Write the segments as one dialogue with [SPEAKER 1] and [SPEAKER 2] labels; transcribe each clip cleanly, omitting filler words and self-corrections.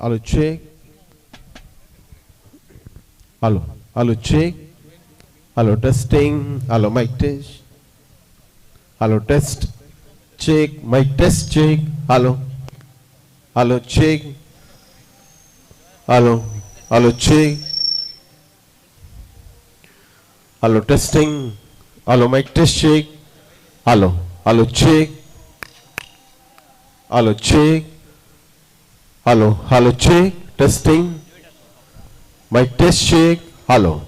[SPEAKER 1] Hello, check. Hello. Hello, check. Hello, testing. Hello, mic test. Hello, test. Check. Mic test, check. Hello. Hello, check. Hello. Hello, check. Hello, testing. Hello, mic test, check. Hello. Hello, check. Hello, check. Hello. Hello, check. Testing. Mic test, check. Hello.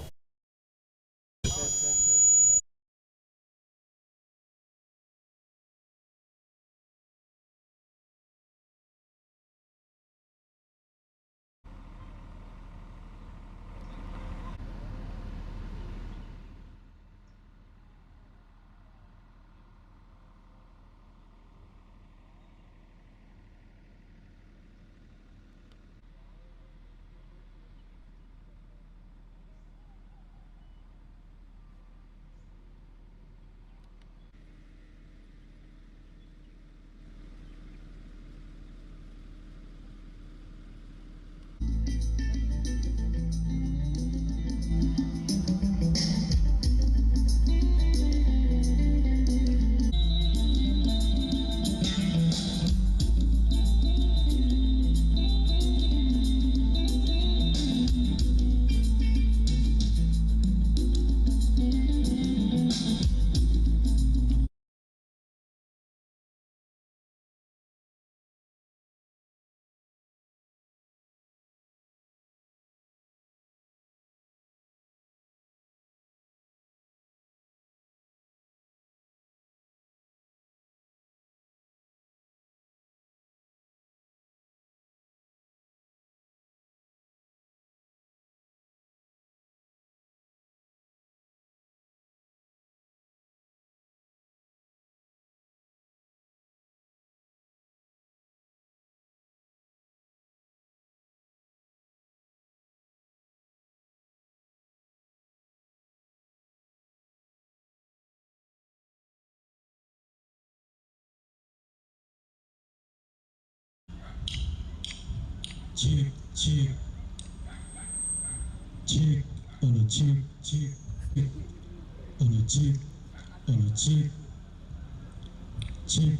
[SPEAKER 2] Check, check, check, on a check, check, on a check, on a check, check.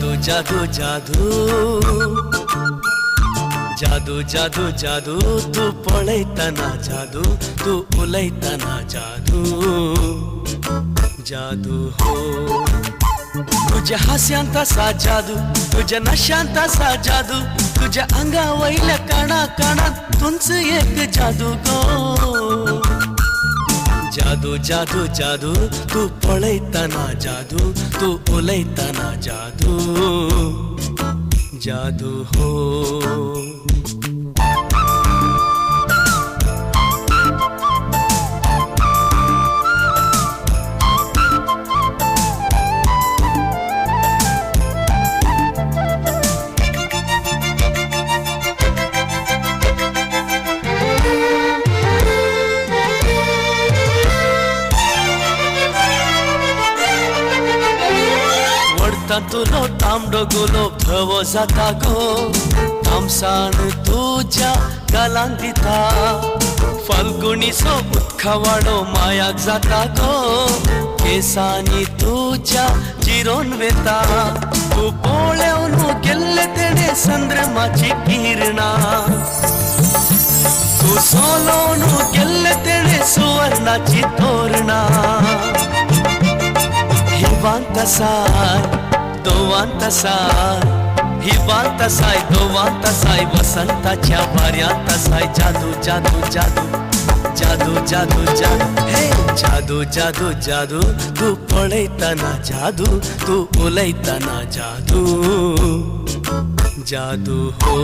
[SPEAKER 3] जादू जादू जादू जादू जादू जादू तू पळयतना जादू तू उलयतना जादू जादू हो तुझ्या हास्यांत आसा जादू तुझ्या नशांत आसा जादू तुझ्या अंगावयल्या काना कानात तुंच एक जादू गो जादू जादू जादू तू पळयतना जादू तू उलयतना जादू जादू हो तुलो तांबडो गुलोब धवो जाता गो तामसान तुझ्या गालांक दिता फाल्गुनीचो उदखावाडो मायाक जाता गो केसांनी तुझ्या जिरोन वेता तू पोळ्यावन गेल्ले तेणे चंद्रमाची किरणां तू सोलोवन गेल्ले तेणे सुवर्णाची तोरणां हिवांत साय दोवांत साय हिवांत साय दोवांत साय वसंताच्या वाऱ्यांत साय जादू जादू जादू जादू जादू जादू हे जादू जादू जादू तू पळयतना जादू तू उलयतना जादू जादू हो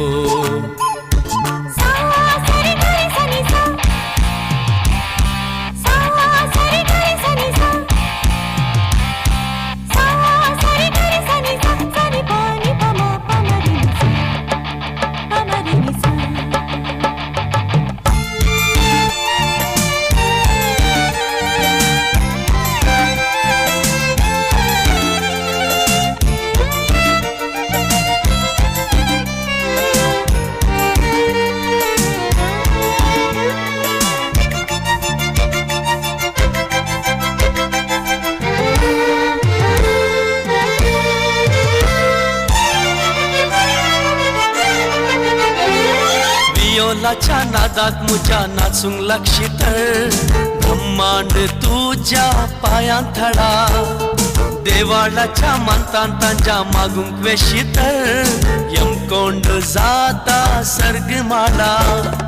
[SPEAKER 3] वियोलाच्या नादात मुझ्या नाचूंक लागशीत ब्रह्मांड तुझ्या पायांत थडा देवाळाच्या मांतान तांच्या मागूंक वेशीत यमकोंड जाता सर्ग माला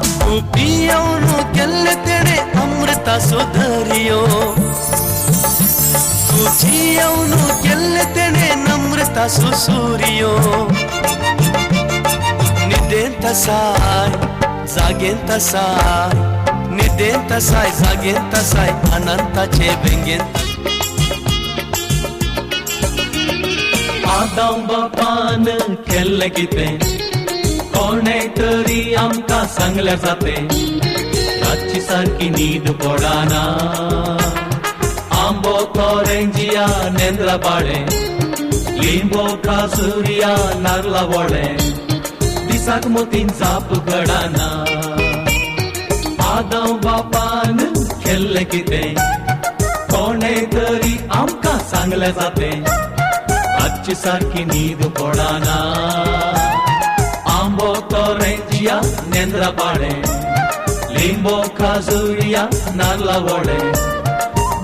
[SPEAKER 3] तू पियोन गेल्ले तेणे अमृता सुधरियो तू जियोन गेल्ले तेणे नम्रता सुसूरियो निदेंत साय जागेंत साय निदेंत साय जागेंत साय अनंताचे व्यंगेंत
[SPEAKER 4] आदम बापान केल्ले कितें कोणें तरी आमकां सांगलें जातें रातची सारकी न्हीद पडना आंबो तोरेंजिया नेंद्रा बाळे लिंबो काजुरिया नारला वोडे दिसाक मोतीन जाप घडना आदम बापान केल्ले कितें कोणें तरी आमकां सांगलें जातें रातची सारकी न्हीद पडना आंबो तोरेंजिया नेंद्रा बाळे लिंबो काजुरिया नारला वोडे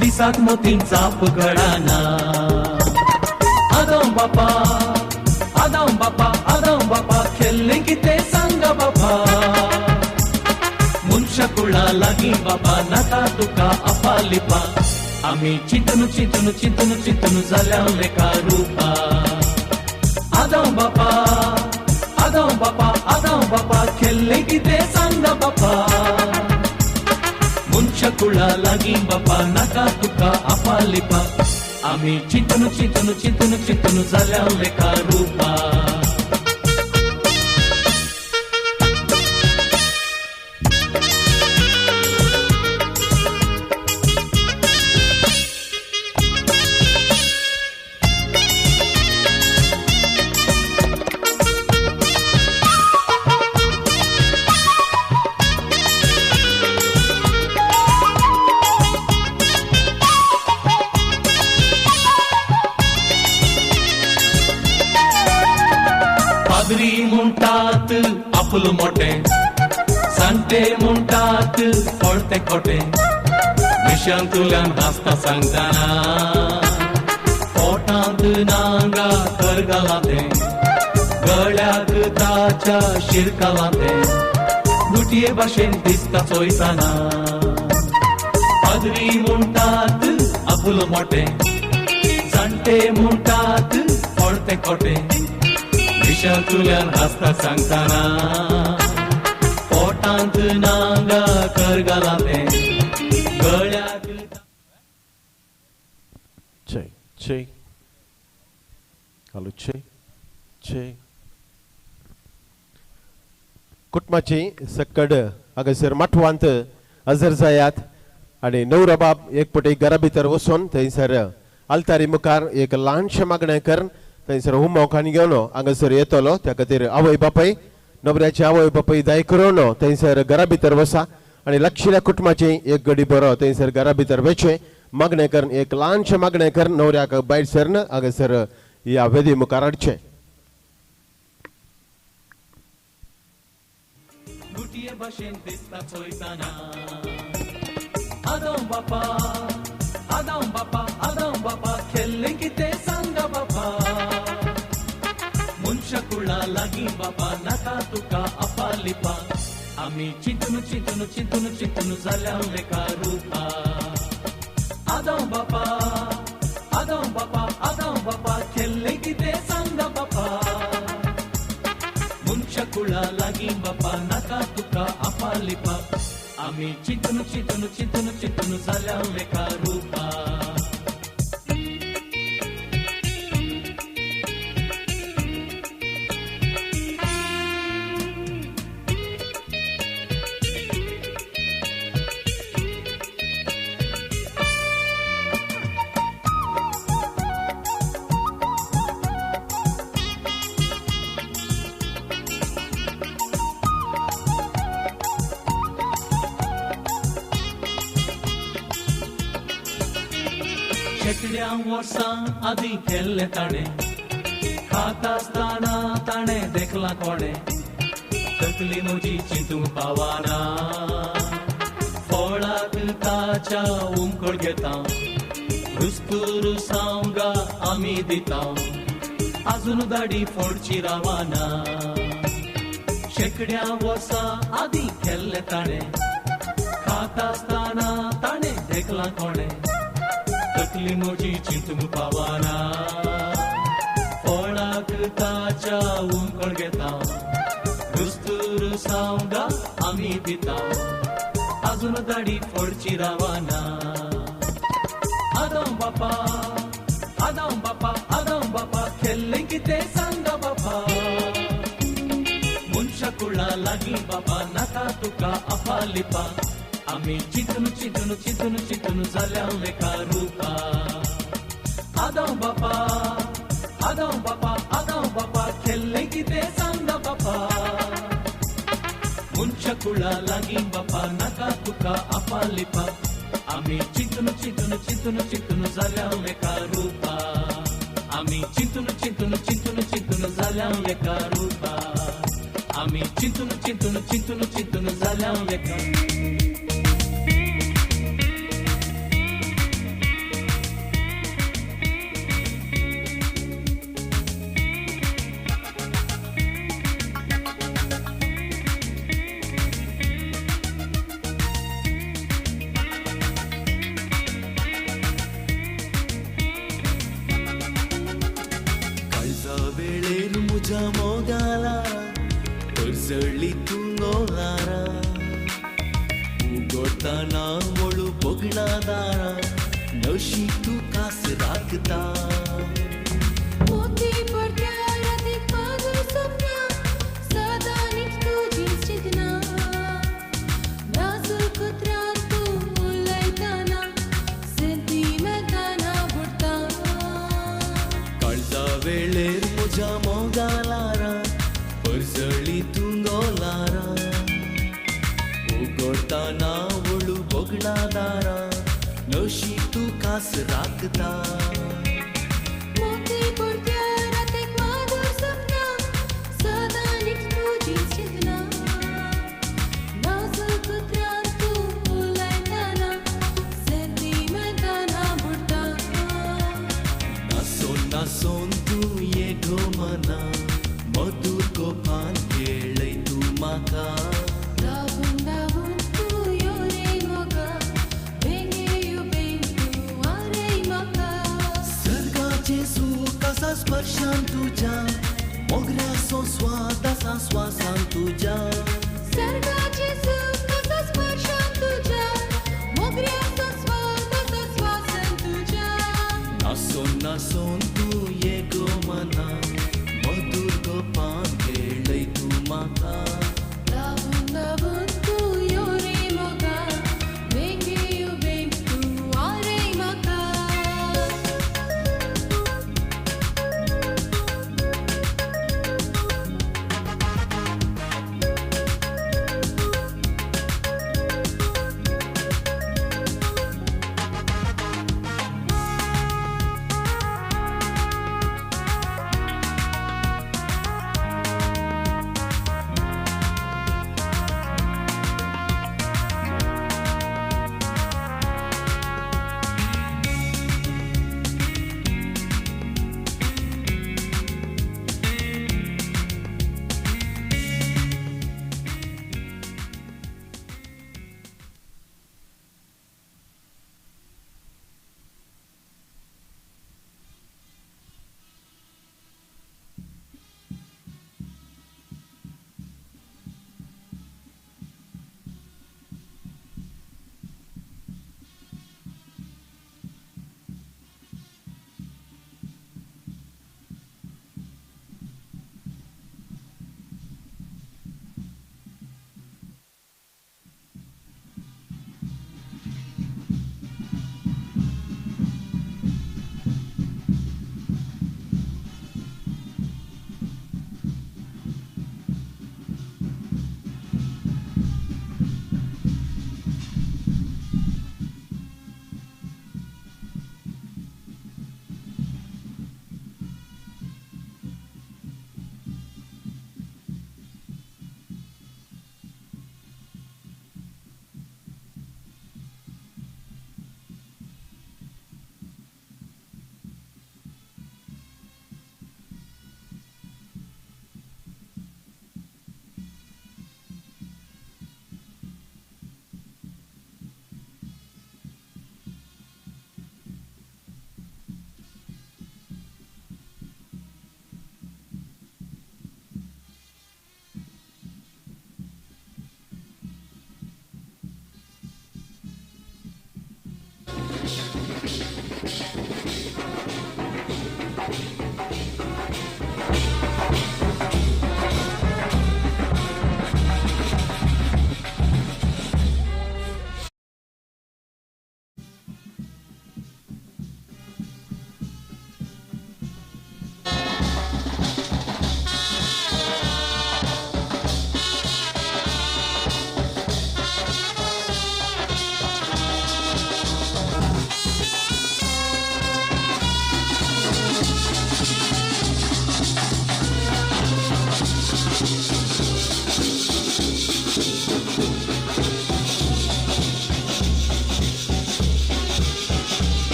[SPEAKER 4] दिसाक मोतीन जाप घडना आदम बापा आदम बापा आदम बापा केल्लें कितें सांगा बापा मनशा कुळा लागीं बापा नाका तुका अपालिपा आमी चिंतून चिंतून चिंतून चिंतून जाल्या लेका रुपा आदम बापा आदम बापा आदम बापा केल्लें कितें सांगा बापा मनशा कुळा लागीं बापा नाका तुका अपालिपा आमी चिंतून चिंतून चिंतून चिंतून जाल्या लेका रुपा पादरी म्हणतात आपलं मोठे सांगते म्हणतात पळते खोटे विशाल तुल्यान हसता सांगताना पोटांत नांगा करगलाते गळ्यात ताच्या शिरकालाते गुटये भाशेन दिसता चोयताना पादरी म्हणतात आपलं मोठे जाणटे म्हणतात पळते खोटे विशाल तुल्यान हसता सांगताना पोटांत नांगा करगलाते गळ्यात
[SPEAKER 1] check, check. Hello, check, check. कुटुंबाची सकड हांगासर माटवांत हजर जायात आनी णव बाब एक पटी घरा भितर वचून थंयसर आल्तारी मुखार एक ल्हानशें मागणें करून थंयसर होमोखान घेवन हांगासर येतलो त्या खातीर आवय बापाय नवऱ्याची आवय बापाय दाय करून थंयसर घरा भितर वसा आनी लक्षिल्या कुटुंबाची एक गडी बरो थंयसर घरा भितर वचे मागणें करून एक ल्हानशें मागणें करून नवऱ्याक भायर सरन हांगासर ह्या वेदी मुखार हाडचें.
[SPEAKER 4] गुटये भाशेन दिसता चोयताना आदम बापा आदम बापा आदम बापा खेळ्ळें कितें सांगा बापा मनशा कुळा लागीं बापा नाका तुका अपालिपा आमी चिंतून चिंतून चिंतून चिंतून जाल्या एका रुपा आदम बापा आदम बापा आदम बापा खेळ्ळें कितें सांगा बापा मनशा कुळा लागीं बापा नाका तुका अपालिपा आमी चिंतून चिंतून चिंतून चिंतून जाल्या एका रुपा शेकड्या वर्सां आदीं केल्लें ताणें खाता आसतना ताणें देखला कोणें तकली म्हजी चिंतूंक पावाना फळाक ताच्या उमकड घेता रुस्तूर सांगा आमी दिता अजून दाडी फोडची रावाना शेकड्या वर्सां आदीं केल्लें ताणें खाता आसतना ताणें देखला कोणें तकली म्हजी चिंतूंक पावाना फळाक ताच्या उमकड घेता रुस्तूर सांगा आमी पिता अजून दाडी फोडची रावाना आदम बापा आदम बापा आदम बापा खेळ्ळें कितें सांगा बापा मनशा कुळा लागीं बापा नाका तुका अपालिपा आमी चिंतून चिंतून चिंतून चिंतून जाल्या एका रुपा आदम बापा आदम बापा आदम बापा खेळ्ळें कितें सांगा बापा मनशा कुळा लागीं बापा नाका तुका अपालिपा आमी चिंतून चिंतून चिंतून चिंतून जाल्या एका रुपा आमी चिंतून चिंतून चिंतून चिंतून जाल्या एका रुपा आमी चिंतून चिंतून चिंतून चिंतून जाल्या एका
[SPEAKER 3] वेळेर म्हज्या मोगाला परसळ्ळी तुंगोलारा उगोडटाना वळू बोगणा दारा नशी तूं कास राखता
[SPEAKER 5] मोती पडत्या रातीक मागूर सपना सदा नीट तुजीच चिंतना नाजूक कुत्र्याक तूं उलयतना सेंटिमेंटाना बुडटा
[SPEAKER 3] काळजा वेळेर म्हज्या मोगालारा परसळ्ळी तुंगोलारा उगोडटाना वळू बोगणा दारा नशी तूं कास राखता
[SPEAKER 5] मोती पडत्या रातीक मागूर सपना
[SPEAKER 3] येगो मना मधुर गोपान केळय तू म्हाका
[SPEAKER 5] दाबून दाबून तू यो रे म्हाका बेंगेयो बेंग तू आरे म्हाका
[SPEAKER 3] सर्गाचे सूख असा स्पर्शान तुझ्या मोगऱ्याचो स्वाद असा श्वासान तुझ्या
[SPEAKER 5] सर्गाचे सुख असा स्पर्शान तुझ्या मोगऱ्याचो स्वाद असा श्वासान तुझ्या
[SPEAKER 3] नासून नासून तू येगो मना मधुर गोपान केळय तू म्हाका
[SPEAKER 5] दाबून दाबून तू यो रे म्हाका बेंगेयो बेंग तू आरे म्हाका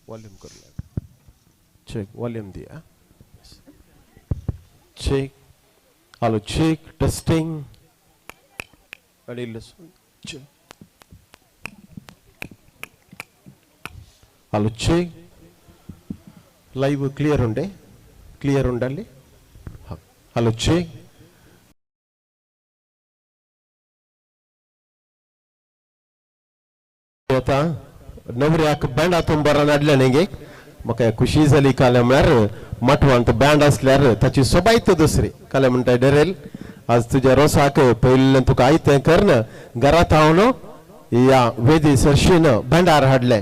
[SPEAKER 1] वॉल्यूम करूया. चेक वॉल्यूम दिया. Check hello check testing hello check live clear ఉండాలి. హలో చెక్ आता नवऱ्याक बँड हातून बरा नाडल्या न्ही म्हाका खुशी जाली काले म्हळ्यार माटवांत बँड आसल्यार ताची सोबायत दुसरी काले म्हणटा डेरेल आज तुझ्या रोसाक पयलीं तुका आयतें कर न घरात हांव या वेदी सरशीन भांडार हाडलें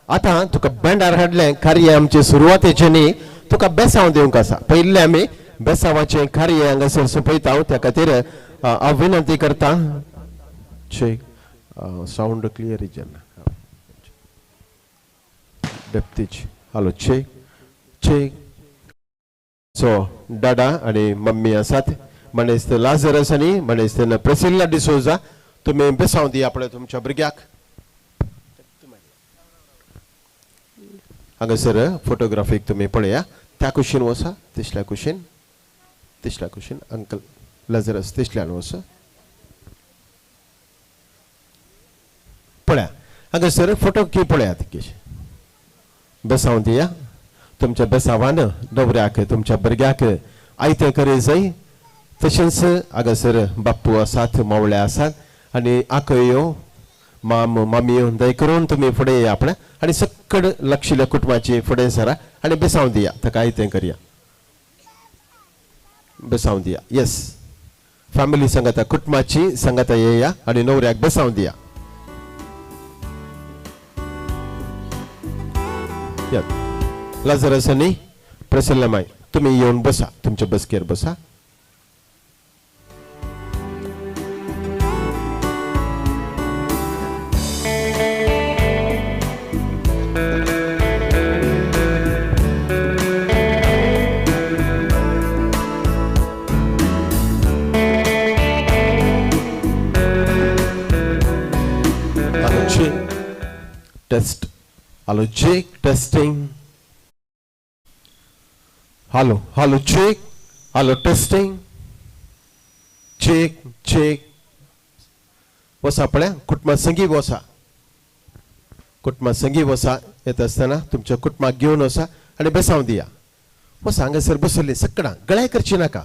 [SPEAKER 1] आतां तुका भांडार हाडलें कार्य आमचे सुरवातेचे न्ही तुका बेसांव दिवंक आसा पयलीं आमी बेसांवाचें कार्य हांगासर सोंपयता त्या खातीर हांव विनंती करता साऊंड क्लियर जेन्ना डेप्तीच हॅलो चेक चेक सो डाडा आणि मम्मी आसात मनेस्त लाझरस आनी मनेस्त प्रेसिल्ला डिसोजा तुम्ही बेसांव दिया आपल्या तुमच्या भुरग्याक हांगासर फोटोग्राफीक तुम्ही पळया त्या कुशीन वसा तिसऱ्या कुशीन अंकल लाझरस तिसऱ्यान वसा पळया हांगासर फोटो की पळयात किश बेसांव दिया तुमच्या बेसांवान न्हवऱ्याक तुमच्या भुरग्याक आयतें करे जाय तशेंच हांगासर बाप्पू आसात मावळे आसात आनी आकयो माम मामयो दय करून तुमी फुडें येया आपणा आनी सक्कड लक्षिल्ल्या कुटुंबाची फुडें सरा आनी बेसांव दिया ताका आयतें करया बेसांव दिया येस फॅमिली संगता कुटुंबाची संगता येया आनी न्हवऱ्याक बेसांव दिया लाझरस आनी प्रेसिल्ला माय तुमी येवन बसा तुमच्या बसकेर बसा test hello check testing hello hello check hello testing check check वसा पळया कुटुंबा संगी वसा कुटुंबा संगी वसा येत आसतना तुमच्या कुटुंबाक घेवन वसा आनी बेसांव दिया वसा हांगासर बसल्ली सक्कडां गळाय करची नाका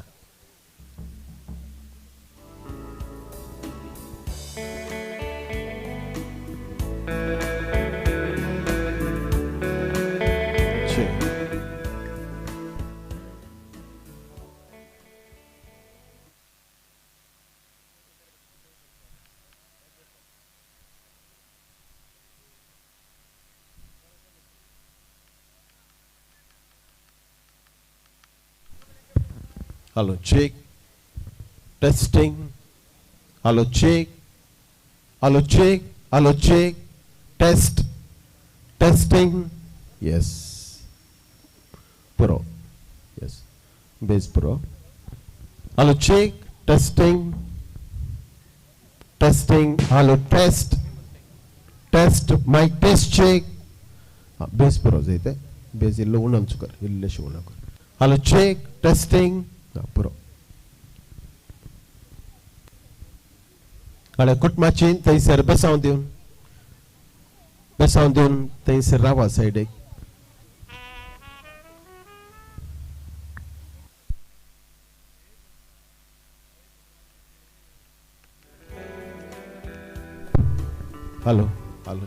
[SPEAKER 1] Hello, check. Testing. Hello, check. Hello, check. Hello, check. Test. Testing. Yes. Pro. Yes. Base Pro. Hello, check. Testing. Testing. Hello, test. Test. Mic test check. Base Pro. Zaite. Base illo unam chukar. Ille shona kar. Hello, check. Testing. Pro. Ale कुटुंबाची थंयसर बेसांव दिवन थंयसर रावा सायडीक hello hello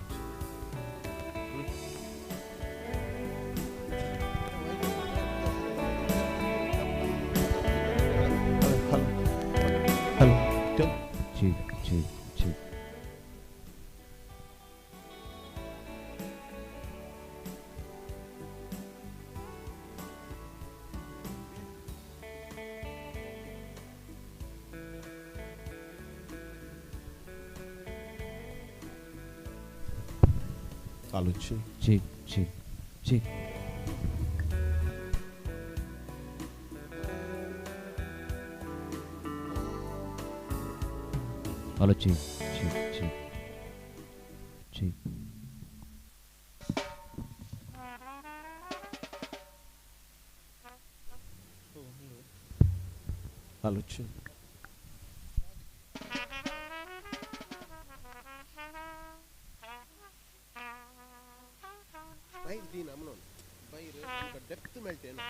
[SPEAKER 1] Hello, check.
[SPEAKER 6] Check, check, check. Hello, check, check, check, check.
[SPEAKER 1] Hello, check. Baik din amnon. Baik re depth melte na.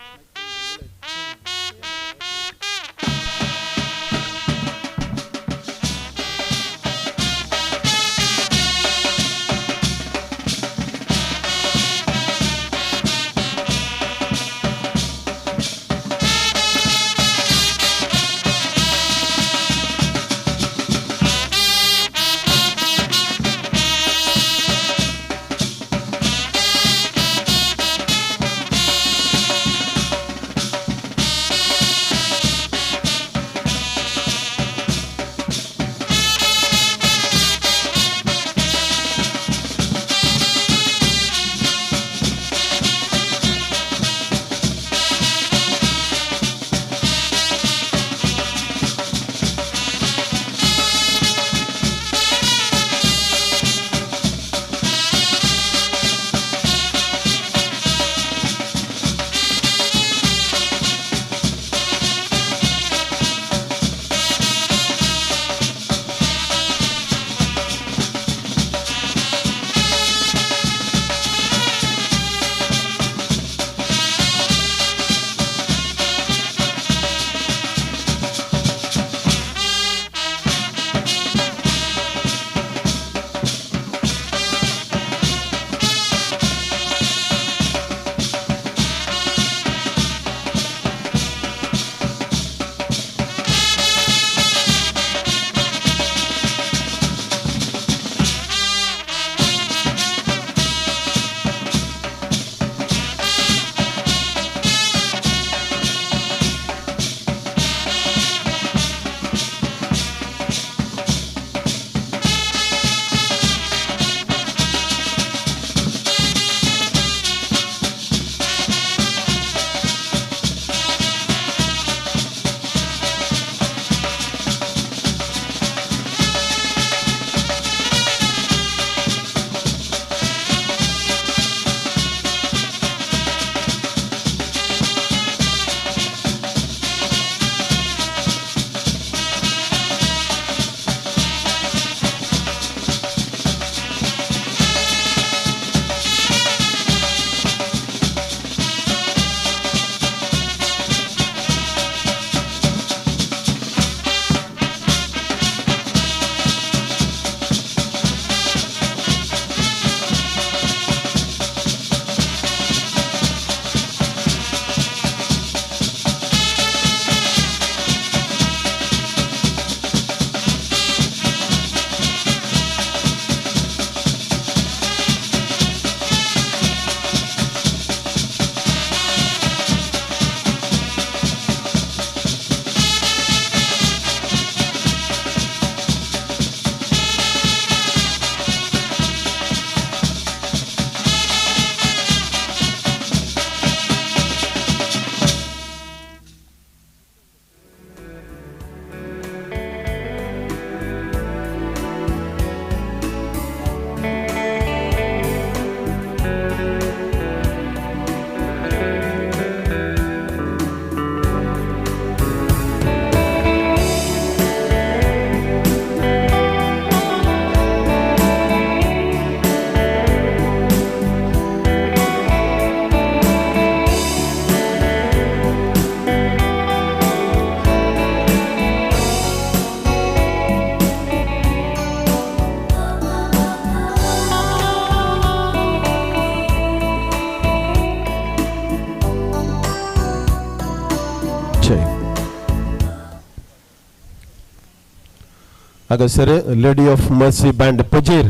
[SPEAKER 1] हांगासर lady of mercy band पजेर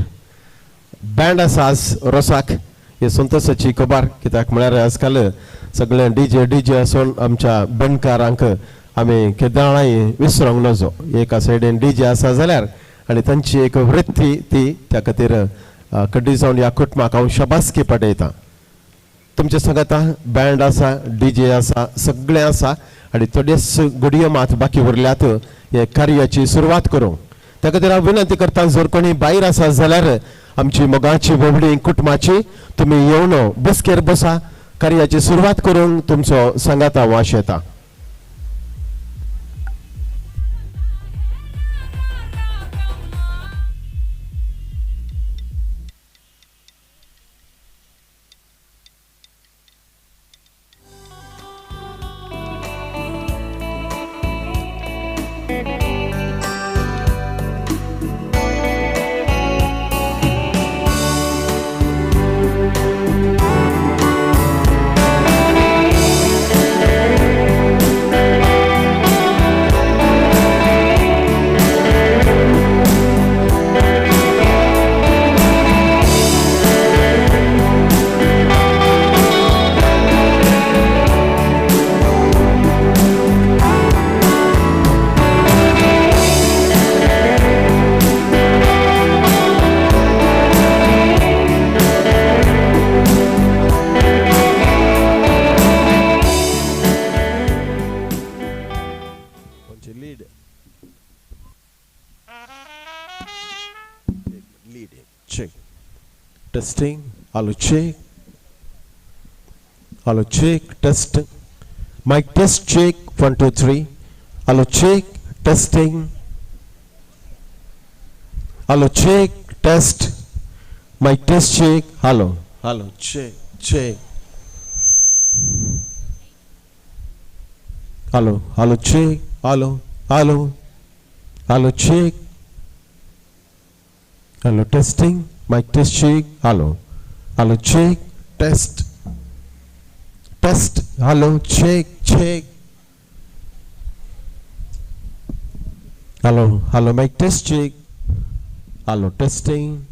[SPEAKER 1] band आसा आज रोसाक हे संतोशाची खबर कित्याक म्हळ्यार आजकाल सगळे डीजे आसून आमच्या बँडकारांक आमी केदारांय विसरूंक नजो एका सायडीन डीजे आसा जाल्यार आनी तांची एक वृत्ती ती त्या खातीर कड्डी जावन ह्या कुटुंबाक हांव शबासकी पटयता. तुमच्या सांगाता बँड आसा डीजे आसा सगळें आसा आनी थोडेच घडयो मात बाकी उरल्यात हे कार्याची सुरवात करूंक. त्या खातीर हांव विनंती करता जर कोणी भायर आसा जाल्यार आमची मोगाची बोबडी कुटुंबाची तुमी येवन बसकेर बसा कार्याची सुरवात करूंक तुमचो सांगाता वास येता. Testing, hello check, test, mic test check, 1 2 3, hello check, testing, hello check, test, mic test check, hello check, hello check, hello check, hello testing, mic test check, hello check, test, hello check, hello mic test check, hello testing.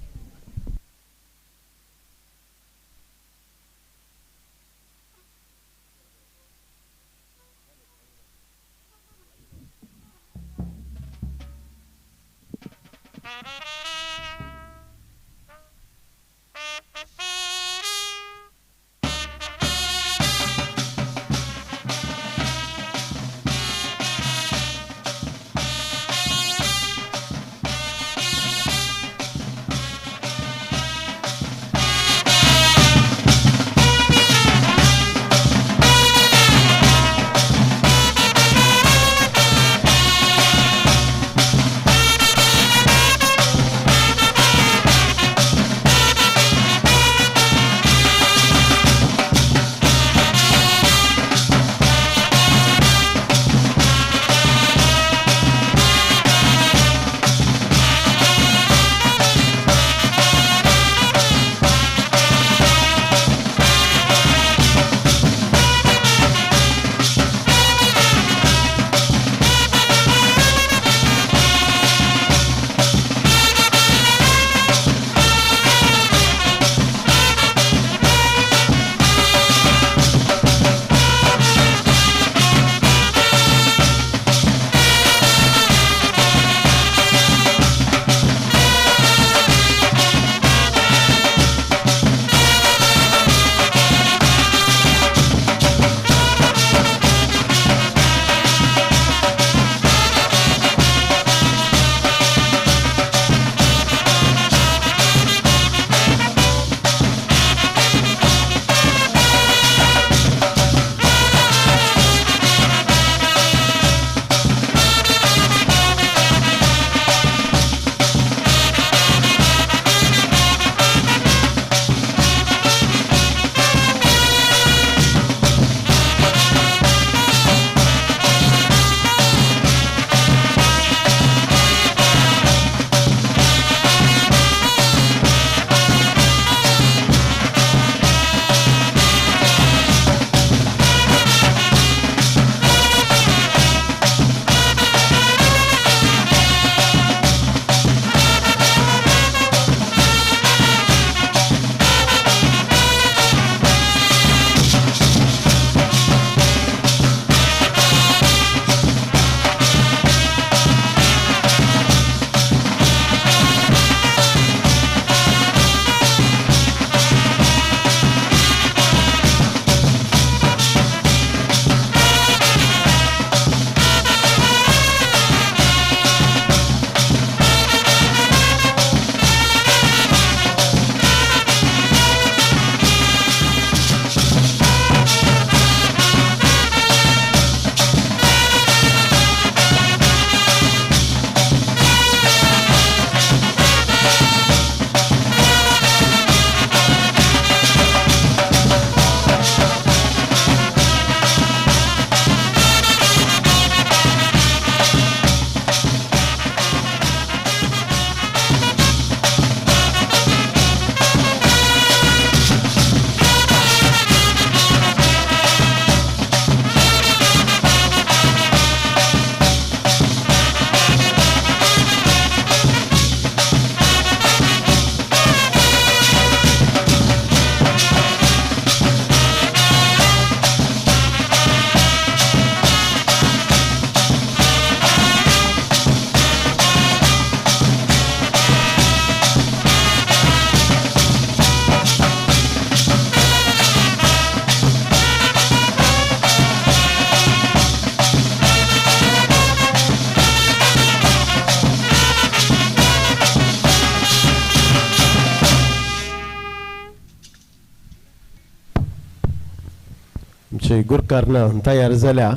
[SPEAKER 1] आमचे गुरकारनं तयार झाल्या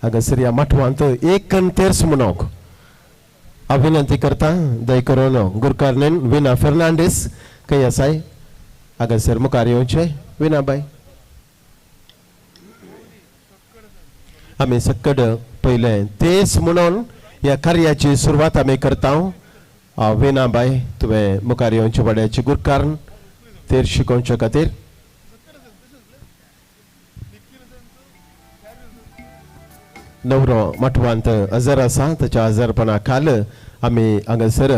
[SPEAKER 1] हांगासर ह्या मठवांत एक तेर्स म्हणून विनंती करता दय करून गुरकारनेन विना फर्नांडीस खंय आसाय हांगासर मुखार येवचे. विनाबाई आमी सक्कड पयले तेच म्हणून ह्या कार्याची सुरवात आमी करता. विनाबाई तुवें मुखार येवचे वड्याचे गुरकारन तेर शिकोवचे खातीर. नवरो मठवांत हजर आसा ताच्या हजरपणा खाल आमी हांगासर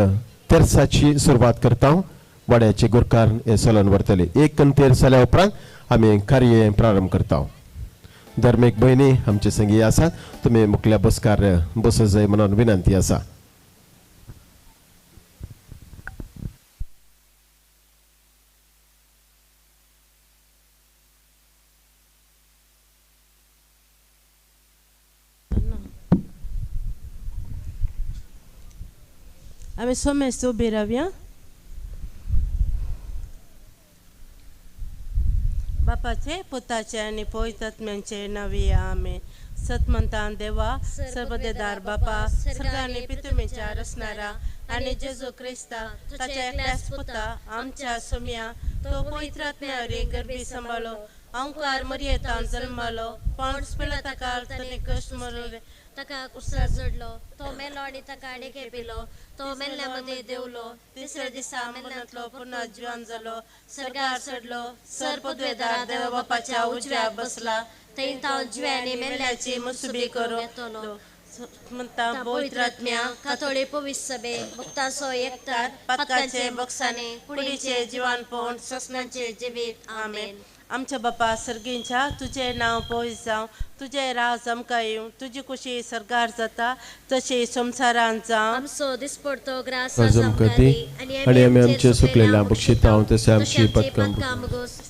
[SPEAKER 1] तेर्साची सुरवात करता. वड्याचे गुरकार हे चलन व्हरतले. एक तेर्स जाल्या उपरांत आमी कार्य प्रारंभ करता. धर्मीक भयणी आमचे संगी आसात. तुमी मुखल्या बसकार बसो जाय म्हणून विनंती आसा.
[SPEAKER 7] आमी सोमेस्त उबी रावया. बापाचे पुताचे आणि पवित्रात्म्याचे नावे आमेन. सतमंतान देवा सर्वदेदार बापा सर्गांनी पितुमेच्या रचणारा आणि जेजू ख्रिस्ता ताच्या एकल्याच पुता आमच्या सोम्या तो पवित्रात्म्यावरी गर्भी सांभाळो अंकार मर्यादान जन्मालो पाऊंड पिलाता काल तने कष्ट मरले
[SPEAKER 8] ताका कुसार जडलो तो मेलो आणि ताका आडेके पिलो तो मेल्ल्यामध्ये देवलो तिसऱ्या दिसा मरणांतलो पुन्हा जिवंत जालो सर्गार चडलो सर्पद्वेदार देवा बापाच्या उजव्या बसला थंय ताव जिव्याने मेल्ल्याची मुसुबी करून येतलो म्हणता पवित्रात्म्या कातोळे पवित्र सभे भक्तांचो एकतार पातकांचे बक्षाने कुडीचे जिवानपण ससनांचे जिवीत आमेन. आमच्या बापा सर्गींच्या तुझे नाव पवित्र जावं तुझे राज आमकां येवं तुजी खुशी सरगार जाता तशी संसारांत जावं. आमचो दिसपडतो ग्रास
[SPEAKER 1] आमकां दी आनी आमी आमचे सुकलेल्या बक्षिता तशें आमची पदकां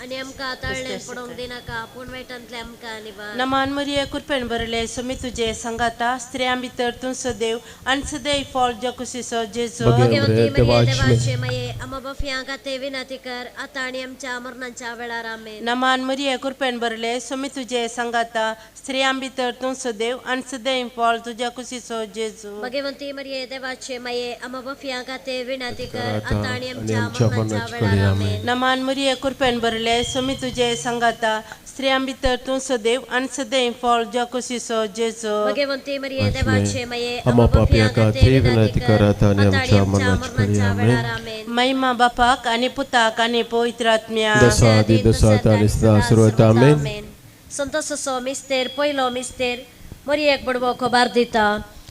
[SPEAKER 8] आनी आमकां ताळणे पडोवंक दिनाका पूण वायटांतले आमकां निवार.
[SPEAKER 7] नमान मरिये कृपेन भरले समी तुझे संगाता स्त्रियां भितर तूं सदैव आनी सदैव फळ जकुसीचो जेजू.
[SPEAKER 8] भगवंती मरिये देवाचे माये आमा बाफियांक आते विनंती कर आतां आनी आमच्या मरणाच्या वेळार आमेन.
[SPEAKER 7] नमान मरिये कृपेन भरले समी तुझे संगाता स्त्रियां भितर तूं सदैव आनी सदैव फळ तुझ्या कुशीचो जेजू.
[SPEAKER 8] भगवंती मरिये देवाचे माये आमा बाफियांक आते विनंती कर आतां आनी आमच्या मरणाच्या वेळार आमेन.
[SPEAKER 7] नमान मरिये कृपेन भरले समी तुझे संगाता स्त्रियां भितर तूं सदैव आनी सदैव फळ तुझ्या कुशीचो जेजू.
[SPEAKER 8] भगवंती मरिये देवाचे माये
[SPEAKER 1] आमा पापियांक आते विनंती कर आतां आनी आमच्या मरणाच्या वेळार
[SPEAKER 8] आमेन.
[SPEAKER 7] महिमा बापाक आनी पुताक आनी पवित्रात्म्या
[SPEAKER 1] दसा आदी दसात आनी सदा सर्वत आमेन.
[SPEAKER 8] संतोषाचो मिस्तेर पयलो मिस्तेर मरियेक बडवो खबर दिता.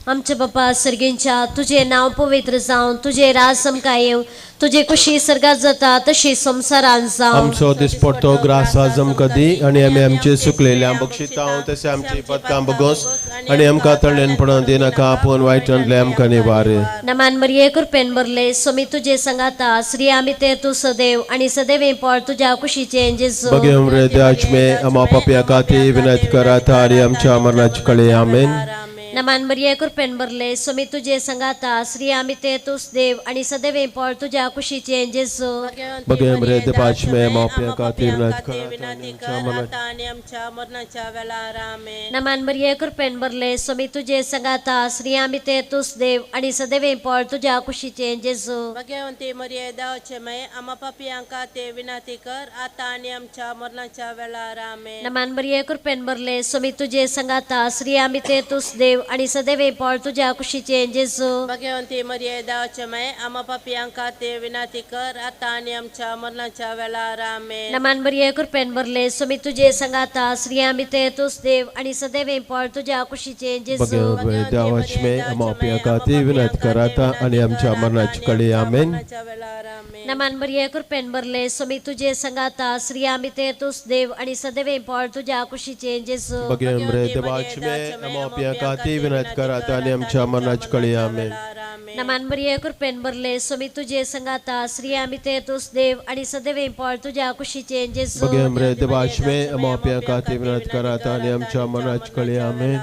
[SPEAKER 8] आमचे बापा सर्गींच्या तुझे नाव पवित्र जावं तुझे राज आमकां येवं तुझे खुशी सर्गात जाता तशी संसारांत जावं.
[SPEAKER 1] आमचो दिसपडतो ग्रास आज आमकां दी आनी आमी आमचे सुकलेल्या बक्षिता तशें आमची पदकां बगोस आनी आमकां तळणेपणां दिनाका पूण वायटांतले आमकां निवार.
[SPEAKER 8] नमान मरिये कृपेन भरले सोमी तुझे संगाता श्री आमी ते तू सदैव आणि सदैव पळ तुझ्या खुशीचे जेजू.
[SPEAKER 1] भगवंत देवाचे आमा पापियांक आते विनंती कर आतां आनी आमच्या मरणाचे कळे आमेन.
[SPEAKER 8] नमान मरिये कृपेन भरले सोमी तुझे संगाता श्री आमी ते तूच देव आणि सदैव पळ तुझ्या खुशीचे जेजू.
[SPEAKER 1] भगवंत देवाचे आमा पापियांक आते
[SPEAKER 7] विनंती कर आतां आनी आमच्या मरणाच्या वेळार आमेन.
[SPEAKER 8] नमान मरिये कृपेन भरले सोमी तुझे संगाता श्री आमी ते तूच देव आणि सदैव पळ तुझ्या खुशीचे जेजू.
[SPEAKER 7] भगवंती मरिये देवाचे माये आमा पापियांक आते विनंती कर आतां आनी आमच्या मरणाच्या वेळार आमेन.
[SPEAKER 8] नमान मरिये कृपेन भरले सोमी तुझे संगाता श्री आमी ते तूच देव आणि सदैव पळ तुझ्या खुशीचे जेजू.
[SPEAKER 7] भगवंती मरिये देवाचे माये आमा पापियांक आते विनंती कर आतां आनी आमच्या मरणाच्या वेळार आमेन.
[SPEAKER 8] नमान मरिये कृपेन भरले सोमी तुझे संगाता श्री आमी ते तूच देव आणि सदैव पळ तुझ्या खुशीचे जेजू.
[SPEAKER 1] भगवंत देवाचे आमा पापियांक आते विनंती कर आतां आनी आमच्या मरणाचे कळे आमेन.
[SPEAKER 8] नमान मरिये कृपेन भरले सोमी तुझे संगाता श्री आमी ते तूच देव आणि सदैव पळ तुझ्या खुशीचे जेजू.
[SPEAKER 1] भगवंत देवाचे आमा पापियांक आते विनंती कर आतां आनी आमच्या मरणाचे कळे आमेन.
[SPEAKER 8] नमान मरिये कृपेन भरले सोमी तुझे संगाता श्री आमी ते तूच देव आणि सदैव पळ तुझ्या खुशीचे जेजू.
[SPEAKER 1] भगवंत देवाचे आमा पापियांक आते विनंती कर आतां आनी आमच्या मरणाचे कळे आमेन.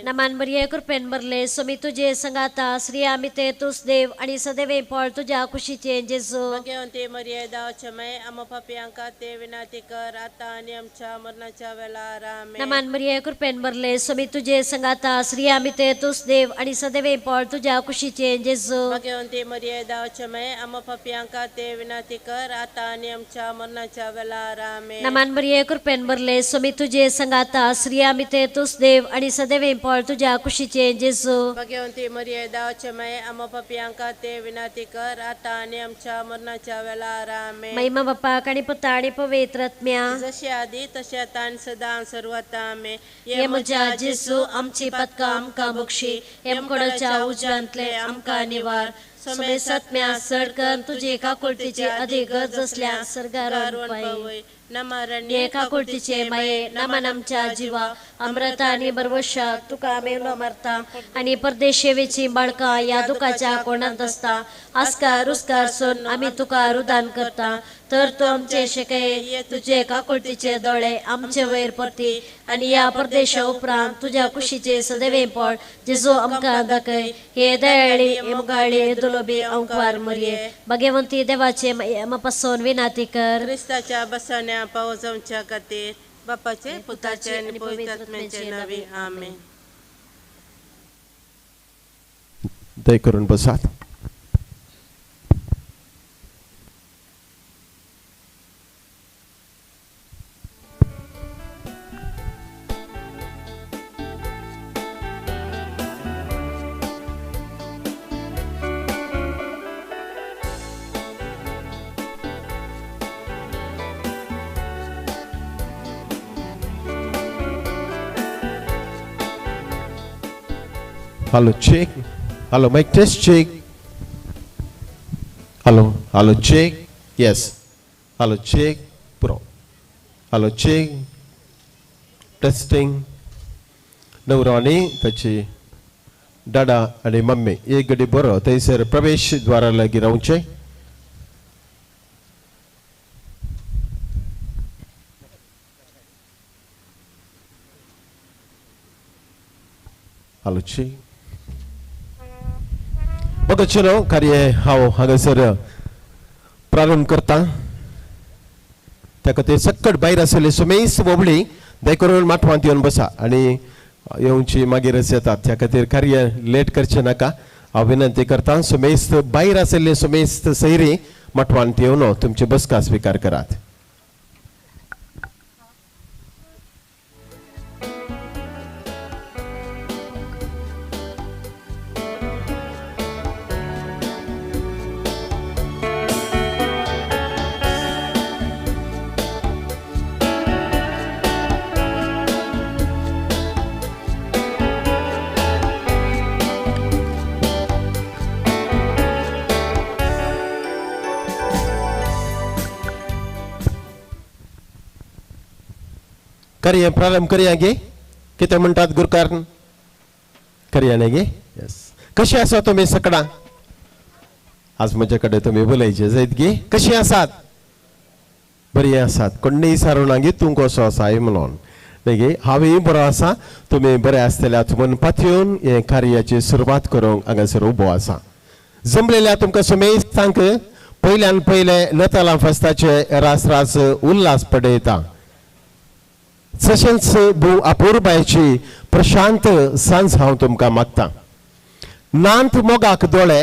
[SPEAKER 8] नमान मरिये कृपेन भरले स्वामी तुझे संगाता श्री आम्ही ते तुस देव आणि सदैव फळ तुझ्या कुशीचे जेजू
[SPEAKER 7] भाग्यवंती मरिये दावचमय आम पापियांका ते विनंती कर आता आणि आमच्या मरणाच्या वेळेला आमेन.
[SPEAKER 8] नमान मरिये कृपेन भरले स्वामी तुझे संगाता श्री आम्ही ते तुस देव आणि सदैव फळ तुझ्या कुशीचे जेजू
[SPEAKER 7] भाग्यवंती मरिये दावचमय आम पापियांका ते विनंती कर आता आणि आमच्या मरणाच्या वेळेला आमेन.
[SPEAKER 8] नमान मरिये कृपेन भरले स्वामी तुझे संगाता श्री आम्ही ते तुस देव आणि सदैव फळ तुझ्या कुशीचे जेजू
[SPEAKER 7] भाग्यवंती मरिये दावचमय आम पापियांका ते विनंती कर आता आणि आमच्या मरणाच्या वेळेला आमेन.
[SPEAKER 8] महिमा बाप्पा आणि पुता आणि पवित्र आत्म्या
[SPEAKER 7] जशी आधी तशी आता आणि सदा सर्वात आमेन.
[SPEAKER 8] ये म्हज्या जेजू आमची पतका आमकां बक्षी यमकडच्या उजव्यांतले आमकां निवार समे सत्म्या सडकन तुझे काकुळतीचे अधिगत असल्या सरगार पाय
[SPEAKER 7] नमारण्य
[SPEAKER 8] काकुळतीचे माये नमन आमच्या जीवा अमृता आणि बरवशा तुका मेलो मरता आणि परदेशेवेची बाळका या दुखाच्या कोणात असता आस्कार रुस्कार सोन आम्ही तुका रुदान करता तर तू आमचे शेकये तुझे काकुळतीचे दोळे आमचे वयर परती आणि या परदेशा उपरांत तुझ्या कुशीचे सदैव पळ जेजू आमकां दाखय हे दयाळी हे मुगाळी दुलोबी अंकवार मरिये भाग्यवंती देवाचे पासून विनंती कर
[SPEAKER 7] ख्रिस्ताच्या बसण्या पावसाच्या खातीर बापाचे पुताचे आणि पवित्र आत्म्याचे नावे आमेन.
[SPEAKER 1] दय करून बसात. Hello, check. Hello, mic test, check. Hello, check. Yes. Hello, check. Pro. Hello, check. Testing. Navrani त्याची दादा आणि मम्मी एक गडी बरो थंयसर प्रवेश द्वारा लागीं रावचे. Hello, check. बघचनो कार्य हांव हांगासर प्रारंभ करता. त्या खातीर सक्कट भायर आसले सुमेस बोबडी दय करून माटवांत येवन बसा आनी येवची मागीरच येतात. त्या खातीर कार्य लेट करचे नाका हांव विनंती करता. सुमेस्त भायर आसले सुमेस्त सैरी माटवांत येवन तुमची बसका स्वीकार करात. कार्य प्रारंभ करूया गे. कितें म्हणटात गुरकार करया न्ही गे. यस. कशें आसा तुमी सकाळां. आज म्हजे कडेन तुमी उलयचे जायत गे. कशीं आसात. बरी आसात. कोणीय विचारूं ना गे तूं कसो आसा म्हणून न्ही गे. हांवूय बरो आसा. तुमी बरे आसतल्यात म्हूण पातयेवन हे कार्याची सुरवात करूंक हांगासर उबो आसा. जमलेल्या तुमकां सुमेस्तांक पयल्यान पयले नतालां फेस्ताचे रास उल्हास पडयता. तशेंच भू अपूर्बायची प्रशांत सांज हांव तुमकां मागता. नांत मोगाक दोळे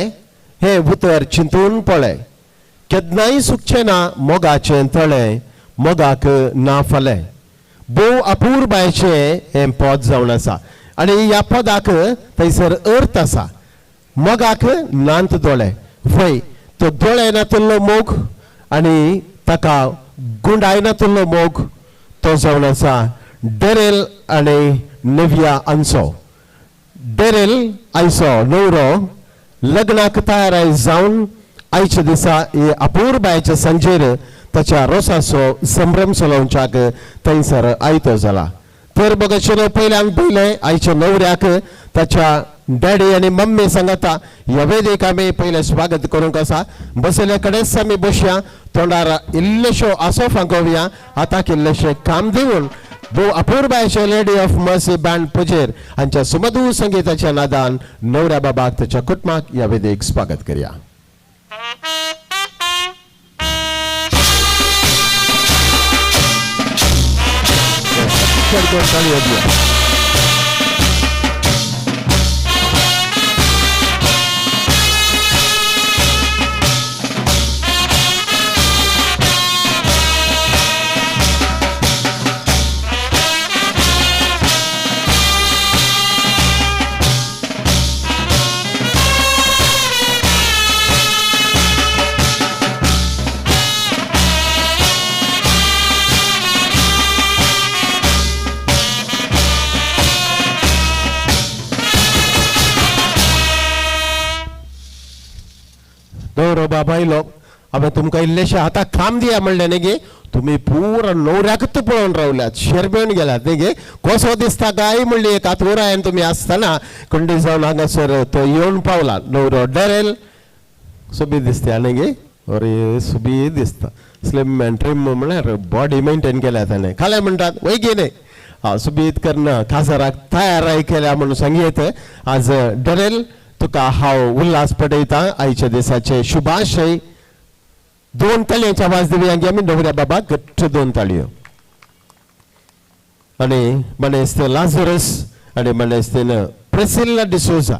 [SPEAKER 1] हे उतर चिंतून पळय. केन्नाय सुकचे ना मोगाचे तळे मोगाक ना फाले. भोव अपूर्बायचे हे पद जावन आसा आनी ह्या पदाक थंयसर अर्थ आसा. मोगाक नांत दोळे वय तो दोळे नातुल्लो मोग आनी ताका गुंडाय नातुल्लो मोग तो जावन आसा डेरेल आनी नेव्हिया हांचो. डेरेल आयचो न्हवरो लग्नाक तयार जावन आयच्या दिसा ही अपूर्बायच्या सांजेर ताच्या रोसाचो संभ्रम चलोवच्याक थंयसर आयतो जाला. तर बघचेलो पयल्यान पयले आयच्या न्हवऱ्याक ताच्या डॅडी आनी मम्मी सांगता ह्या वेदेक आमी पयले स्वागत करूंक आसा. बसले कडेच आमी बसया. तोंडार इल्लेशो आसो फांकोवया. हाताक इल्लेशे काम दिवन भोव अपूर्व अशे लेडी ऑफ मर्सी बँड पुजेर हांच्या सुमधूर संगीताच्या नादान नवऱ्या बाबाक त्याच्या कुटुंबाक ह्या वेदेक स्वागत करूया. बाबायलो हांवें तुमकां इल्लेशे हाताक काम दिया म्हणलें न्ही गे तुमी पुरो नवऱ्याकच पळोवन रावल्यात शेरबेवन गेल्यात न्ही गे कसो दिसता काय म्हणली एक आतवरायन तुमी आसतना खंडी जावन हांगासर तो येवन पावला नवरो डेरेल सोबीत दिसता न्ही गे अरे सोबीत दिसता स्लिम एंड ट्रिम म्हळ्यार बॉडी मेंटेन केल्या ताणें खाले म्हणटात वय गे न्ही सोबीत करून काजाराक तयाराय केल्या म्हणून सांगीत आज डेरेल तुका हांव उल्हास पटयता आयच्या दिसाचे शुभाशय 2 ताळयांची आवाज दिवया आमी नवऱ्या बाबाक घट्ट 2 ताळयो आनी मनेस्ते लाझरस आनी मनेस्तेन प्रेसिल्ला डिसोजा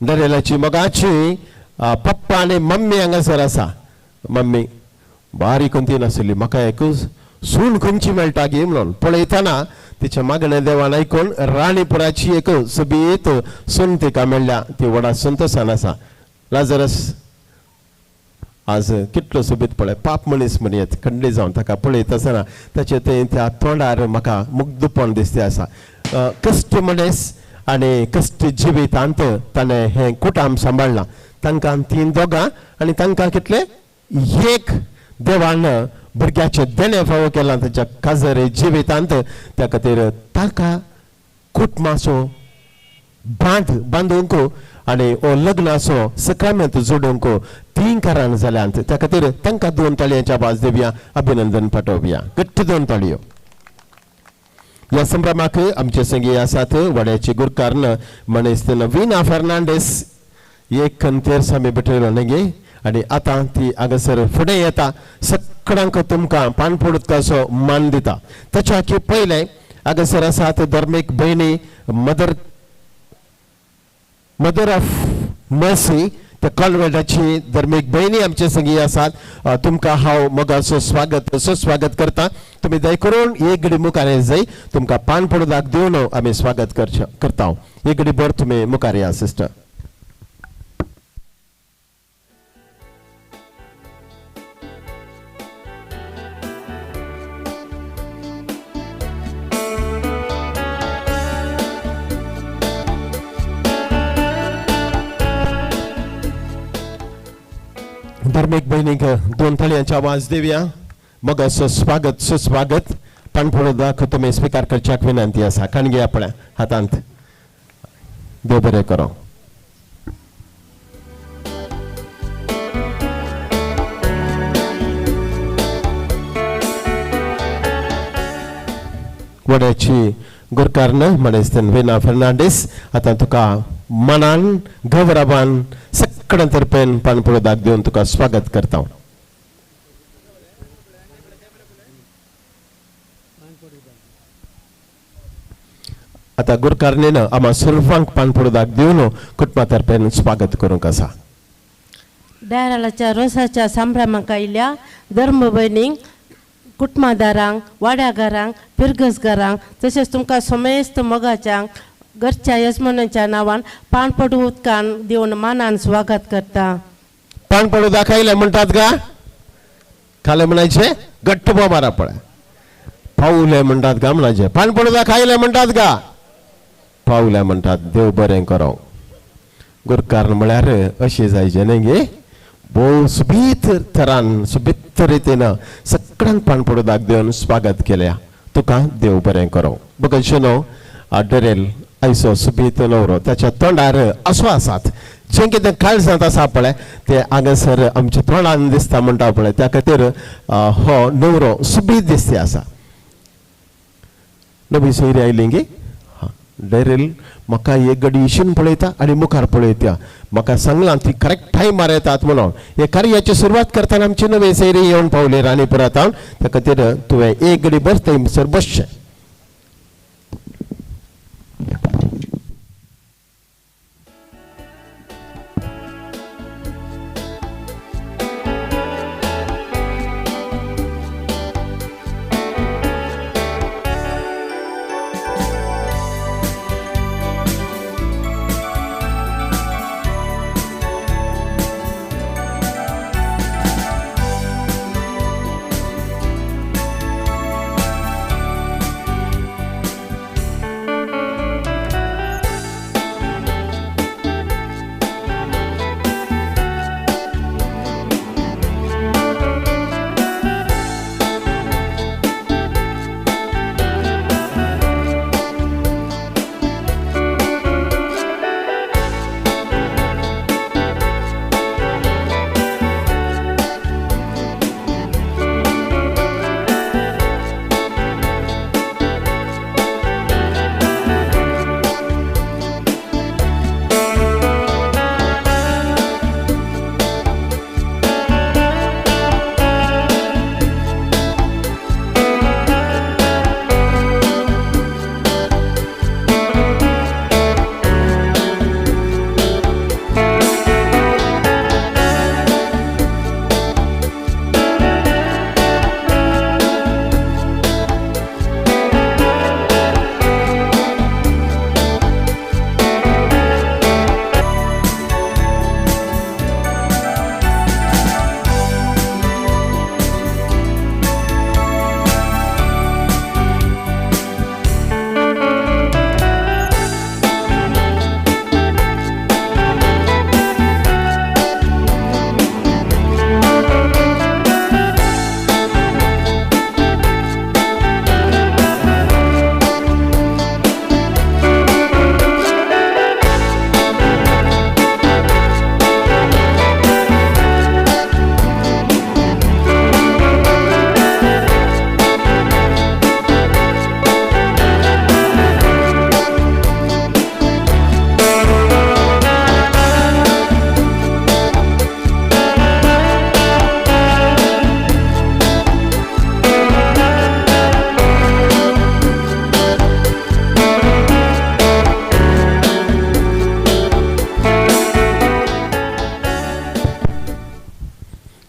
[SPEAKER 1] डेरेलाची मोगाची पप्पा आनी मम्मी हांगासर आसा मम्मी बारीक कोंतीन आसली म्हाका एक सून खंयची मेळटा गे म्हणून पळयतना तिच्या मागणें देवान आयकून राणीपुराची एक सोबीत सून तिका मेळ्ळ्या ती व्हडा संतोशान आसा लाझरस आज कितलो सोबीत पळय पाप मनीस म्हणयत खंडी जावन ताका पळयत आसतना ताचे त्या तोंडार म्हाका मुग्धपण दिसता आसा कश्ट मनीस आनी कश्ट जिवितांत ताणें हें कुटाम सांबाळ्ळां तांकां 3 दोगां आनी तांकां कितले एक देवान भुरग्याचे देणे फावो केला ताच्या काजरे जिवितांत त्या खातीर ताका कुटुंबाचो बांदूंक आनी ओ लग्नाचो सक्रामेंत जोडूंक 3 कारण जाल्यांत त्या खातीर तांकां 2 ताळयांची आवाज दिवया अभिनंदन पाठोवया घट्ट 2 ताळयो. ह्या संभ्रमाक आमचे संगी आसात वड्याची गुरकार्ण मनेस्तेन विना फर्नांडीस एक खंतेर सामी भेटयलो न्ही गे आनी आतां ती हांगासर फुडें येता सगळ्यांक तुमकां पानपोडकाचो मान दिता ताच्या की पयले हांगासर आसात धर्मीक भयणी मदर ऑफ मर्सी त्या कॉन्व्हेंटाची धर्मीक भयणी आमचे संगी आसात तुमकां हांव मोगाचो सुस्वागत करता तुमी दय करून एक घडी मुखार जाय तुमकां पानपोडदाक दिवन आमी स्वागत करता एक घडी भर तुमी मुखार या सिस्टर. धार्मिक भयणीक 2 ताळयांची आवाज दिवया मग सुस्वागत पानपोडदाक तुमी स्विकार करच्याक विनंती आसा काणगे आपल्या हातांत देव बरें करो. वड्याची गुरकार्ण मनेस्तेन विना फर्नांडीस आतां तुका मनान गौरवान सगळ्यां तर्फेन पानपोडदाक दिवन तुका स्वागत करता. आता गुरकारणीन आम्हा सर्वांक पानपोडदाक दिवन कुटुंबा तर्फेन स्वागत करूंक आसा.
[SPEAKER 7] डायरालाच्या रोसाच्या संभ्रमाक आयिल्ल्या धर्म भयणींक कुटुंबादारांक वाड्यागारांक पिरगसगारांक तशेंच तुमकां समेस्त मोगाच्यांक घरच्या यजमानाच्या नांवान पानपोड उदकान दिवन मानान स्वागत करता.
[SPEAKER 1] पानपोडदाक आयले म्हणटात गा खाले म्हणायचे घट्ट मारा पळय पावले म्हणटात गा म्हणायचे पानपोडदाक आयले म्हणटात गा पावले म्हणटात देव बरें करो. गुरकार्ण म्हळ्यार अशी जायचे न्ही गे भोव सुबीत तरान सुबीत रितीन सगळ्यांक पानपोडदाक दिवन स्वागत केल्या तुका देव बरें करो. बगलशेनो डेरेल आयचो सुबीत नवरो त्याच्या तोंडार असो आसात जें कितें काळजांत आसा पळय ते हांगासर आमच्या तोंडान दिसता म्हणटा पळय त्या खातीर हो नवरो सुबीत दिसता आसा. नवी सैरी आयली गे डेरेल म्हाका एक गडी इशीन पळयता आनी मुखार पळयता म्हाका सांगलां ती करेक्ट टायमार येतात म्हणून हे कार्याची सुरवात करतना आमची नवी सैरी येवन पावली राणीपुरात त्या खातीर तुवें एक गडी बस थंयसर बसचें.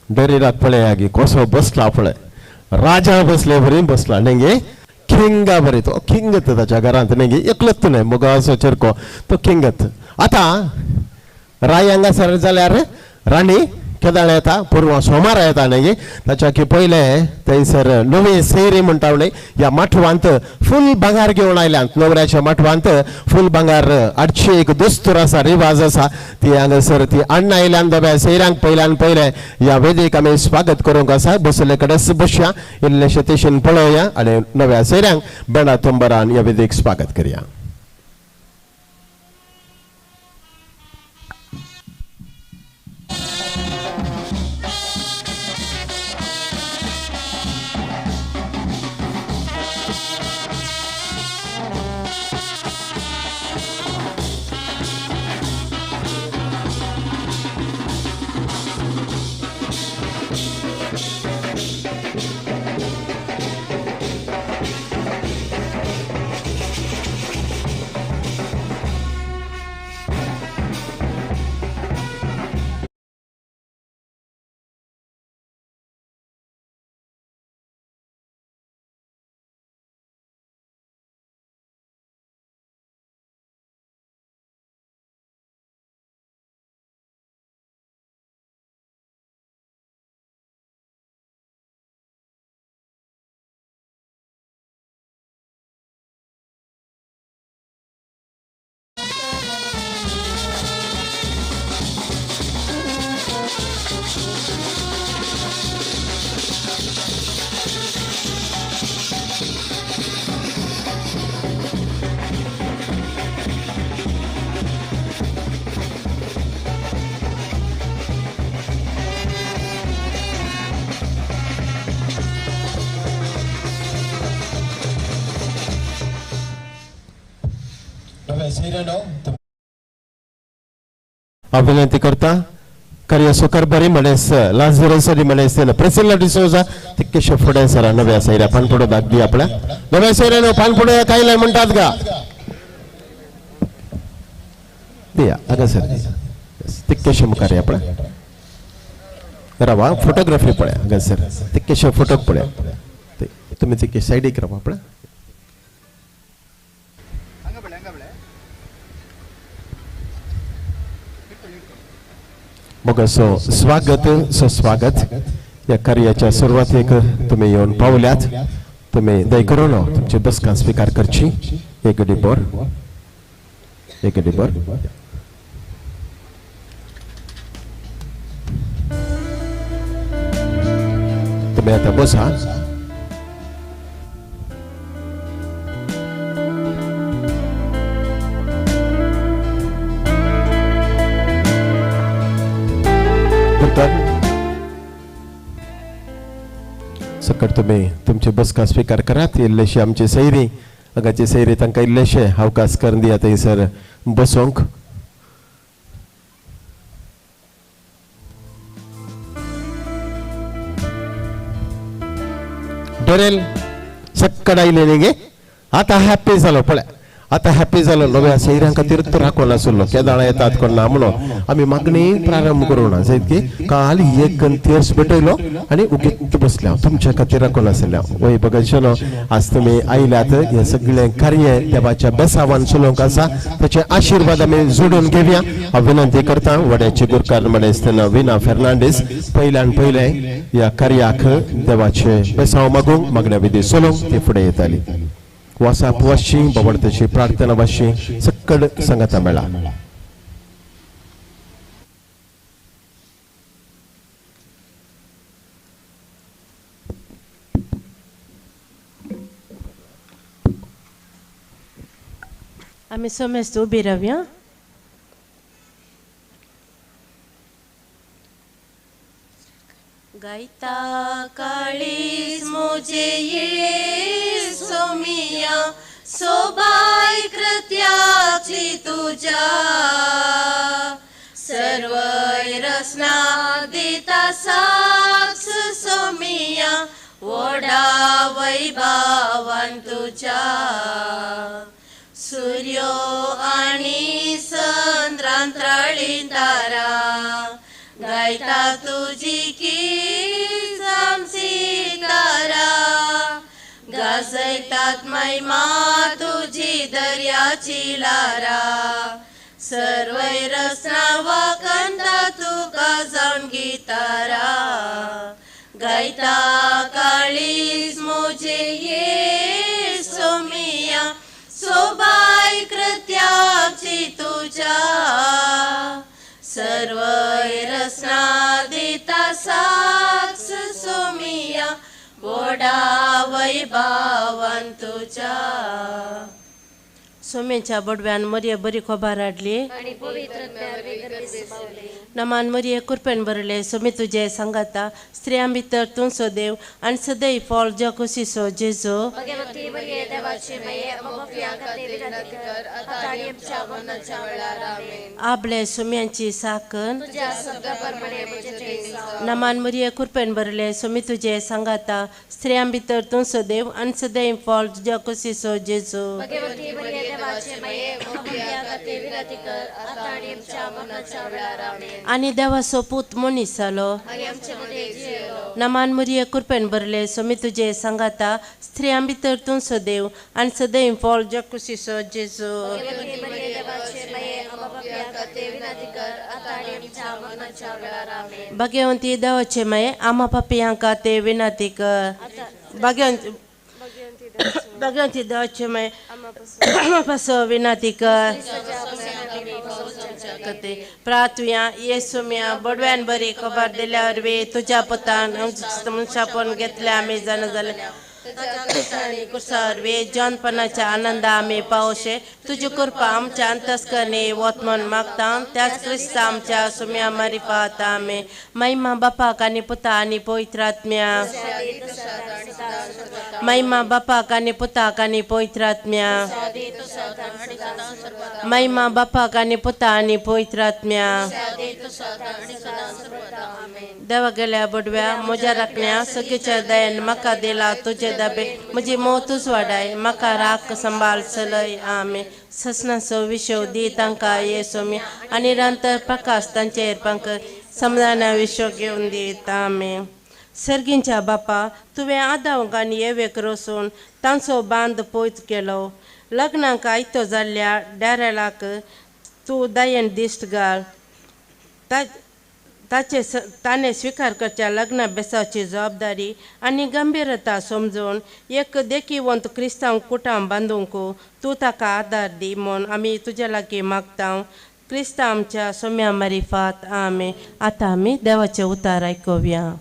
[SPEAKER 1] डेरीरात पळय आगी कसो बसला पळय राजा बसले बरी बसला नेंगे किंगा बरी तो किंगत ताच्या घरांत नेंगे एकलत न्हय मुगाचो चिरको तो किंगत. आता राय हांगासर जाल्यार राणी केदाळ येता पूर्व सोमार येता न्हय ताच्या की पयले थंयसर नवी सैरी म्हणटा न्हय ह्या माठवांत फूल भांगार घेवन आयल्यांत नवऱ्याच्या माठवांत फूल भांगार हाडची एक दस्तूर आसा रिवाज आसा ती हांगासर ती हाडून आयल्यान दोब्या सैऱ्यांक पयल्यान पयले ह्या वेदीक आमी स्वागत करूंक आसा बसले कडेच बसया इल्लेशे तेशीन पळोवया आनी नव्या सैऱ्यांक बेंडा तंबरान ह्या वेदीक स्वागत करया.
[SPEAKER 2] सैरानो
[SPEAKER 1] विनंती करता कार्य सोकर बरी म्हणेस लाझरस आणि म्हणेस प्रिसिला डिसोजा तिक्केश फुडे सर नव्या सैरा पानपुडो दागदी आपल्या नव्या सैरानो पानपुडो काय लय म्हणतात का दिया अगं सर तिक्केश मुखारी आपल्या रवा फोटोग्राफी पळ्या अगं सर तिक्केश फोटो पळ्या तुम्ही तिक्के साईड एक रवा आपल्या मग स्वागत सुस्वागत या कार्याच्या सुरुवातीक तुम्ही येऊन पावल्यात तुम्ही दय करून तुमची बसका स्वीकार करची एक डिबर तुम्ही आता बसा सकट तुम्ही तुमची बसका स्वीकार करात इल्लेशी आमची सैरी अगाची सैरी तांकां इल्लेशे अवकाश करून दिया थंयसर बसोंक डरेल सक्कड आयले न्ही गे आता हॅपी जालो पळय आता हॅपी जालो नव्या सैऱ्यां खातीर तो राखो नासलो केदाळा येतात कोण ना म्हणून आमी मागणी प्रारंभ करूं ना जायत की काल एक गंतीयर्स भेटयलो आनी उगीत बसल्या तुमच्या खातीर राखो नासल्या वय बघायचो आज तुम्ही आयल्यात हे सगळे कार्य देवाच्या बेसावान चलोवंक आसा त्याचे आशीर्वाद आमी जोडून घेवया हांव विनंती करता वड्याचे गुरकार म्हणसतना विना फेर्नांडीस पयल्यान पयले या कार्याक देवाचे बेसाव मागूंक मागण्या विधी चलोवंक ती फुडें येताली वासाप वाशी बवडतेची प्रार्थना वाशी सक्कड संगता मेळा
[SPEAKER 7] आम्ही सोमेस्त उभी राहूया गायता काळीस मोजे ये सोमिया सोबाय कृत्याची तुझ्या सर्वय रसना दिता साक्ष सोमिया ओढा वैभावान तुझ्या सूर्यो आणि चंद्रांतरळी तारा गायता तुझी की सामसी तारा गाजयतात महिमा तुझी दर्याची लारा सर्वय रसना वाकंता तुका जाऊन गीतारा गायता काळीज मोजे ये सोमिया सोबाय कृत्याची तुझ्या सर्वय रसना दिता साक्ष सोमिया बोडा वैभावान तुझ्या सोमेच्या बडव्यान मरिये बरी खोबार हाडली
[SPEAKER 8] आणि पवित्र
[SPEAKER 7] नमान मरिये कृपेन भरले सोमी तुझे सांगाता स्त्रियां भितर तूं सो देव आणि सदैव फॉल जकोसी सो जेजो
[SPEAKER 8] भगवती मरिये देवाची माये अमोफिया खातीर विनंती कर आता आणि आमच्या मरणाच्या वेळार आमेन
[SPEAKER 7] आपले सोम्यांची साकन
[SPEAKER 8] तुझ्या शब्द प्रमाणे म्हजे तें
[SPEAKER 7] नमान मरिये कृपेन भरले सोमी तुझे सांगाता स्त्रियां भितर तूं सो देव आणि सदैव फॉल जकोसी सो जेजो
[SPEAKER 8] भगवती मरिये देवाची माये अमोफिया खातीर विनंती कर आता आणि आमच्या मरणाच्या वेळार आमेन
[SPEAKER 7] आणि देवाचो पूत मनीस जालो
[SPEAKER 8] आणि आमचे मध्ये जियेलो
[SPEAKER 7] नमान मरिये कृपेन भरले सोमी तुझे सांगाता स्त्रियां भितर तूं सो देव आणि सदैव फॉल जकोसी सो जेजो
[SPEAKER 8] भगवती मरिये देवाची माये अमोफिया खातीर विनंती कर आता आणि आमच्या मरणाच्या वेळार आमेन
[SPEAKER 7] भगवंती देवाचे माये आमा पापियांका ते विनंती कर भगवंती देवाचे माये आमापासो विनंती कर प्रार्थुया येसुम्या बडव्यान बरी खबर दिल्यावर वे तुझ्या पुतान मनशापण घेतल्या आम्ही जाण जाले कुसार वे जनपणाच्या आनंद आम्ही पावशे तुझी कृपा आमच्या अंतस्करणी वतमन मागता त्याच ख्रिस्त आमच्या सुम्या मारिफात आम्ही महिमा बापाक आणि पुता आणि पवित्रात्म्या महिमा बापाक आणि पुताक आणि पवित्रात्म्या महिमा बापाक आणि पुता आणि पवित्र आत्म्या देवा गेल्या बुडव्या म्हज्या राखण्या सगळीच्या दयान म्हाका दिला तुझे दाबे म्हजी मोतूच वाडाय म्हाका राख संभाळ चलय आमे ससनाचो विशव दी तांकां येसो मी आनी रांतर प्रकाश तांचेर पंख समाधाना विशव घेवन दीत आमे सर्गींच्या बापा तुवें आदांक आनी येवेक रोसून तांचो बांद पयत केलो लग्नाक आयतो जाल्ल्या डेरेलाक तूं दयेन दिश्ट घाल ताणें स्विकार करच्या लग्ना बेसाची जबाबदारी आनी गंभीरता समजून एक देखीवंत क्रिस्तांव कुटाम बांदूंक तूं ताका आदार दी म्हूण आमी तुजे लागीं मागता क्रिस्तांव आमच्या सोम्या मारिफात आमे आतां आमी देवाचें उतार आयकुया.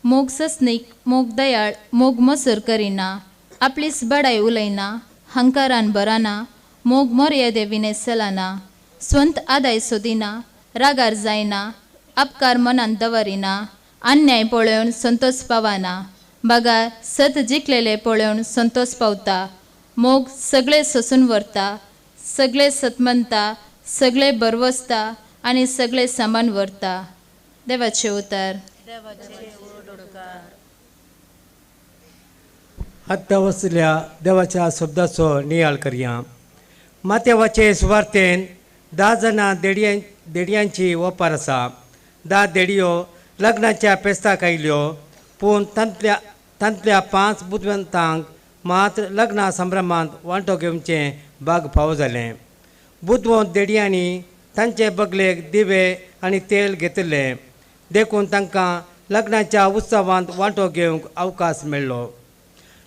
[SPEAKER 9] मोग सस्नीक मोग दयाळ मोग मसर करिना आपलीच बडाय उलयना हंकारान बराना मोग मर्यादे विनेसलाना स्वंत आदाय सोदिना रागार जायना अपकार मनान दवरिना अन्याय पळोवन संतोष पावाना बागार सत जिखलेले पळोवन संतोष पावता मोग सगळे सोसून व्हरता सगळे सतमंता सगळे बरवसता आनी सगळे सामान व्हरता. देवाचे उतार.
[SPEAKER 10] आत्ता वसल्या देवाच्या शब्दाचो नियाळ करया. मातेवाचे सुवार्थेन 10 जाणां देडयांची ओपार आसा. 10 देडयो लग्नाच्या पेस्ताक आयल्यो पूण तांतल्या 5 बुदवंतांक मात्र लग्ना संभ्रमांत वांटो घेवचें भाग फावो जालें. बुदवंत देडयांनी तांचे बगलेक दिवे आनी तेल घेतिल्ले देखून तांकां लग्नाच्या उत्सवांत वांटो घेवंक अवकाश मेळ्ळो.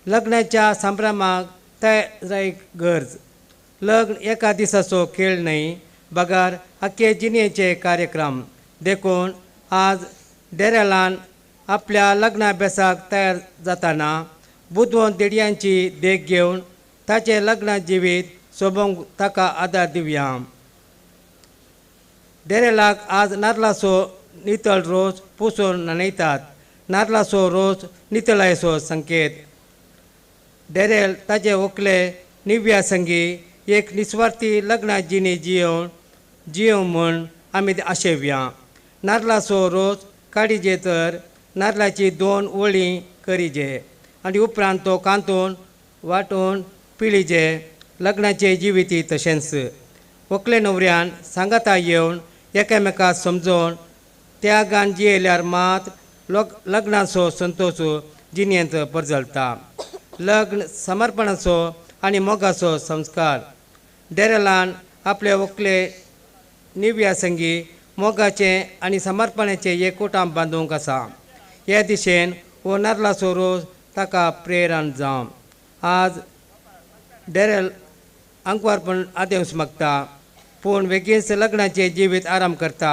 [SPEAKER 10] लग्नाच्या संभ्रमाक तयारेक गरज. लग्न एका दिसाचो खेळ न्हय बगार आख्खे जिणेचे कार्यक्रम देखून आज डेरेलान आपल्या लग्ना बेसाक तयार जाताना बुदवंत देडयांची देख घेवन ताचें लग्न जिवीत सोबोवंक ताका आदार दिवया. डेरेलाक आज नारळाचो नितळ रोस पुसून न्हाणयतात. नारळाचो रोस नितळायेचो संकेत. डेरेल ताचे व्हंकले निव्या संगी एक निस्वार्थी लग्ना जिणी जियोव म्हूण आमी आशेवया. नारळाचो रोस काडिजे तर नारळाची 2 वळी करिजे आनी उपरांत तो कांतून वांटून पिळिजे. लग्नाचे जिविती तशेंच व्हंकले न्हवऱ्यान सांगाता येवन एकामेकाक समजोवन त्यागान जियेल्यार मात लग्नाचो संतोश जिणेंत परजळटा. लग्न समर्पणाचो आनी मोगाचो संस्कार. डेरेलान आपले व्हंकले निव्या संगी मोगाचें आनी समर्पणाचें एक कुटाम बांदूंक आसा. हे दिशेन हो नारळाचो रोस ताका प्रेरण जावं. आज डेरेल आंकवारपण आदेवस मागता पूण बेगीनच लग्नाचें जिवीत आराम करता.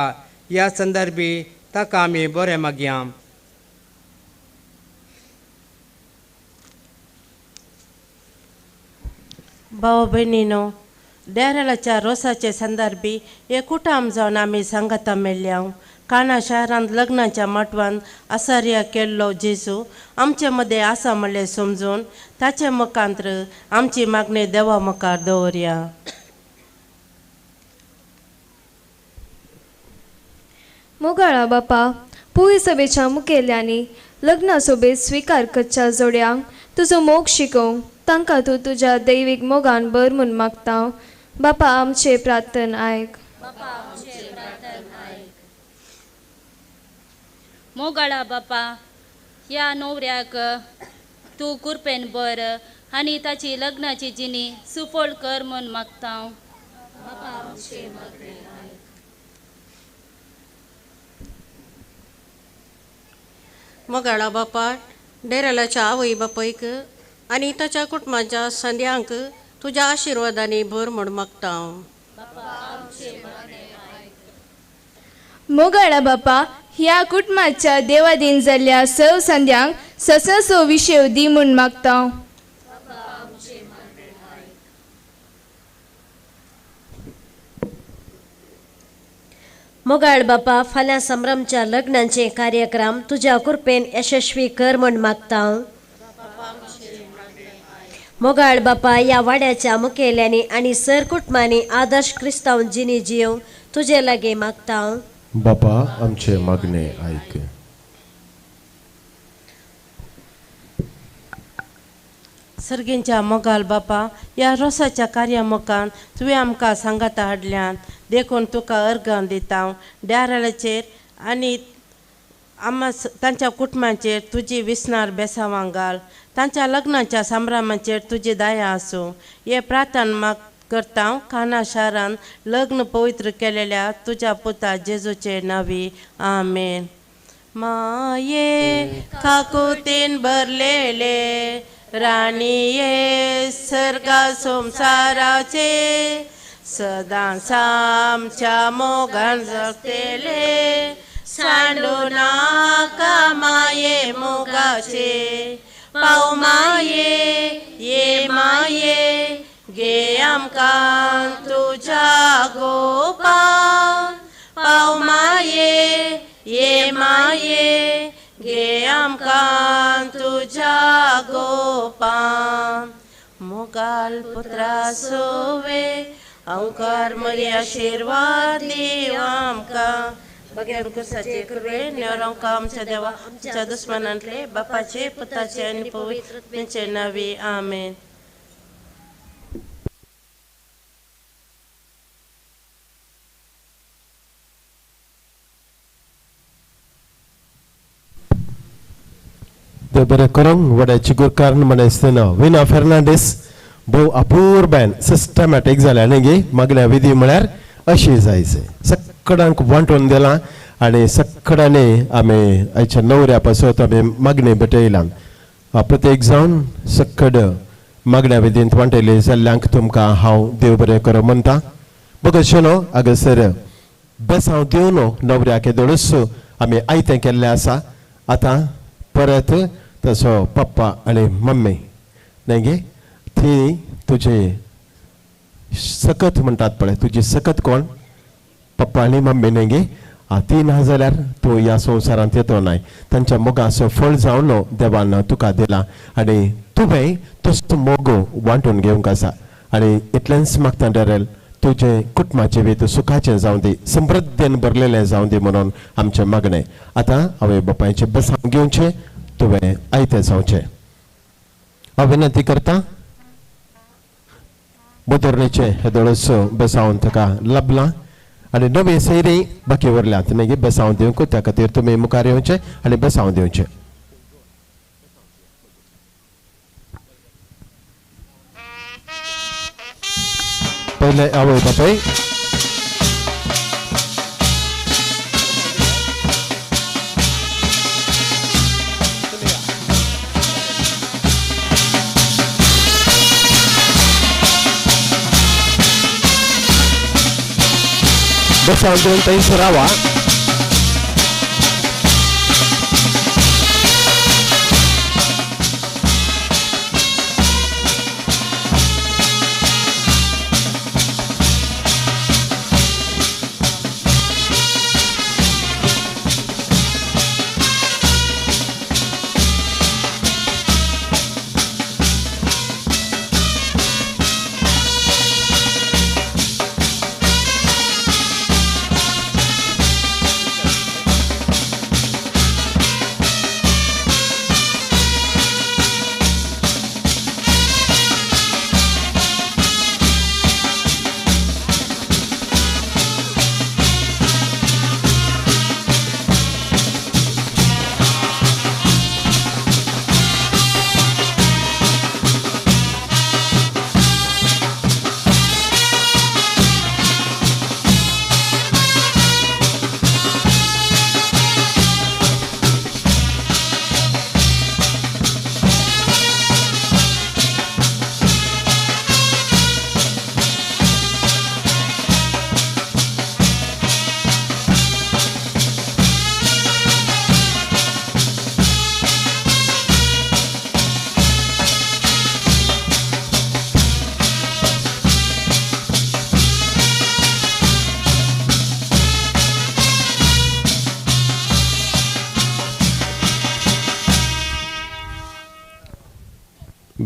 [SPEAKER 10] ह्या संदर्भी ताका आमी बरें मागया.
[SPEAKER 7] भाव भयणीनो डेरेलाच्या रोसाचे संदर्भी एक कुटाम जावन आमी सांगाता मेळ्ळ्या. काना शारांत लग्नाच्या मटवान आसार्या केल्लो जेजू आमचे मदें आसा म्हणलें समजून ताचे मुखांत्र आमची मागणी देवा मुखार दवरया.
[SPEAKER 11] मोगाळा बापा पुय सभेच्या मुखेल्यांनी लग्ना सोबेत स्विकार करच्या जोड्यांक तुजो मोग शिकोव तांकां तूं तुज्या दैवीक मोगान बर म्हूण मागता. बापा आमचे प्रार्थन आयक.
[SPEAKER 8] मोगाळा बापा ह्या न्हवऱ्याक तूं कुरपेन बर आनी ताची लग्नाची जिणी सुफळ कर म्हूण मागता.
[SPEAKER 12] मोगाळा बापा डेरेलाच्या आवय बापयक आनी ताच्या कुटुंबाच्या संद्यांक तुज्या आशिर्वादांनी भर म्हूण मागता.
[SPEAKER 11] मोगाळा बापा ह्या कुटुंबाच्या देवादीन जाल्ल्या सव संद्यांक ससासो विशेव दी म्हूण मागता.
[SPEAKER 8] मोगाळ बापा, फाल्यां संभ्रमच्या लग्नाचे कार्यक्रम तुज्या कृपेन यशस्वी कर म्हण मागता. मोगाळ बापा, या वाड्याच्या मुखेल्यांनी आणि सर कुटुंबांनी आदर्श क्रिस्तांव जिणी जियो तुझे लागे मागता.
[SPEAKER 1] बापा आमचे मागणे ऐक.
[SPEAKER 7] सर्गेंच्या मोगाल बापा, या रोसाच्या कार्यामुखान तुवें आमकां सांगाता हाडल्यान देखून तुका अर्गां दिता. ड्याराचेर आनी तांच्या कुटुंबांचेर तुजी विस्नार बेसावां घाल. तांच्या लग्नाच्या संभ्रमांचेर तुजी दया आसूं. हे प्रार्थना माग करता काना शारान लग्न पवित्र केलेल्या तुज्या पुता जेजूचे नावी. आमेन. माये काकुतीन भरलेले राणीये सर्गा संसाराचे सदां सामच्या मोगान जगतेले सांडू नाका माये मोगाचे. पाव माये ये माये गे आमकां तुझ्या गोपान. पाव माये ये माये गे आमकां तुझ्या गोपान. मोगाल पुत्रा सोवे अंकार मरी आशीर्वाद दिव आमकां. बगैर कुसाचे कृपे नेवरांका आमच्या देवा आमच्या दुस्मनांतले बापाचे पुताचे आनी पवित्रतेचे नावी. आमेन.
[SPEAKER 1] देव बरें करूंक वड्याची गुरकारण मनयतना विना फेर्नांडीस भोव अपूर्बान सिस्टमॅटीक जाल्या न्ही गे. मागल्या विधी म्हळ्यार अशी जायचे सक्कडांक वांटून दिलां आनी सक्कडांनी आमी आयच्या णवऱ्या पासत आमी मागणी भेटयलां. प्रत्येक जावन सक्कड मागण्या विधींत वांटयली जाल्ल्यांक तुमकां हांव देव बरें करूं म्हणटा. बगतशेनो हांगासर बेसांव दिवन णवऱ्याक येदोळूच आमी आयतें केल्लें आसा. आतां परत तसो पप्पा आनी मम्मी न्ही गे ती तुजी सकत म्हणटात पळय तुजी सकत कोण पप्पा आनी मम्मी न्ही गे. ती ना जाल्यार तूं ह्या संवसारांत येतो नाय. तांच्या मोगाचो फळ जावन देवान तुका दिला आनी तुवें तसो मोग वांटून घेवंक आसा. आनी इतलेंच मागता डेरेल तुजे कुटुंबाचें वीत सुखाचें जावं दी समृद्धीन भरलेलें जावं दी म्हणून आमचें मागणें. आतां हांवें बापायचें बेसांव घेवचें तुवें आयतें जावचें. हांव विनंती करतां मोदरणेचे येदोळूच बेसांव ताका लाभलां आनी नवी सैरी बाकी उरल्यांत न्ही बेसांव दिवंक त्या खातीर तुमी मुखार येवचें आनी बेसांव दिवचें. पयले आवय बापाय बेसांव दिवन थंयसर रावा.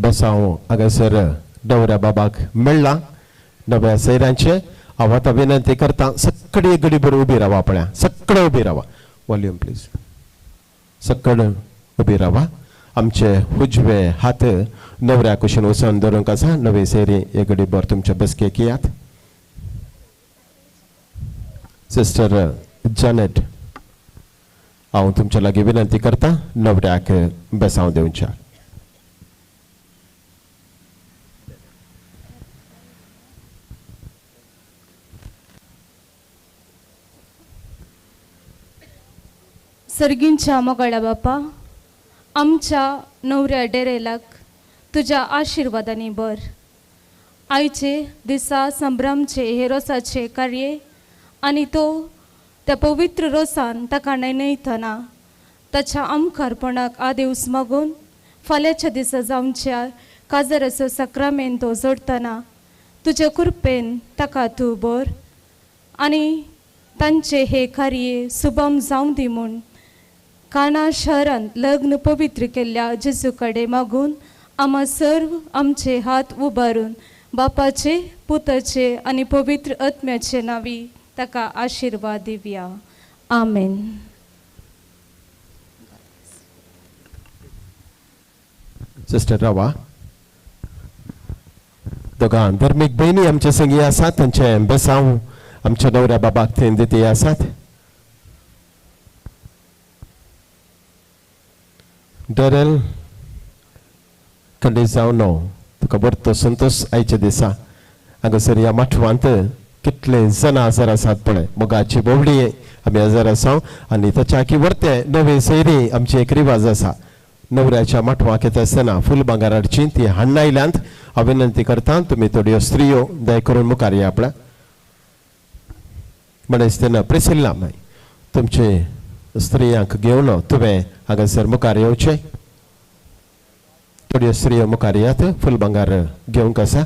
[SPEAKER 1] बेसांव हांगासर नवऱ्या बाबाक मेळ्ळा नव्या सैरांचे हांव आतां विनंती करता सक्कडी घडीभर उबी रावा आपल्या सक्कड उबी रावा वॉल्यूम प्लीज सक्कड उबी रावा आमचे उजवे हात नवऱ्या कुशीन वचून दवरूंक आसा नवे सैरी एक घडीभर तुमचे बसकेक येयात सिस्टर जॅनेट हांव तुमचे लागीं विनंती करता नवऱ्याक बेसांव दिवच्या
[SPEAKER 13] सर्गींच्या मोगळ्या बापा आमच्या नवऱ्या डेरेलाक तुज्या आशिर्वादांनी बर आयचे दिसा संभ्रमचे हे रोसाचे कार्ये आनी तो त्या पवित्र रोसान ताका नयतना ताच्या आमकारपणाक आदेवस मागून फाल्यांच्या दिसा जावच्या काजराचो सक्रामेंत तो जोडतना तुज्या कृपेन ताका तूं बर आनी तांचे हे कार्ये सुभम जावं दी म्हूण काना शहरांत लग्न पवित्र केल्ल्या जेजू कडेन मागून आम्हा सर्व आमचे हात उबारून बापाचे पुताचे आनी पवित्र आत्म्याचे नावी ताका आशिर्वाद दिवया आमेन.
[SPEAKER 1] सिस्टर रावा दोगां धर्मीक भयणी आमचे संगी आसात तांचे बेसांव आमच्या नवऱ्या बाबाक थंय दिते आसात डेरेल खंडीत जावं न्हू तुका बरो संतोश आयच्या दिसा हांगासर ह्या माठवांत कितले जन हजर आसात पळय मोगाची बोवडी आमी हजर आसा आनी ताच्या की वर्ते नवे सैरी आमची एक रिवाज आसा नवऱ्याच्या माठवाक येता आसतना फूल भांगार हाडची ती हाडून आयल्यांत हांव विनंती करता तुमी थोड्यो स्त्रियो दय करून मुखार या आपल्या म्हणून तेन्ना प्रिसिल्ला माय तुमचे स्त्रियांक घेवन तुवें हांगासर मुखार येवचें थोड्यो स्त्रियो मुखार येयात फूल भांगार घेवंक आसा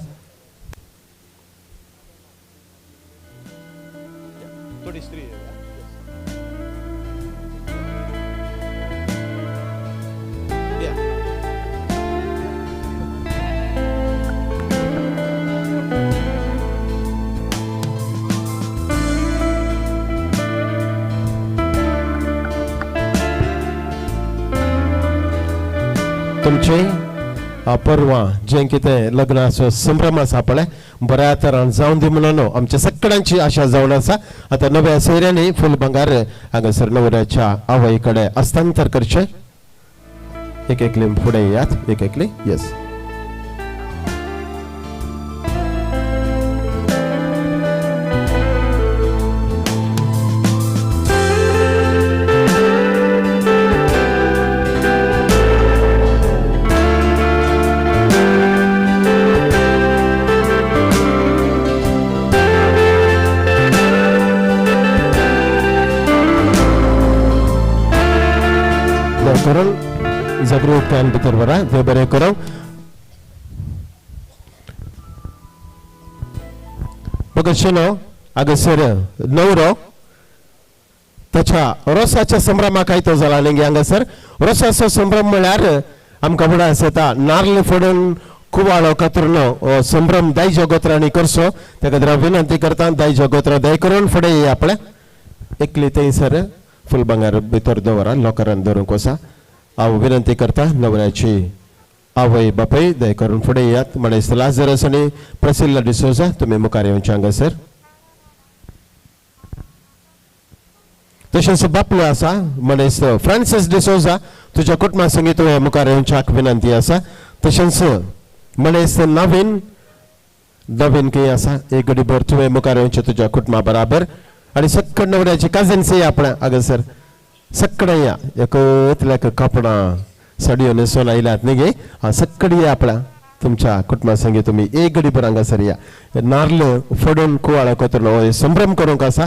[SPEAKER 1] तुमचे परवा जे कितें लग्नाचो संभ्रम आसा पळय बऱ्या तरान जावन दी म्हणून आमच्या सगळ्यांची आशा जावन आसा आतां नव्या सोयऱ्यांनी फूल भांगार हांगासर नवऱ्याच्या आवय कडेन हस्तांतर करचें एक एकली फुडें येयात एक एकली येस करून जागृत भितर बरा ते बरें करूं बघशिनो हांगासर नवरो ताच्या रोसाच्या संभ्रमाक आयतो जाला न्ही हांगासर रोसाचो संभ्रम म्हळ्यार आमकां फुडें आसता नाल्ल फोडून कुवाळो कातरून संभ्रम दायज गोत्रांनी करचो त्या खातीर हांव विनंती करता दायज गोत्र दय करून फुडें येया आपल्या एकली थंयसर फूल भांगार भितर दवरा लॉकरान दवरूंक वचा हांव विनंती करता नवऱ्याची आवय बापाय दय करून फुडें येयात म्हणून लाजरस आनी प्रसिल्ला डिसोजा तुमी मुखार येवचे हांगासर तशेंच बापलो आसा म्हणून फ्रांसीस डिसोजा तुज्या कुटुंबा संगी तुवें मुखार येवच्याक विनंती आसा तशेंच म्हणून नवीन कितें आसा एक घडी भर तुवें मुखार येवचें तुज्या कुटुंबा बराबर आनी सक्कड नवऱ्याची काजन्स या आपणा हांगासर सक्कड या एकतल्याक कापडां साडयो न्हेसून आयल्यात न्ही गे हां सक्कड या आपणा तुमच्या कुटुंबा संगी तुमी एक घडी भर हांगासर या नाल्ल फोडून कुवाळो कोतरून संभ्रम करूंक आसा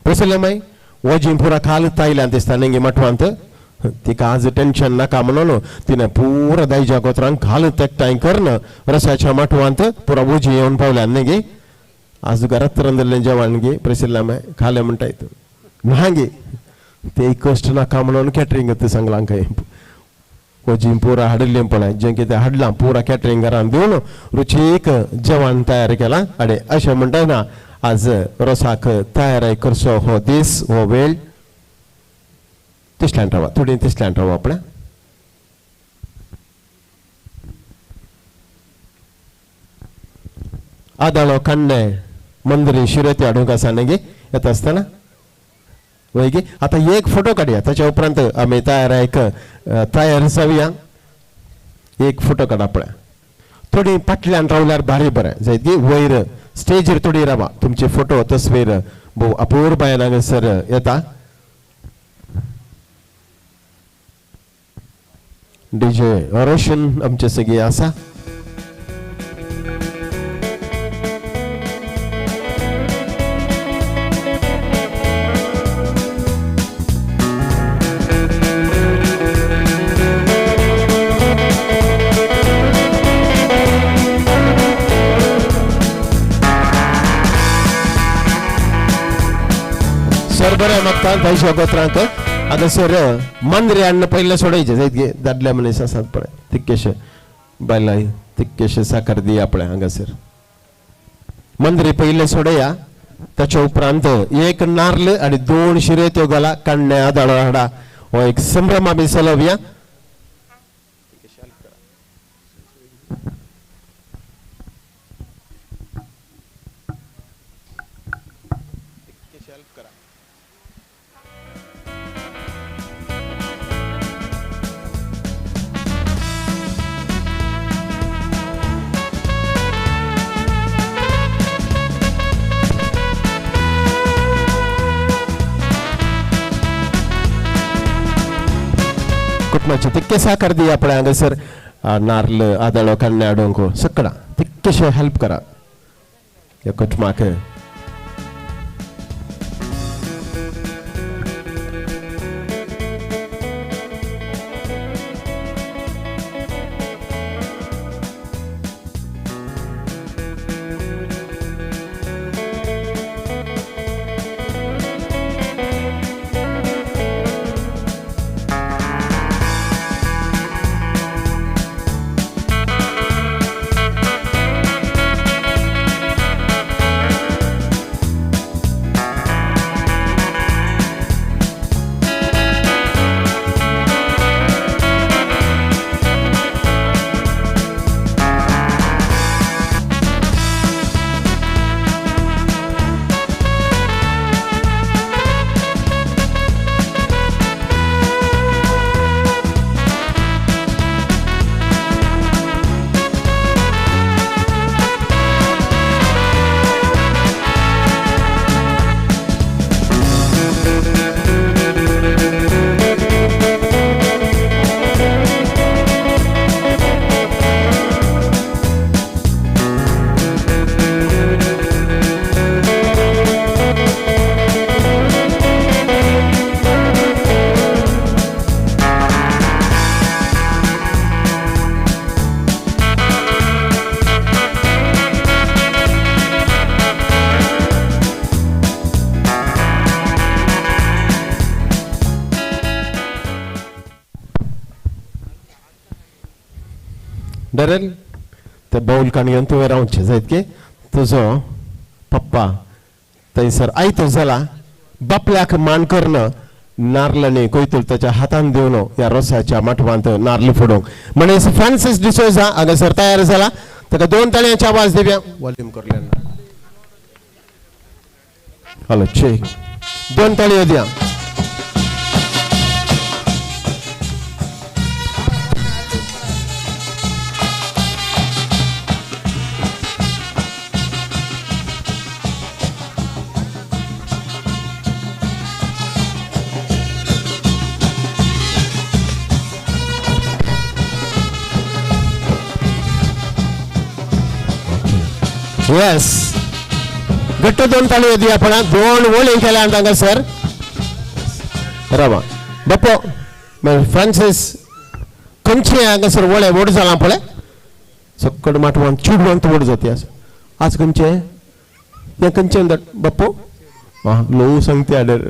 [SPEAKER 1] प्रसल्ले माय वजी पुरा काल तायल्यान दिसता न्ही गे मठवांत तिका आज टेन्शन नाका म्हणून तिने पुरा दायजा गोत्रांक घालून एकठांय करून रसाच्या माटवांत पुरा उजी येवन पावल्यान न्ही गे आज घरात रांदलें जेवण गे प्रसिल्ला माय खालें म्हणटात ना गे ते कश्ट नाका म्हणून कॅटरिंग सांगलां खंय वजीं पुरा हाडिल्लें पळय जें कितें हाडलां पुरा कॅटरिंगरान दिवन रुचीक जेवण तयार केलां आनी अशें म्हणटाना आज रोसाक तयार करचो हो दीस हो वेळ तिसल्यान रावा थोडी तिसल्यान रावा आपणा आदाळो कान्ने मंदिरी शिरती हाडूंक आसा न्ही गे येता आसतना वय गे आतां एक फोटो काडया ताच्या उपरांत आमी तयार जावया एक फोटो काडा पळय थोडी फाटल्यान रावल्यार भारी बरें जायत गे वयर स्टेजीर थोडी रावा तुमचे फोटो तस्वीर भोव अपूर्बायन हांगासर येता डीजे रोशन आमचे सगळी आसा बरें मागता दायच्या गोत्रांक हांगासर मंदिर हाडून पयलें सोडयचें जायत गे दादले मनीस आसात पळय तितकेशे बायलां तितकेशे साखर दिया पळय हांगासर मंदिरी पयलें सोडया ताच्या उपरांत एक नारळ आनी 2 शिरेत्यो घाला काण्णे आदाळो हाडा हो एक संभ्रम आमी चलोवया कुटुंबाचे तितके साखर दिया पळय हांगासर नारळ आदाळो काण्णे हाडूंक सकडा तितकेशे हेल्प करा ह्या कुटुंबाक डरेल ते बाऊल काणयेन तुवें रावचें जायत की तुजो पप्पा थंयसर आयतो जाला बापल्याक मान करन नारळांनी कोयतूल त्याच्या हातान दिवन ह्या रोसाच्या माटवांत नारळ फोडोवंक मनीस फ्रांसीस डिसोजा हांगासर तयार जाला ताका 2 ताळयांची आवाज दिवया वॉल्यूम करले हॅलो चेक 2 ताळयो दिया यस घट्ट 2 ताळयो दिया पण 2 वोळी केल्या हांगासर रावा बापो फ्रांसीस खंयचे हांगासर वळे व्हड जाला पळय सकड माटवान चिडवंत व्हड जाती आसा आज खंयचे हे खंयचे बापो लो सांगते आडर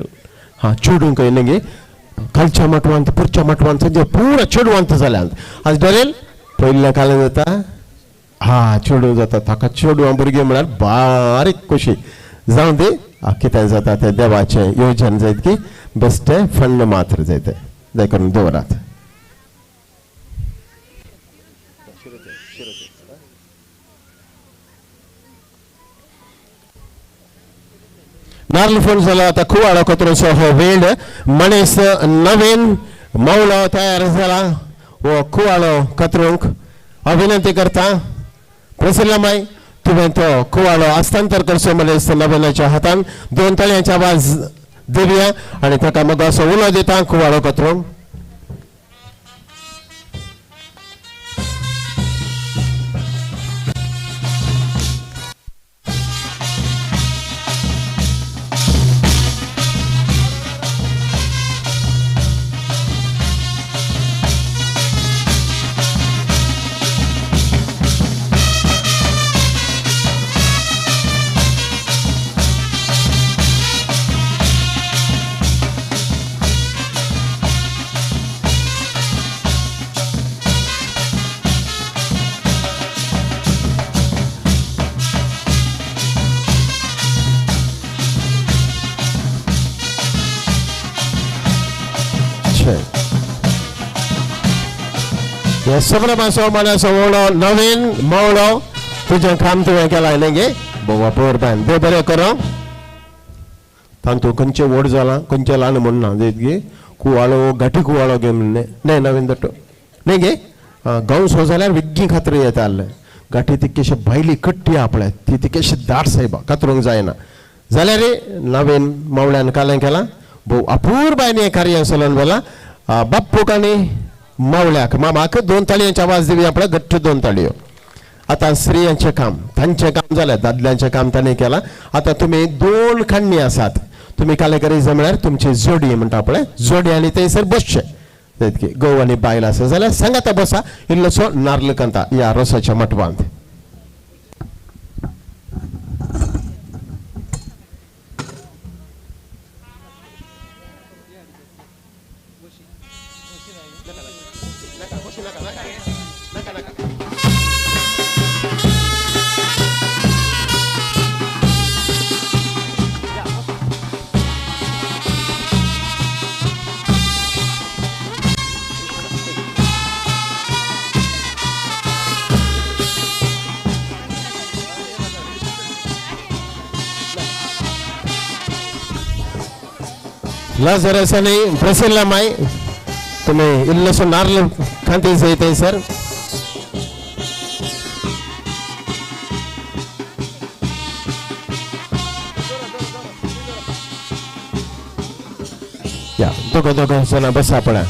[SPEAKER 1] हा चिडूंक न्ही खालच्या मटवांत पुढच्या मटवांत जे पुरा चेडवांत जाल्यात आज डरेल पयल्या काळान जाता हा चेडू जाता ताका चेडवां भुरगीं म्हळ्यार बारीक कशी जावं दी कितें जाता ते देवाचे योजन जायत की बेश्टे फंड मात्र जायते जाय करून दवरात. नारळ फोन जाला आता कुवाळो कत्रोचो हो वेळ मनीस नवीन मवलो तयार जाला हो कुवाळो कत्रूंक हांव विनंती करता प्रसिल्लामाई तुवें तो कुवाळो हस्तांतर करचो मनीस नवीनाच्या हातान 2 तळयांची आवाज दिवया आनी ताका मग असो उलो दिता कुवाळो कत्रूंक. संभ्रमाचो मनाचो वळो नवीन मवळो तुजें काम तुवें केलां न्ही गे बोवा पोरबान देव बरें करो तांतू खंयचे व्हड जाला खंयचे ल्हान म्हणना गे कुवाळो घाटी कुवाळो गे म्हणले न्ही नवीन दट्टो न्ही गे गांव सो जाल्यार विग्गी खात्री येता आसलें घाटी तितकेशे भायली कट्टी आपळे ती तितकेशे दाट सायबा कातरूंक जायना जाल्यार नवीन मवळ्यान कालें केलां भोव अपूर्बायन हें कार्य चलोवन गेलां. बाप्पूक आनी मावळ्याक मामाक 2 ताळयांची आवाज दिवया आपल्या घट्ट 2 ताळयो. आता स्त्रियांचें काम तांचें काम जालें दादल्यांचें काम ताणें केलां. आता तुमी 2 खण्णी आसात तुमी काले करी म्हळ्यार तुमची जोडी म्हणटा पळय जोडी आनी थंयसर बसचे घोव आनी बायल आसा जाल्यार सांगाता बसा इल्लोसो नारळ कांता ह्या रोसाच्या मटवांत. लाजरस आनी प्रसिल्लामाई तुमी इल्लोसो नारळ कांती जाय थंयसर. या दोगो जाणां बसा पळय.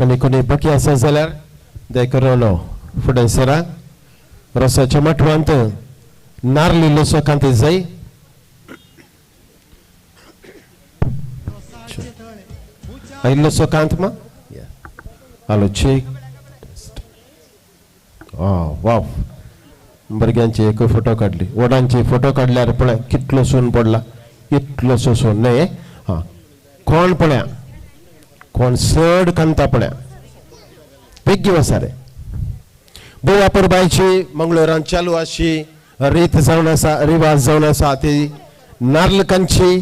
[SPEAKER 1] आनी कोणी बाकी आसा जाल्यार दय करून फुडें सरा रोसाच्या माटवांत नारळ इल्लोसो कांत जाय इल्लोसो कांत मा हालो चेक वाव भुरग्यांचे एक फोटो काढले वडांचे फोटो काढल्यार पळय कितलो सून पडला इतलोसो सून न्हय हा कोण पळया कोण चड कांता पळया बेगी वसा रे बोवा परबायची मंगळुरान चालू अशी रीत जावन आसा रिवाज जावन आसा ती नारळकांची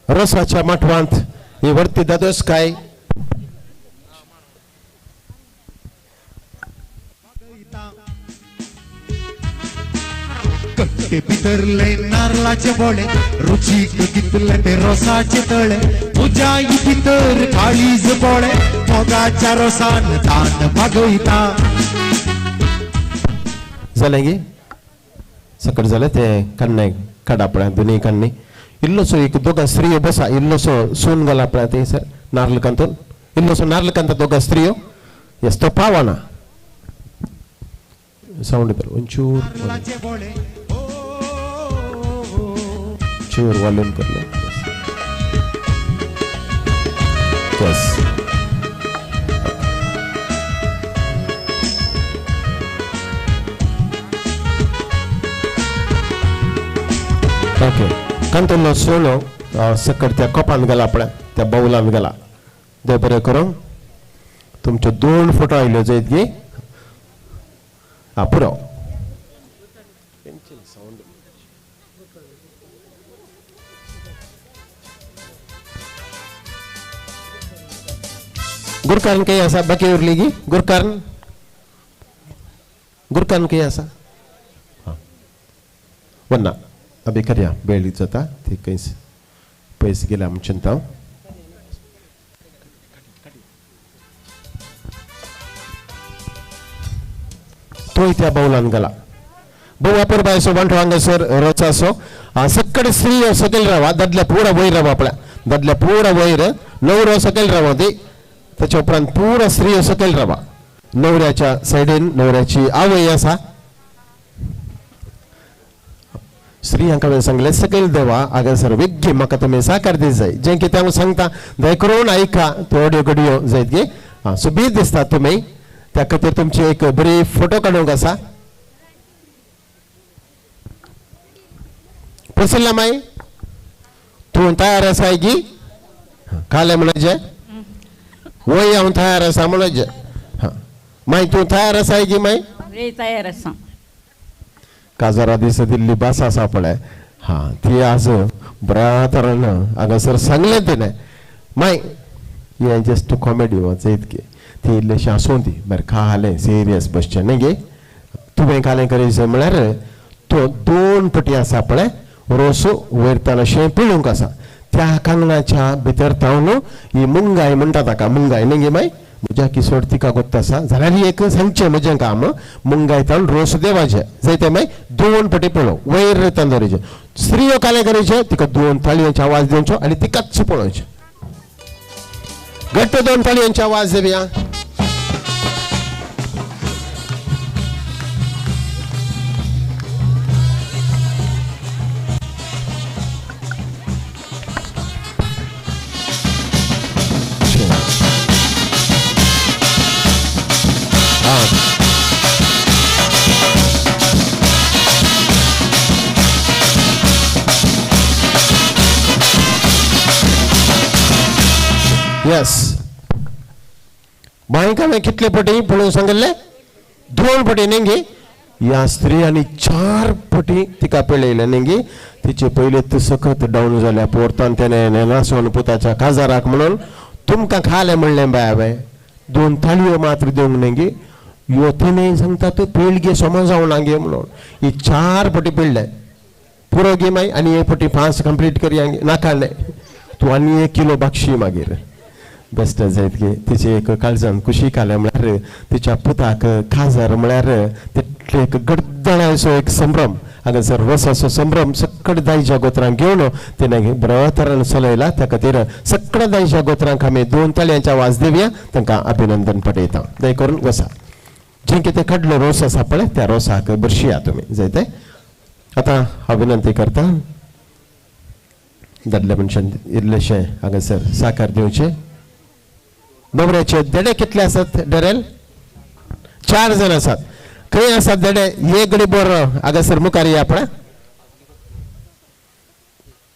[SPEAKER 1] रोसाच्या माटवांत ही वर्ती दादोसकाय
[SPEAKER 14] कट्टे भितरले नारळाचे बोळे रुचीक कितले ते रोसाचे तळे उजाई भितर काळीज बोळे मोगाच्या रोसान तान भागयता
[SPEAKER 1] जालें गे सकट जालें ते कन्ने काडा पळय दोनी कन्नी इल्लोसो एक दोगा स्त्रियो बसा इल्लोसो सून घाला पळय ते सर नारळ कांतून इल्लोसो नारळ कांता दोगा स्त्रियो यस तो पावाना साऊंड कर ಒಂಚೂರು चूर वॉल्यूम कर लो यस ओके कांतलो सोनो सकट त्या कपान घाला पळय त्या बाउलान घाला देव बरें करूं तुमचे 2 फोटो आयले जायत गे पुरो गुरकान काही आसा बाकी उरली गी गुरकान काही आसा वन्ना अभी करया बेळी जाता ती काही पयस गेल्या आमी चिंता तो त्या बाउलान घाला बोवा परबायसो वांटो हांगासर रोचासो सकट स्त्री सकयल रावा दादल्या पुरा वयर रावा आपल्या दादल्या पुरा वयर न्हवरो सकयल रावा ती त्याच्या उपरांत पुरा स्त्री सकयल रावा न्हवऱ्याच्या सायडीन न्हवऱ्याची आवय आसा स्त्री हांकां सांगलें सकयल देवा हांगासर वेग्गी म्हाका तुमी साकार दी जाय जें कितें हांव सांगता दय करून आयका तो ऑडियो घडयो जायत गे सो बीज दिसता तुमी त्या खातीर तुमची एक बरी फोटो काडूंक आसा प्रसल्ला माई तूं तयार आसा गी काले म्हणजे वय हांव तयार आसा म्हणजे माई तूं तयार आसा गी माई
[SPEAKER 15] तयार आसा
[SPEAKER 1] काजारा दीस दिल्ली बास आसा पळय ती आज बऱ्या तरेन हांगासर सांगलें तिणें माई हें जस्ट कॉमेडी वचयत गे ती इल्लेशें आसूं दी बरें खालें सिरियस बसचें न्ही गे तुवें कालें करीत म्हळ्यार तो 2 पटी आसा पळय रोस वयरतान अशें पिळूंक आसा त्या कांगणाच्या भितर तावन ही मुंगाय म्हणटा ताका मुंगाय न्ही गे माय म्हज्या किसोड तिका गोत्ता आसा जाल्यार एक सांगचें म्हजें काम मुंगाय तावन रोस देवाचें जायते माय 2 पटी पळोव वयर तांदोरीचें स्त्रियो कालें करीचें तिका 2 ताळयांचे आवाज दिवच्यो आनी तिकाच पळोवचें घट्ट 2 ताळयांचे आवाज देवया यस बायकां कितले पटी पळोवन सांगले 2 पटी न्ही ह्या स्त्रियांनी 4 पटी तिका पळयले न्ही तिचे पयले सखत डावन जाल्या पोरतान तेणें नासोन पुताच्या काजाराक म्हणून तुमकां खालें म्हणलें बाय 2 ताळयो मात्र दिवंक न्ही ह्यो तिणें सांगता तूं पिळगे समजावं ना गे म्हणून ही 4 पटी पिळ्ळे पुरो गे माय आनी 1 पटी 5 कंप्लीट करया नाका तूं आनी 1 किलो बाक्षी मागीर बेस्ट जायत गे तिची एक काळजान कुशीक आल्या म्हळ्यार तिच्या पुताक खाजार म्हळ्यार तितले एक गड्डणाचो एक संभ्रम हांगासर रोसाचो संभ्रम सगळ्या दायच्या गोत्रांक घेवन तिने बरो तरेन चलयला त्या खातीर सगळ्या दायच्या गोत्रांक आमी 2 ताळयांच्या आवाज दिवया तांकां अभिनंदन पटयता दय करून वसा जे कितें काडलो रोस आसा पळय त्या रोसाक बरशिया तुमी जायते आतां हांव विनंती करता दादल्या मनशान इल्लेशें हांगासर साकार दिवचे न्हवऱ्याचे देडे कितले आसात डेरेल 4 जण आसात खंय आसात देडे एक गडी बोर हांगासर मुखार या पळय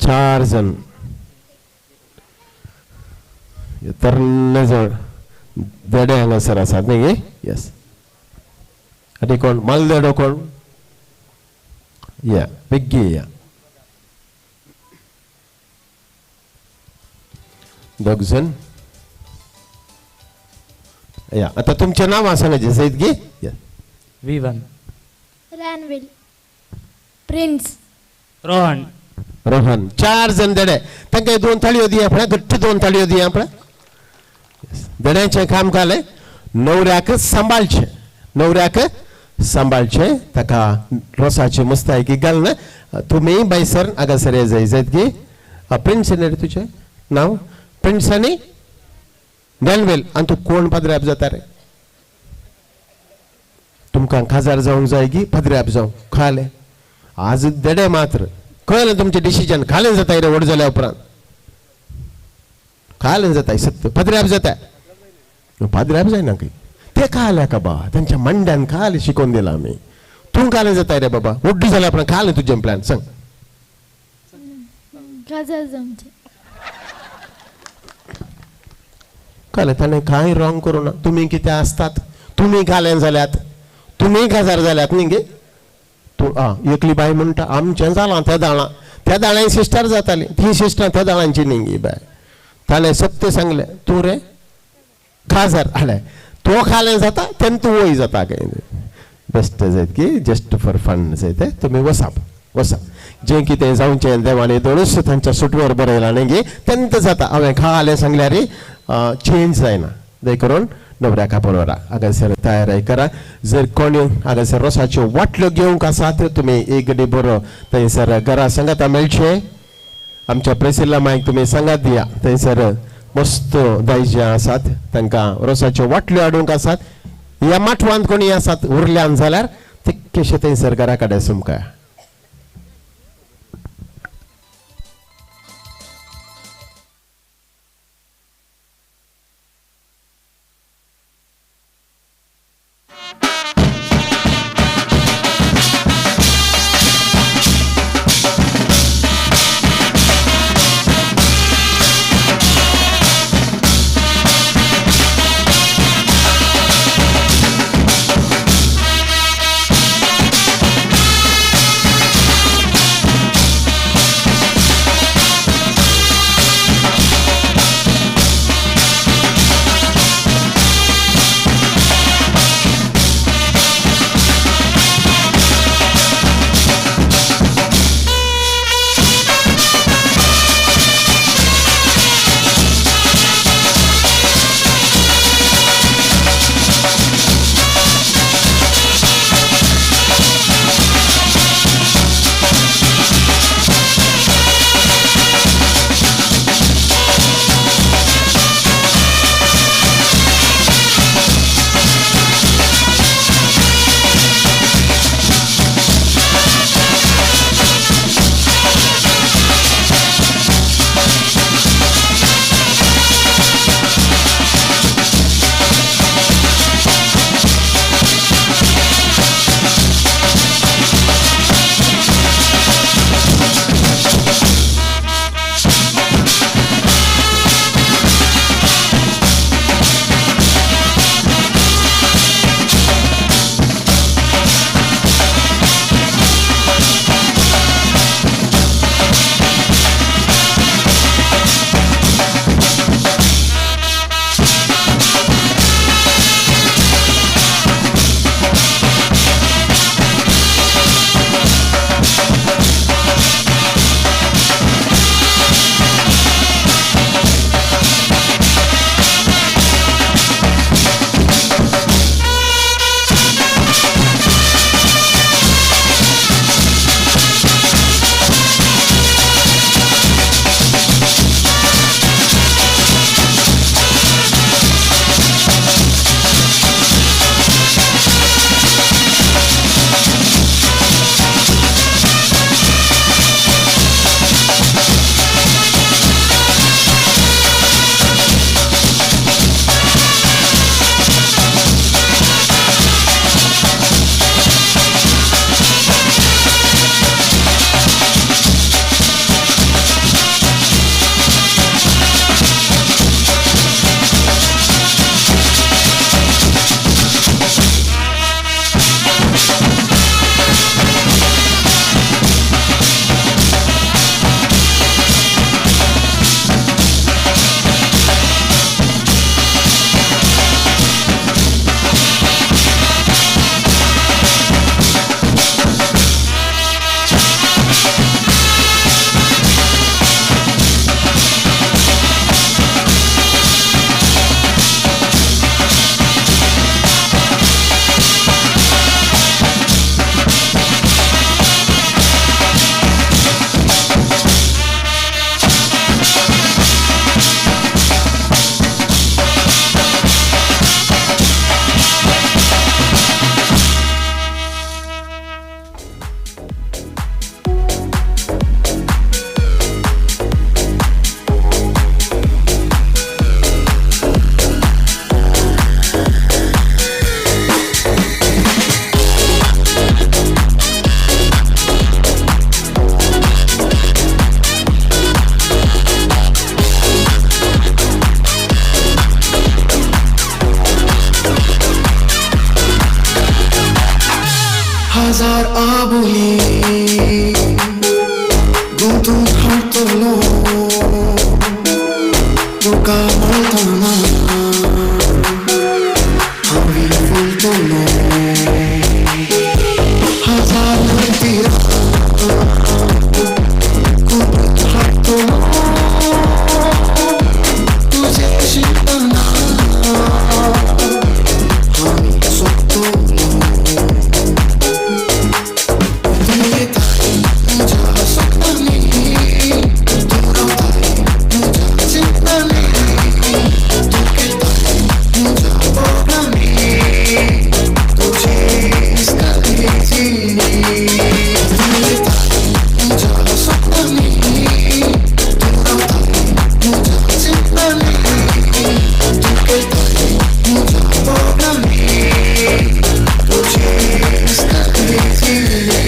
[SPEAKER 1] 4 जण तरणे जण देडे हांगासर आसात न्ही यस आनी कोण मालदेडो कोण या बेग्गी या 2 जण या आता तुमचे नाव सांगायचे सहित गे या
[SPEAKER 15] विवन
[SPEAKER 16] रॅनविल प्रिन्स
[SPEAKER 15] रोहन
[SPEAKER 1] रोहन 4 जण देडे तांकां 2 थाळयो दिया पळय घट्ट 2 थाळयो दिया पळय देड्याचें काम काले न्हवऱ्याक सांबाळचे ताका रोसाची मुस्तायकी घालना तुमी बायसर हांगासर जाय जायत गे प्रिन्स रे तुजें नांव प्रिन्स आनी डॅनवेल आनी तूं कोण पदऱ्याप जाता रे तुमकां खाजार जावंक जाय की पदऱ्याप जावं खाले आज देडे मात्र कळ्ळें तुमचें डिसिजन खालें जाताय रे व्हड जाल्या उपरांत खालें जाताय सत्य पदऱ्याप जाता पदऱ्याप जायना खंय ते खाल्या का बा तांच्या मंड्यान खाल शिकोवन दिला आमी तूं खालें जाताय रे बाबा व्हड्डी जाल्या उपरांत खालें तुजें प्लॅन सांग
[SPEAKER 16] खाजार जमचे
[SPEAKER 1] कळ्ळें ताणें कांय रॉंग करूं ना तुमी कितें आसतात तुमी घालें जाल्यात तुमी गजार जाल्यात न्ही गे तूं एकली बाय म्हणटा आमचें जालां त्या दाळां सिस्टर जाताली ती सिस्टर त्या दाळांची न्ही गे बाय ताणें सत्य सांगलें तूं रे खाजार हाडे तो खालें जाता तेन्ना तूं वय जाता काय बेस्ट जायत की जस्ट फॉर फन जायत तुमी वसा जें कितें जावचें देवाने दोळूच तांच्या सुटवर बरयलां न्ही गे तेन्ना जाता हांवें खालें सांगल्यार चेंज जायना दय करून न्हवऱ्याक बरोबर हांगासर तयारी करा जर कोणी हांगासर रोसाच्यो वाटल्यो घेवंक आसात तुमी एक गडी बरो थंयसर घरा सांगात मेळचे आमच्या प्रेसिल्ला मायक तुमी सांगात दिया थंयसर मस्त दायजे आसात तांकां रोसाच्यो वाटल्यो हाडूंक आसात ह्या माठवांत कोणी आसात उरल्यान जाल्यार तितकेशे थंयसर घरा कडेन Sumka
[SPEAKER 17] Tutun hartolo Boca moltana Avi fultolo Hazar tira Tutun hartolo Tujhe shitana Avi sottolo Diye tai muja sakani Tura tai muja chintani Tuke tai muja pogani Tujhe iskali jini Diye tai muja sakani Tura tai muja chintani Tuke tai muja pogani Tujhe iskali jini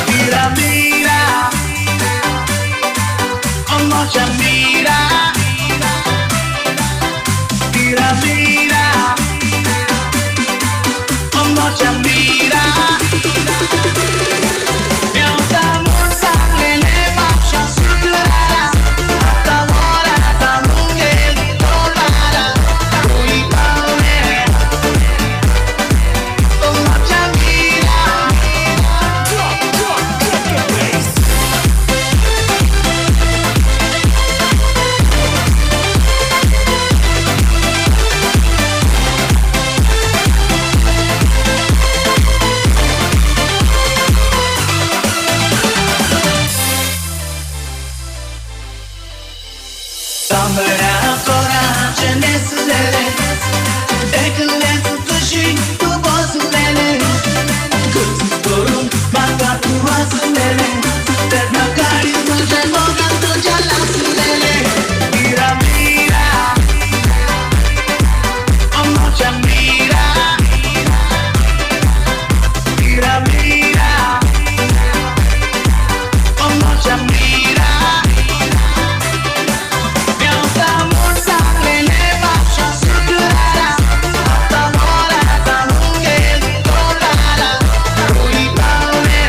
[SPEAKER 3] Mira, mira, oh noche mira, mira, mira, oh noche mira, e amor sale ne faccia sulla, t'amore, t'amore, t'ollara, lui paure, oh noche mira. Tamara fora cenesele Eklesu tushi tu bosulele Kustorum baka tu asulele Terna kari tuje moga tuja lasulele Mira mira Oh noche mira Mira mira Oh noche mira amor sale ne faccia sulla t'amore t'amore t'ollara lui paure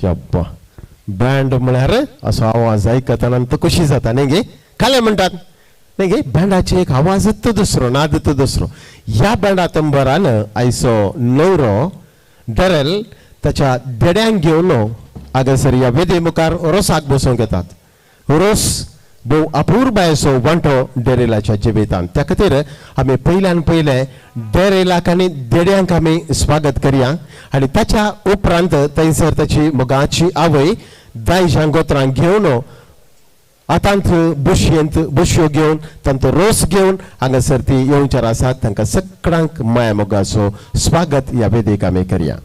[SPEAKER 1] यप्पा band म्हळ्यार असो आवाज आयकतना तो कशी जाता न्ही गे काले म्हणटात न्ही गे बँडाचे एक आवाजच तो दुसरो नाद तो दुसरो. ह्या बँडा तंबरान आयचो नवरो डेरेल त्याच्या देड्यांक घेवन हांगासर ह्या वेदे मुखार रोसाक बसोवंक येतात. रोस भोव अपूर्व असो वांटो डेरेलाच्या जिवितांत. त्या खातीर आमी पयल्यान पयले डेरेलाक आनी देड्यांक आमी स्वागत करया आनी ताच्या उपरांत थंयसर ताची मोगाची आवय दायजां गोत्रांक घेवन आतांत बुशयो घेवन तांचो रोस घेवन हांगासर ती येवचार आसात. तांकां सगळ्यांक माया मोगाचो स्वागत ह्या वेदेक आमी करया.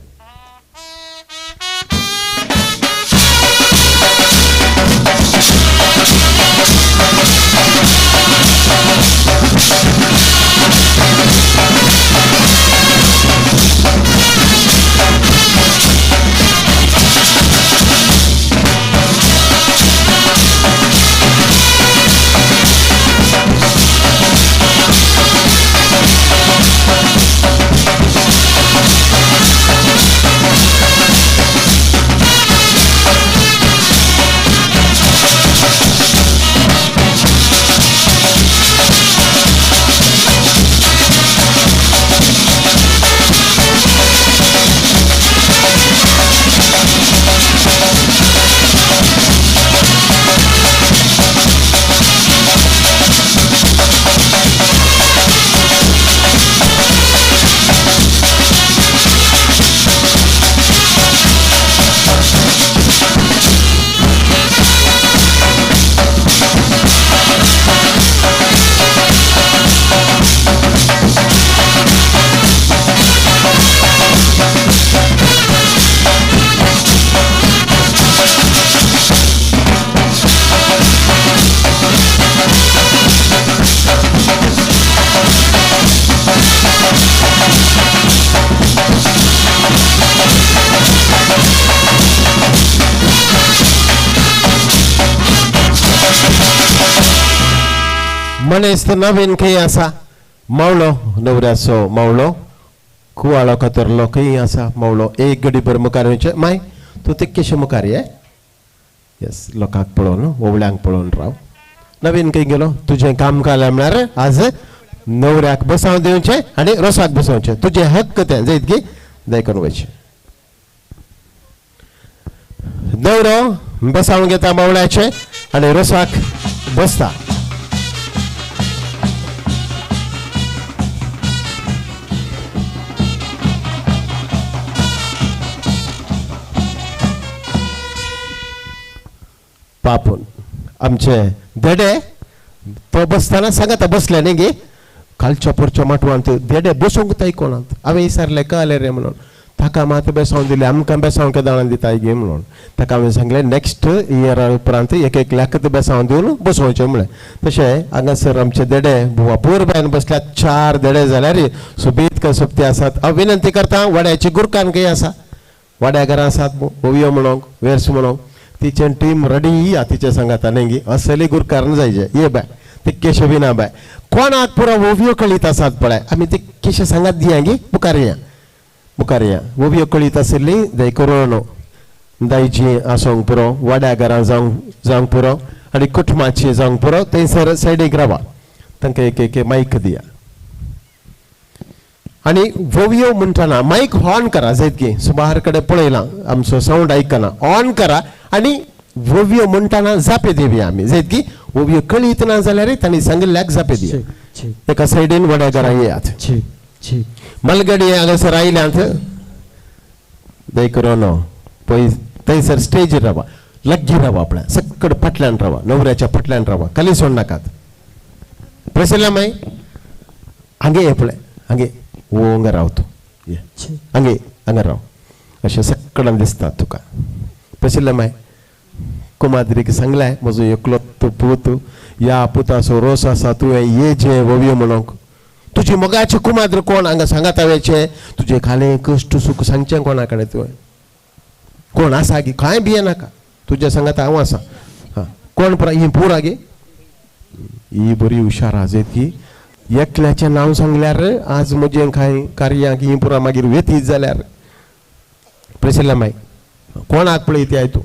[SPEAKER 1] मनेस नवीन खंय आसा मावलो नवऱ्याचो मावलो कुवाळो कातरलो खंय आसा मावलो एक घडी भर मुखार वयचे माय तूं तितकेशें मुखार ये येस लोकांक पळोवन ओवळ्यांक पळोवन राव नवीन खंय गेलो तुजें काम कालें म्हळ्यार आज नवऱ्याक बसावन दिवचें आनी रोसाक बसोवचें तुजें हक्क तें जायत गी जाय करून वयचें. नवरो बसावन घेता मावळ्याचें आनी रोसाक बसता. पापून आमचे देडे तो बसताना सांगात बसले न्ही गे खालच्या परच्या माटवांत देडे बसूंक ताय कोणात हांवें विचारलें कळ्ळें रे म्हणून ताका मात बेसावन दिलें आमकां बेसावंक दाळान दिताय गे म्हणून ताका हांवें सांगलें नेक्स्ट इयरा उपरांत एक लाखत बेसावन दिवन बसोवचें म्हणलें. तशें हांगासर आमचे देडे भुवापूर बायन बसल्यात 4 देडे जाल्यार सोबीत कसोबती आसात. हांव विनंती करता वाड्याची गुरकान खंय आसा वाड्या घरां आसात बोवयो म्हणोंक वेर्स म्हणोंक तिचे टीम रेडी या तिचे सांगाता न्ही असली गुरकारण जायचे ये बाय ते केश बिना बाय कोणाक पुरो ओवियो कळीत आसात पळय आमी ते केश सांगात दिया गे मुखार या ओवियो कळीत आसली दय करून दायची आसोंक पुरो वाड्या घरां जावंक पुरो आनी कुटुंबाची जावंक पुरो थंयसर सायडीक रावा तांकां एक मायक दिया आनी वोवियो म्हणटना मायक ऑन करा जायत की सुबार कडेन पळयलां आमचो सावंड आयकना ऑन करा आनी वोवियो म्हणटना जापे दिवया आमी जायत की वोवियो कळीत ना जाल्यार तांणी सांगिल्ल्याक जापे दिया. एका सायडीन वड्या घरां येयात मलगडी हांगासर आयल्यांत दय करून पळय थंयसर स्टेजीर रावा लग्गी रावा आपल्या सकड फाटल्यान रावा नवऱ्याच्या फाटल्यान रावा खाली सोड नाकात. प्रसिला माय हांगे ये पळय हांगे हांगा राव तूं हांगा राव अशें सकडान दिसता तुका. पशिल्लें माय कुमाद्रीक सांगलें म्हजो एकलो तूं पूत या पुताचो रोस आसा तुवें ये जे वोवियो म्हणोंक तुजी मोगाचें कुमाद्र कोण हांगा सांगात हांवेंचें तुजें खालें कश्ट सूख सांगचें कोणा कडेन तुवें कोण आसा गे कांय भिये नाका तुज्या सांगात हांव आसा हां कोण ही पुरा गे ही बरी हुशार आसा की एकल्याचें नांव सांगल्यार आज म्हजें कांय कार्याक ही पुरा मागीर व्यतीत जाल्यार प्रसिल्ला माय कोणाक पळयती आय तूं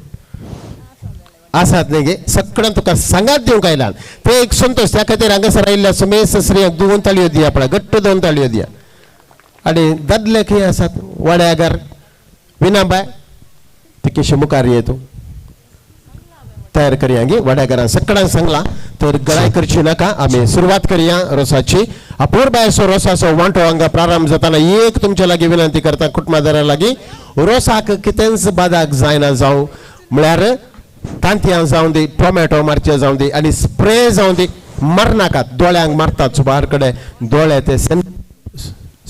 [SPEAKER 1] आसात न्ही गे सगळ्यांक तुका सांगात दिवंक आयला ते एक संतोश त्या खातीर हांगासर आयिल्ल्या सुमेश श्रेयांक 2 ताळयो दिया पळय घट्ट 2 ताळयो दिया आनी दादले खंय आसात वाड्यागार विनाबाय ते कशे मुखार ये तूं तयार करया गे वाड्यागारान सगळ्यांक सांगला तर गळाय करची नाका आमी सुरवात करया रोसाची अपूर्बायसो रोसाचो वांटो हांगा प्रारंभ जाताना एक तुमच्या लागीं विनंती करता कुटुंबादारा लागीं रोसाक कितेंच बादाक जायना जावं म्हळ्यार तांतयां जावं दी टोमॅटो मारचे जावं दी आनी स्प्रे जावं दी मारनाकात दोळ्यांक मारतात सुबार कडेन दोळे ते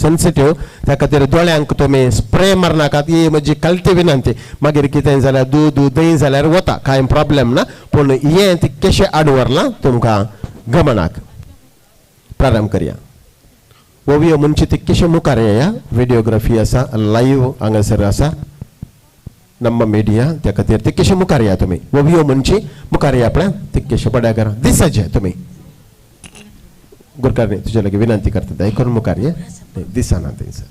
[SPEAKER 1] सेन्सिटिव्ह त्या खातीर दोळ्यांक तुमी स्प्रे मारनाकात ही म्हजी कळती विनंती मागीर कितें जाल्यार दूद दही जाल्यार वता कांय प्रॉब्लेम ना पूण हें ती कशें आडवरलां तुमकां गमनाक प्रारंभ करया ओवियो म्हणची ती कशें मुखार येया व्हिडिओग्राफी आसा लायव्ह हांगासर आसा नम्म मिडिया त्या खातीर ते कशें मुखार या तुमी ओवियो म्हणची मुखार या आपल्या ते कशें पड्याकार दिसाचे तुमी गुरकारणी तुज्या लागीं विनंती करता दयकरून मुखार ये दिसाना थंयसर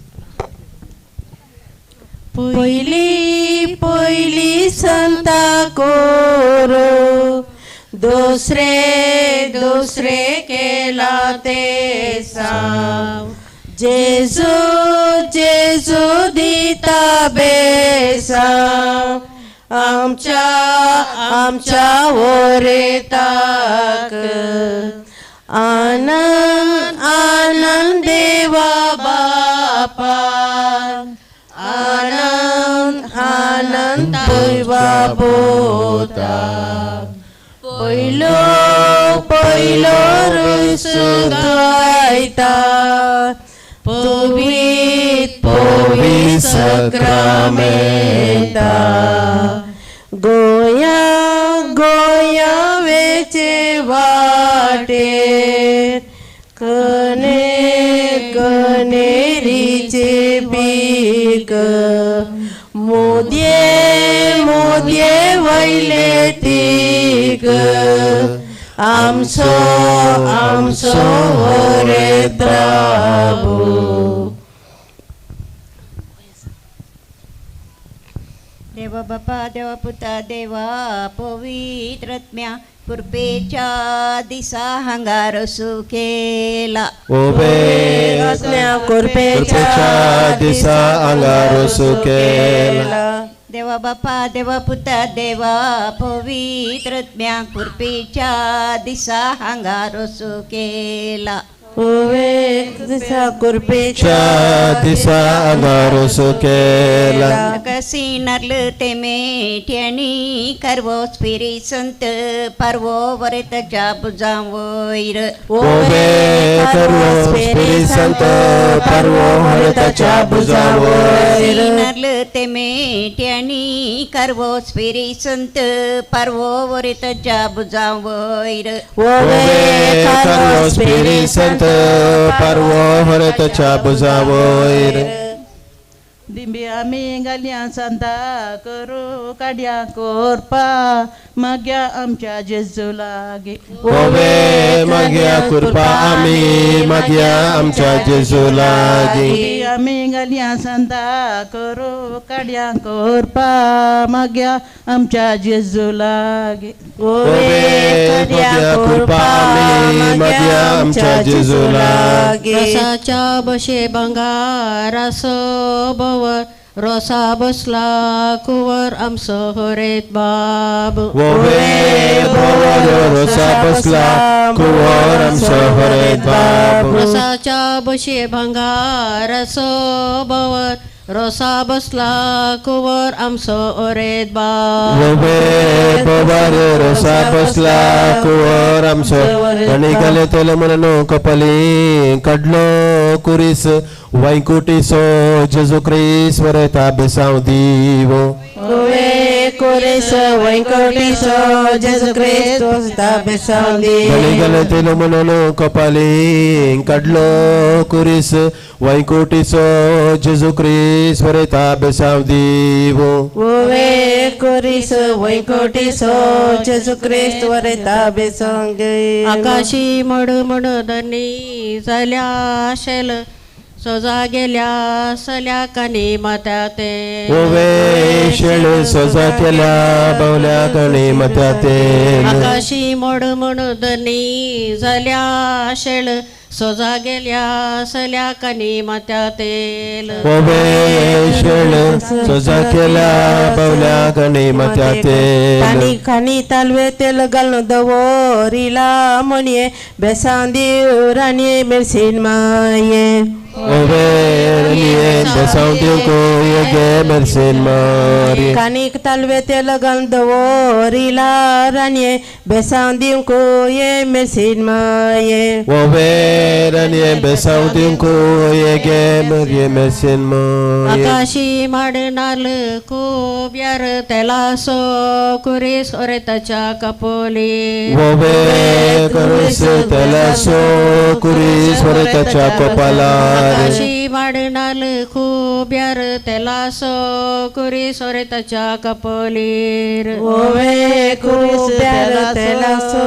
[SPEAKER 7] पयली पयली संता कोरो दुसरे दुसरे केला ते साव जेजू जेजू दिता बेसाव आमच्या आमच्या वरेताक आनंद आनंद देवा बापा आनंद आनंद देवा पोता पयलो पयलो रुस गायता पवित पवित सक्रामेंता गोया गोया वेचे वाटेर कनेरीचे पीक मोदये मोदये वयले तीक आमचो आमचो वरे प्रभू
[SPEAKER 18] देवा बापा देवा पुता देवा पवित्रत्म्या कृपेच्या दिसा हांगार सुखेला
[SPEAKER 1] कृपेच्या दिसा हांगार सुखेला
[SPEAKER 18] देवा बापा देवा पुता देवा पवित्रत्म्या कृपेच्या दिसा हांगार सुखेला
[SPEAKER 7] दिसा कृपेच्या
[SPEAKER 1] दिसा हांगार सुखेला
[SPEAKER 18] कसी नरल ते मेठ्यानी करवो स्पिरी संत परवो वरतच्या बुजां वयर
[SPEAKER 1] करवो स्पिरी संत परवो वरतच्या बुजां वयर
[SPEAKER 18] नरल ते मेठ्यानी करवो स्पिरी संत परवो वरतच्या बुजां वयर
[SPEAKER 1] करवो स्पिरी संत परवो हरतच्या बुजावयर
[SPEAKER 7] दिंबी आमी घालया सांता करू काड्या कोरपा माग्या आमच्या जेजू लागी
[SPEAKER 1] ओवे माग्या कृपा आमी माग्या आमच्या जेजू लागी
[SPEAKER 7] आमी घालया सांता करू काड्या कोरपा माग्या आमच्या जेजू लागी
[SPEAKER 1] ओवे माग्या कृपा आमी माग्या आमच्या जेजू लागी
[SPEAKER 12] रसाच्या बशे भंगारासो बवर रोसा बसला कुवर आमचो हरेत बाब
[SPEAKER 1] ओवे रोसा बसला कुवर आमचो हरेत बाब
[SPEAKER 12] रसाच्या बशे भंगारासो बवर रोसा बसला कुवर आमचो हरेत बाब
[SPEAKER 1] ओवे रोसा बसला कुवर आमचो आणि गाले तेल म्हणून कपली कडलो कुरीस वैकुटीसो जेजू ख्रिस्त वरता बेसांव दिवो
[SPEAKER 7] ओवे कोरेस वैकुटीसो जेजू ख्रिस्त वरता बेसांव दिवो
[SPEAKER 1] आणि गाले तेल म्हणून कपली कडलो कुरीस वैकुटीसो जेजू ख्रिस्त वरता बेसांव दिवो
[SPEAKER 7] ओवे कोरीस वैकुटीसो जेजू ख्रिस्त वरता बेसांव दिवो
[SPEAKER 12] आकाशी मड मड धनी जाल्या शेल सोजा गेल्या सल्या कानी मात्या ते
[SPEAKER 1] ओवे शेळ सोजा केल्या बावल्या कणी मत्या तेल
[SPEAKER 12] आकाशी मोड म्हणूदनी झाल्या शेळ सोजा गेल्या सल्या कानी मात्या तेल
[SPEAKER 1] ओवे शेळ सोजा केल्या बावल्या कणी मत्या तेल
[SPEAKER 7] खानी खानी तालवे तेल घालून दवोरीला म्हणये बेसांदी राणी मेरसीन माये
[SPEAKER 1] ओवे बेसांदी को ये मेरसीन मारी
[SPEAKER 7] कानिक तालवे तेल घालून दवोरीला राणी बेसांदी को ये मेरसीन माये
[SPEAKER 1] ओवे राणी बेसांदी को ये मेरसीन मारी
[SPEAKER 12] आकाशी माडनाल खूब्यार तेलासो कुरी सोरेताच्या कपोली
[SPEAKER 1] ओवे करुस तेलासो कुरी स्वरताच्या कपालार
[SPEAKER 12] आकाशी माडनाल खूब्यार तेलासो कुरी सोरेताच्या कपोलीर
[SPEAKER 7] ओवे कुरुब्यार तेलासो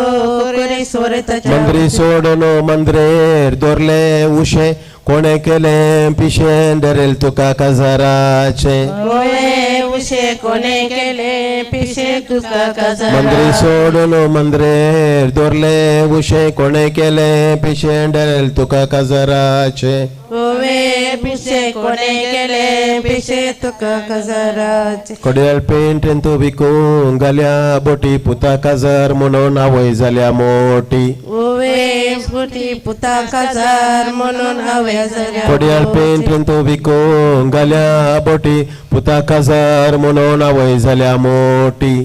[SPEAKER 7] कुरी सोरेताच्या
[SPEAKER 1] मंद्री सोडनो मंद्रेर दोरले उशे कोणे केले पिशेन डरेल तुका काजाराचे
[SPEAKER 7] ओवे उशे कोणे केले पिशे तुका काजार
[SPEAKER 1] मंद्री सोडनो मंद्रेर दोरले उशे कोणे केले पिशेन डरेल तुका काजाराचे
[SPEAKER 7] ओवे पिशे कोणे केले पिशे तुका काजाराचे
[SPEAKER 1] कोडियाल पेंट तू विकून घाल्या बोटी पुता काजार म्हणून आवय जाल्या मोठी
[SPEAKER 7] ओवे स्फुटी पुता काजार म्हणून हवे
[SPEAKER 1] कोडियाल पेंट तू विकून घाल्या बोटी पुता काजार म्हणून आवय जाल्या मोठी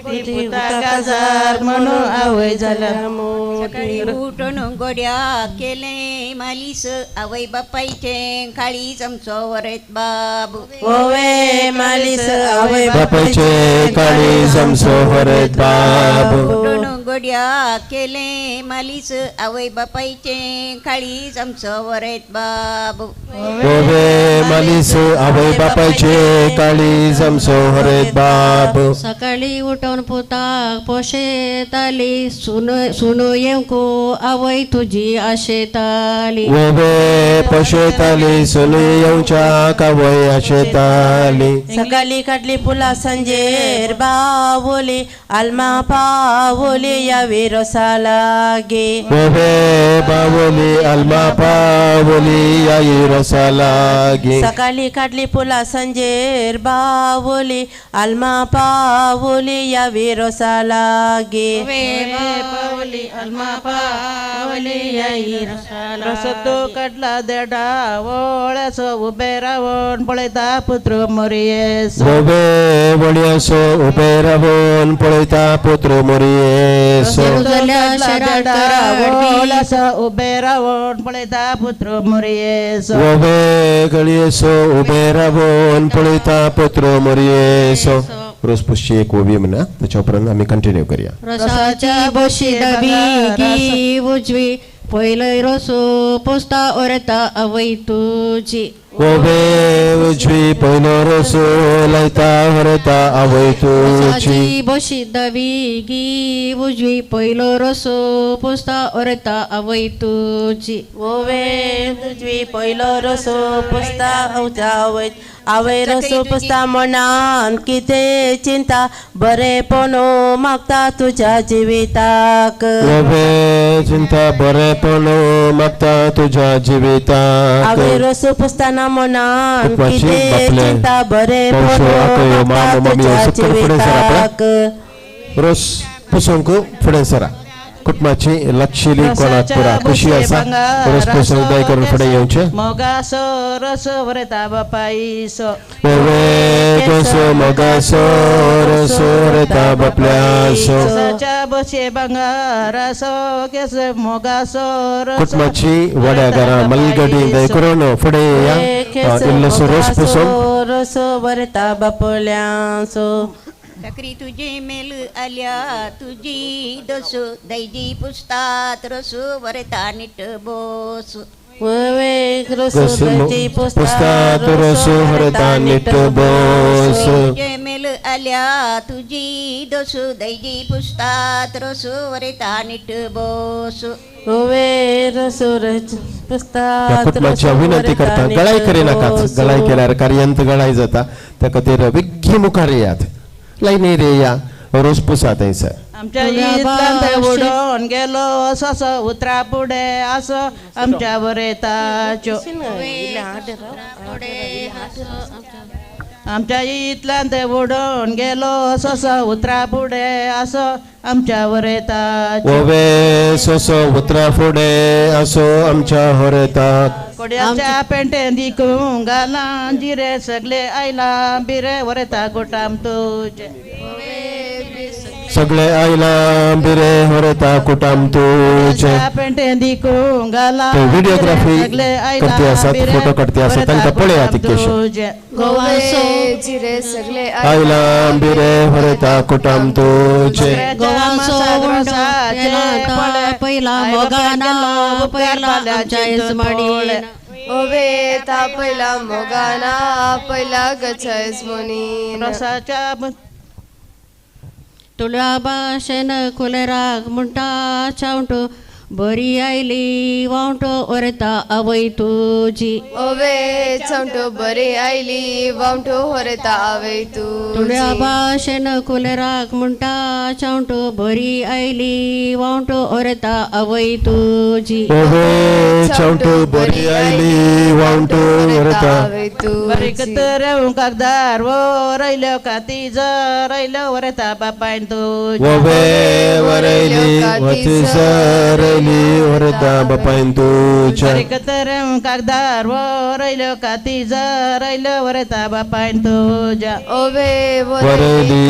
[SPEAKER 7] पुता काजार म्हणून आवय झाला मोठी
[SPEAKER 18] उठून गोड्या केले मालिस आवय बापाईचे काळी चमचो वरत बाबू
[SPEAKER 7] ओवे मालिस आवय
[SPEAKER 1] बापाचे काळी जमसो हरत बाबू
[SPEAKER 18] उठून गोड्या केले मालिस आवय बापाईचे काळी चमचो वरत बाबू
[SPEAKER 1] ओवे मालिस आवय बापाचे काळी जमसो हरत बाबू
[SPEAKER 12] सकाळी उठून पुताक पोशेताली सुनो येऊको आवय तुझी आशेताली
[SPEAKER 1] ओवे पशेताली सुनी येऊच्या कावय आशेताली
[SPEAKER 7] सकाळी काढली पुला संजेर बावोली आलमा पावोली या विरसाला गे
[SPEAKER 1] ओवे बावली अल्मा पावली आई रसाला गे
[SPEAKER 7] सकाळी काढली पुला संजेर बावोली आलमा पावोली या विरसाला गे
[SPEAKER 12] पावली अल्मा पावली याई रसतो कडला देडा ओळ्यासो उभे रावण पळयता पुत्र मोरयेस
[SPEAKER 1] ओवे वळ्यासो उभे रावून पळयता पुत्र मोरयेसो
[SPEAKER 12] ओळ्यासो उभे रावण पळयता पुत्र मोरयेस
[SPEAKER 1] ओवे गळयेसो उभे रावून पळयता पुत्र मोरयेसो रोज पुष्टी एक ओवी म्हणा त्याच्या उपरांत आम्ही कंटिन्यू करूया
[SPEAKER 12] रसाच्या बशी डबी उजवी पयलय रसो पोस्ता ओरता आवय तुझी
[SPEAKER 1] ओवे उजवी पयलो रसो लायता हरता आवय तुची
[SPEAKER 12] बशी दवी उजवी पयलो रसो पोस्ता ओरता आवय तुझी
[SPEAKER 7] ओवे तुझवी पहिलो रसो पुसता आवय आवय रसो पुसता मनान किते चिंता बरेपणो मागता तुझ्या जिविताक
[SPEAKER 1] ओवे चिंता बरेपण मागता तुझ्या जिविताक
[SPEAKER 7] आवय रसो पुसताना मनान
[SPEAKER 1] उपवासी
[SPEAKER 7] किते
[SPEAKER 1] बापले
[SPEAKER 7] चिंता बरेपणो
[SPEAKER 1] पौशो
[SPEAKER 7] मागता
[SPEAKER 1] मामा मामी
[SPEAKER 7] तुझ्या
[SPEAKER 1] सकट फुडें सरा
[SPEAKER 7] जिविताक
[SPEAKER 1] रोज पुसूंक फुडें सरा कुटुंबाची लक्षिली कोणाक पुरा खुशी आसा रोज पुसून उदय करून फुडें येवचें
[SPEAKER 12] मोगासो रसो वरता बापाईसो
[SPEAKER 1] ओवे कसो मोगासो रसो रेता बापल्यासो
[SPEAKER 12] रसाच्या बशे भांगारासो केस मोगासो
[SPEAKER 1] कुटुंबाची वड्या घरा मलगडी उदय करून फुडें या इल्लोसो रोस पुसून
[SPEAKER 7] रसो वरता बापल्यांसो
[SPEAKER 18] तकरी तुझे मेल आल्या तुझी दसो दैजी पुसतात रसो वरता नीट बोस
[SPEAKER 1] पुस्तात रोसो हरता नीट बोस
[SPEAKER 18] मेल आल्या तुझी दोसू दैजी पुस्तात रोसू वरता नीट बोस
[SPEAKER 1] त्या कुटुंबाची विनंती करता गळाई करी नाकाच गळाई केल्यार कार्यांत गळाई जाता त्या खातीर विघ्न मुखार येयात लायनी रे या रोस पुसात सर
[SPEAKER 19] आमच्या इतल्यान ते उडोवन गेलो असो उतरा पुढे असो आमच्या वर येताच्यो आमच्या इतल्यान ते उडोवन गेलो असो उतरा पुढे असो आमच्या वर येताच्यो
[SPEAKER 1] ओवे सोसो उतरा फुडे असो आमच्या होर येतात
[SPEAKER 19] कोड्याच्या पेंटेन दिकूंक घाला जिरे सगळे आयला बिरे वर येता गोटाम तुझे
[SPEAKER 1] सगळे आयला बिरे होरेता कुटाम तुझे
[SPEAKER 19] पेंटेन दिकूंक घाला
[SPEAKER 1] व्हिडिओग्राफी करते असतात फोटो काढते असतात तांकां पळयात तितकेशे
[SPEAKER 11] जिरे सगळे
[SPEAKER 1] आयला बिरे होरेता कुटाम तुझे
[SPEAKER 12] पहिला मोगाना पहिला आमच्या यजमानी
[SPEAKER 11] ओवे ता पहिला मोगाना पहिला गचा यजमानी
[SPEAKER 19] रसाच्या
[SPEAKER 12] तुळ्या भाशेन कुलेराक म्हणटा चावटो बरी आयली वावटो वरता आवय तुजी
[SPEAKER 11] ओवे चावटो बरी आयली वावटो वरता आवय तू
[SPEAKER 12] तुळ्या भाशेन कुलेराक म्हणटा चावटो बरी आयली वावटो वरता आवय तुजी
[SPEAKER 1] ओवे चावटो बरी आयली वावटो वरता
[SPEAKER 11] आवय तू
[SPEAKER 19] बरी कतर कागदार वो रयलो काती ज रयलो वरता बापायन तुजी
[SPEAKER 1] ओवे वरयली वती सरयली होरेता बापायन तुझे
[SPEAKER 19] बरी कतर कागदार वो रयलो काती ज रयलो वरता बापायन तुझ्या
[SPEAKER 11] ओवे
[SPEAKER 1] वरयली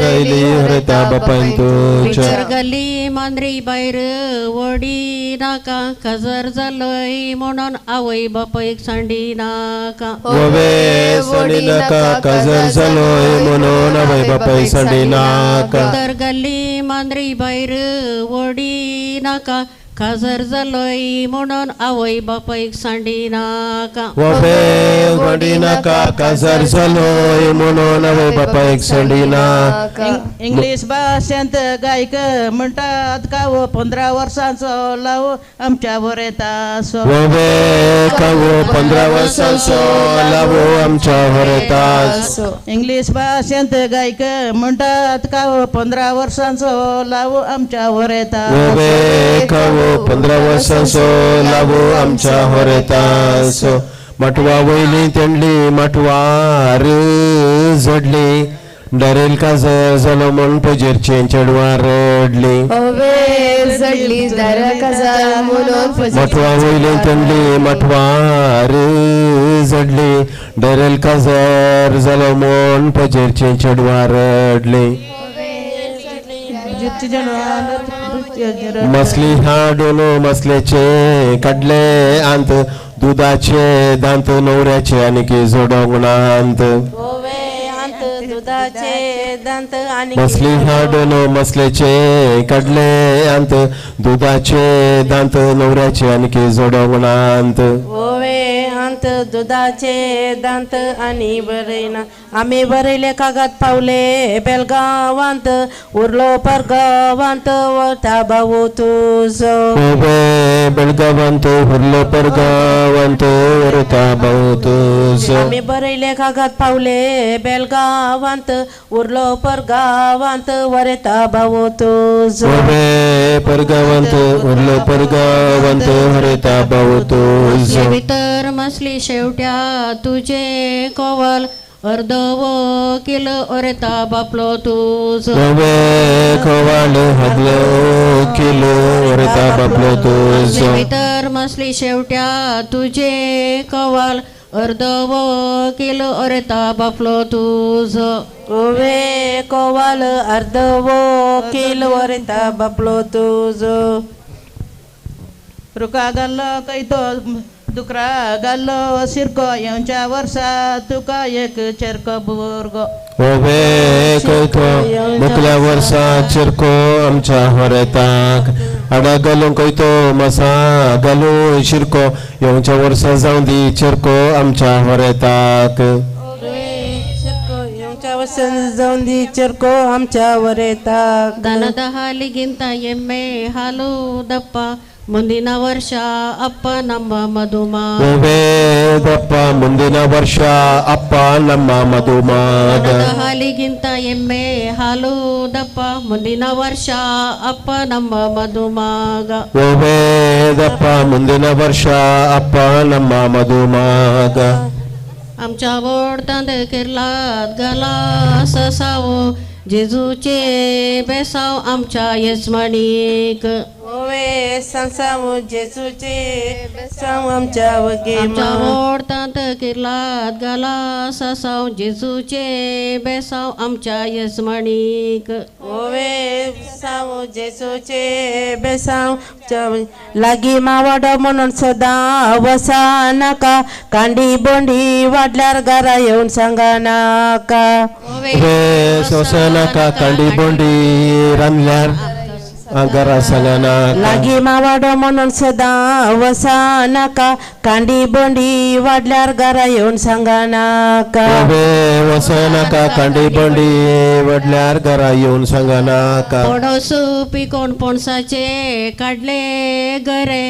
[SPEAKER 1] रयली होरेता बापायन तुझे
[SPEAKER 12] गली मांद्री भायर वडी नाका खजर जालोय म्हणून आवय बापायक सांडी नाका
[SPEAKER 1] ओवे सांडी नाका काजर जालोय म्हणून आवय बापायक सांडी नाका
[SPEAKER 12] तर गल्ली मांद्री भायर वडी नाका खाजर जालोय म्हणून आवय बापायक सांडी नाका
[SPEAKER 1] ओवे वडी नाका काजर जालोय म्हणून आवय बापायक सांडी नाका
[SPEAKER 19] इंग्लिश भाशेंत गायक म्हणटात कावो 15 वर्सांचो लाव आमच्या वर येता सो
[SPEAKER 1] ओवे कावो 15 वर्सांचो लावो आमच्या वर येता
[SPEAKER 19] इंग्लिश भाशेंत गायक म्हणटात कावो 15 वर्सांचो लाव आमच्या वर येता
[SPEAKER 1] ओवे कावो 15 वर्सांचो लावो आमच्या होर येता माटवा वयली तेंडली माटवार झडली डरेल काजर जालो म्हण पजेरचे चेडवां रडली
[SPEAKER 11] ओवे झडली दारा काजार म्हणून
[SPEAKER 1] माटवा वयली तेंडली माटवार झडली डरेल काजर जालो म्हण पजेरचे चेडवां रडली मसली हाडून मसलेचे काढले अंत दुधाचे दांत नवऱ्याचे आनीक जोडोंक नांत मसली हाडून मसलेचे काढले अंत दुधाचे दांत नवऱ्याचे आनीक जोडोंक नांत
[SPEAKER 7] ओवे अंत दुधाचे दांत आणि बरयना आम्ही बरयले कागद पावले बेलगावांत उरलो परगावांत वता भाऊ तुझो
[SPEAKER 1] ओवे बेळगावांत उरलो परगावांत वता भाऊ तुझो
[SPEAKER 7] आम्ही बरयले कागद पावले बेलगावांत उरलो परगावांत वरता भाऊ तुझो
[SPEAKER 1] ओवे परगावांत उरलो परगावांत वरता भाऊ तुझो
[SPEAKER 12] भितर मसली शेवट्या तुझे कोवल अर्धवो किलो वरता बापलो तुझो
[SPEAKER 1] ओवे कोवाल हदलो किलो वरता बापलो तुझो
[SPEAKER 12] भितर मसली शेवट्या तुझे कोवल अर्धवो किलो वरता बापलो तुझो
[SPEAKER 7] ओवे कोवाल अर्धवो किलो वरता बापलो तुझो
[SPEAKER 19] रुका घाल्लो कैतो दुकरा घालो सिरको येवच्या वर्सा तुका एक चेरको बुरगो
[SPEAKER 1] ओवे कोयको मुकल्या वर्सा चिरको आमच्या होरेताक आडा घालूंक कोयतो मसा घालू शिरको येवच्या वर्सा जावं दी चिरको आमच्या होरेताक
[SPEAKER 7] जाऊन दी चिरको आमच्यावर येतात
[SPEAKER 12] ದನದ ಹಾಲಿಗಿಂತ ಎಮ್ಮೆ ಹಾಲು ದಪ್ಪ ಮುಂದಿನ ವರ್ಷ ಅಪ್ಪ ನಮ್ಮ ಮಧುಮಾ
[SPEAKER 1] ಓವೇ ದಪ್ಪ ಮುಂದಿನ ವರ್ಷ ಅಪ್ಪ ನಮ್ಮ ಮಧುಮಾಗ
[SPEAKER 12] ದನದ ಹಾಲಿಗಿಂತ ಎಮ್ಮೆ ಹಾಲು ದಪ್ಪ ಮುಂದಿನ ವರ್ಷ ಅಪ್ಪ ನಮ್ಮ ಮಧುಮಾಗ
[SPEAKER 1] ಓವೇ ದಪ್ಪ ಮುಂದಿನ ವರ್ಷ ಅಪ್ಪ ನಮ್ಮ ಮಧುಮಾಗ
[SPEAKER 12] आमच्या ओढतांद किर्लात घाला ससावो जेजूचे बेसाव आमच्या यजमानीक
[SPEAKER 7] ओवे संसाव जेजूचे बेसाव आमच्या वगे
[SPEAKER 12] आमच्या ओढतांद किर्लात घाला ससाव जेजूचे बेसाव आमच्या यजमानीक
[SPEAKER 7] ओवे साव जेजूचे बेसाव लागी मावाड म्हणून सदा वसा नाका कांडी बोंडी वाढल्यार घरा येऊन सांगा नाका
[SPEAKER 1] ओवे सोसा नाका कांडी बोंडी रांदल्यार घरा सांगा नाका
[SPEAKER 7] लागी मावाड म्हणून सदा वसा नाका कांडी बोंडी वाढल्यार घरा येऊन सांगा नाका
[SPEAKER 1] ओवे वसा नाका कांडी बोंडी वाढल्यार घरा येऊन सांगा नाका
[SPEAKER 12] पडोस पिकोण पणसाचे काढले गरे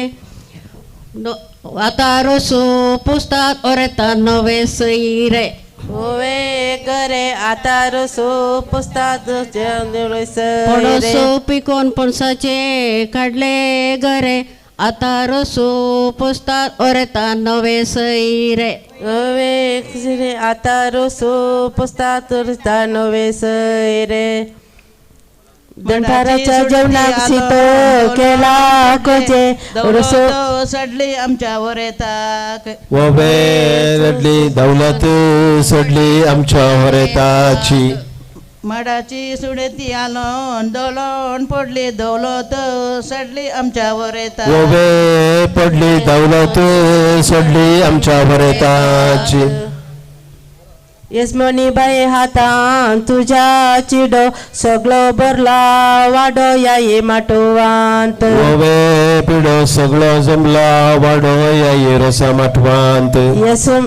[SPEAKER 12] आता रोसू पुसतात ओरेता नवे सैरे
[SPEAKER 7] ओवे करे आता रसो पुसतात
[SPEAKER 12] पडोस पिकोण पणसाचे काढले गरे आता रोसू पुसतात ओरेता नवे सैरे
[SPEAKER 7] ओवे आता रसो पुसतात नवे सैरे दंठाराच्या जेवणाक सीतो केला कोचे
[SPEAKER 19] दौलत सडली आमच्या वर येताक
[SPEAKER 1] ओवे रडली दौलत सोडली आमच्या होरेताची
[SPEAKER 19] माडाची सुडेती आलोन दोलोन पडली दौलत सडली आमच्या वर येताक
[SPEAKER 1] ओवे पडली दौलत सोडली आमच्या होरेताची
[SPEAKER 7] यजमानी बाये हातान तुझ्या चिडो सगळो भरला वाडो या ये माटोवांत
[SPEAKER 1] ओवे पिडो सगळो जमला वाडो या ये रसा माटवांत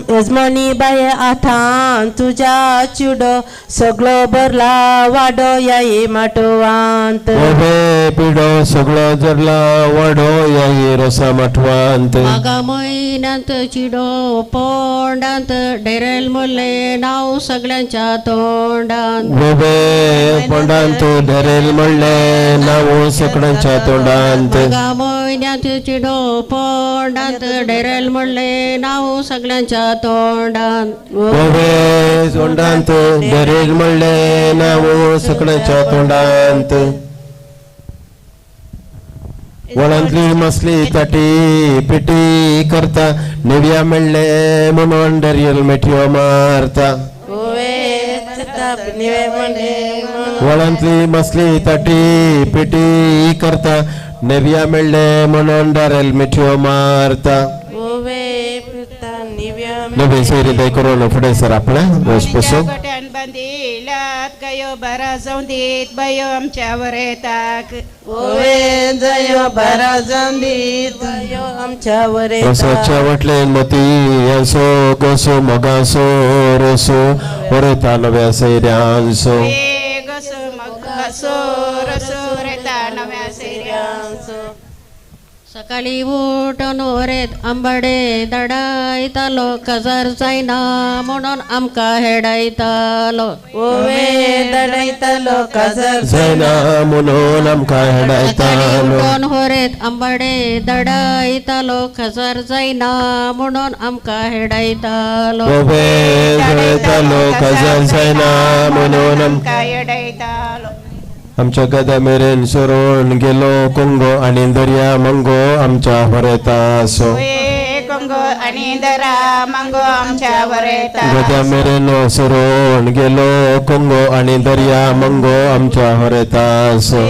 [SPEAKER 7] यजमानी बाये हातान तुझ्या चिडो सगळो भरला वाडो या ये माटोवांत
[SPEAKER 1] ओवे पिडो सगळो जरला वाडो या ये रसा माटवांत
[SPEAKER 12] मागा महिन्यांत चिडो पोंडांत डेरेल मुले नाव सगळ्यांच्या तोंडांत
[SPEAKER 1] ओवे पोंडांत धरेल म्हणले नाव सगळ्यांच्या तोंडांत
[SPEAKER 12] मागा महिन्यांत चिडो पोंडांत डेरेल म्हणले नाव सगळ्यांच्या तोंडांत
[SPEAKER 1] ओवे तोंडांत धरेल म्हणले नाव सगळ्यांच्या तोंडांत वळंतली मसली ताटी पिटी करता निव्या म्हणले म्हणून डरियल मेठ्यो मारता वळंतली मसली ताटी पिटी करता नेव्या म्हणले म्हणून डरेल मिठ्यो मारता नवे सोयरी दय करून फुडें सर आपल्या रोस पसो
[SPEAKER 18] गोट्यान बांदिल्यात गयो बरा जाऊन दीत बायो आमच्या वर येताक
[SPEAKER 7] ओवे जयो बरा जाऊन दीत बायो आमच्या वर
[SPEAKER 1] रसाच्या वाटलेन मोती असो गोसो मोगासो रोसो ओरेता नव्या सैर्यांसो
[SPEAKER 18] गसो मगासो रसो रेता नव्या सैर्यांसो
[SPEAKER 12] सकाळी उठून वरेत आंबाडे दडायतालो काजार जायना म्हणून आमका हेडायतालो
[SPEAKER 7] ओवे दडायतालो काजार
[SPEAKER 1] जायना म्हणून आमका हेडायतालो
[SPEAKER 12] उठून वरेत आंबाडे दडायतालो काजार जायना म्हणून आमका हेडायतालो
[SPEAKER 1] ओवे दडायतालो काजार जायना म्हणून आमका
[SPEAKER 18] येडायतालो
[SPEAKER 1] आमच्या गदा मेरेन सोरोन गेलो कोंगो आणि दर्या मंगो आमच्या होरेतासो
[SPEAKER 18] कंगो आणि दरा मंगो आमच्या वर येताक
[SPEAKER 1] गदा मेरेन सोरोन गेलो कोंगो आणि दर्या मंगो आमच्या होरेतासो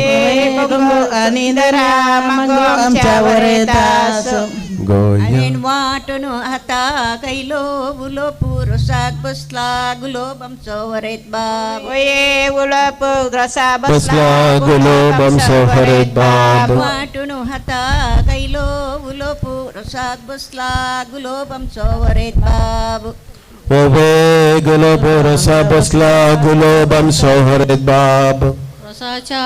[SPEAKER 18] कंगो आणि दरा मंगो आमच्या वर येताक
[SPEAKER 1] गोया
[SPEAKER 18] हांवें वाटून हाता कैलो उलो पुरसाक बसला गुलोब आमचो वरेत बाब
[SPEAKER 20] ओये उलप रसा
[SPEAKER 1] बसला गुलोब आमचो वरेत बाब
[SPEAKER 18] वाटून हाता कैलो उलो पुरसाक बसला गुलोब आमचो वरेत बाब
[SPEAKER 1] ओवे गुलोब रसा बसला गुलोब आमचो वरेत बाब
[SPEAKER 12] रसाच्या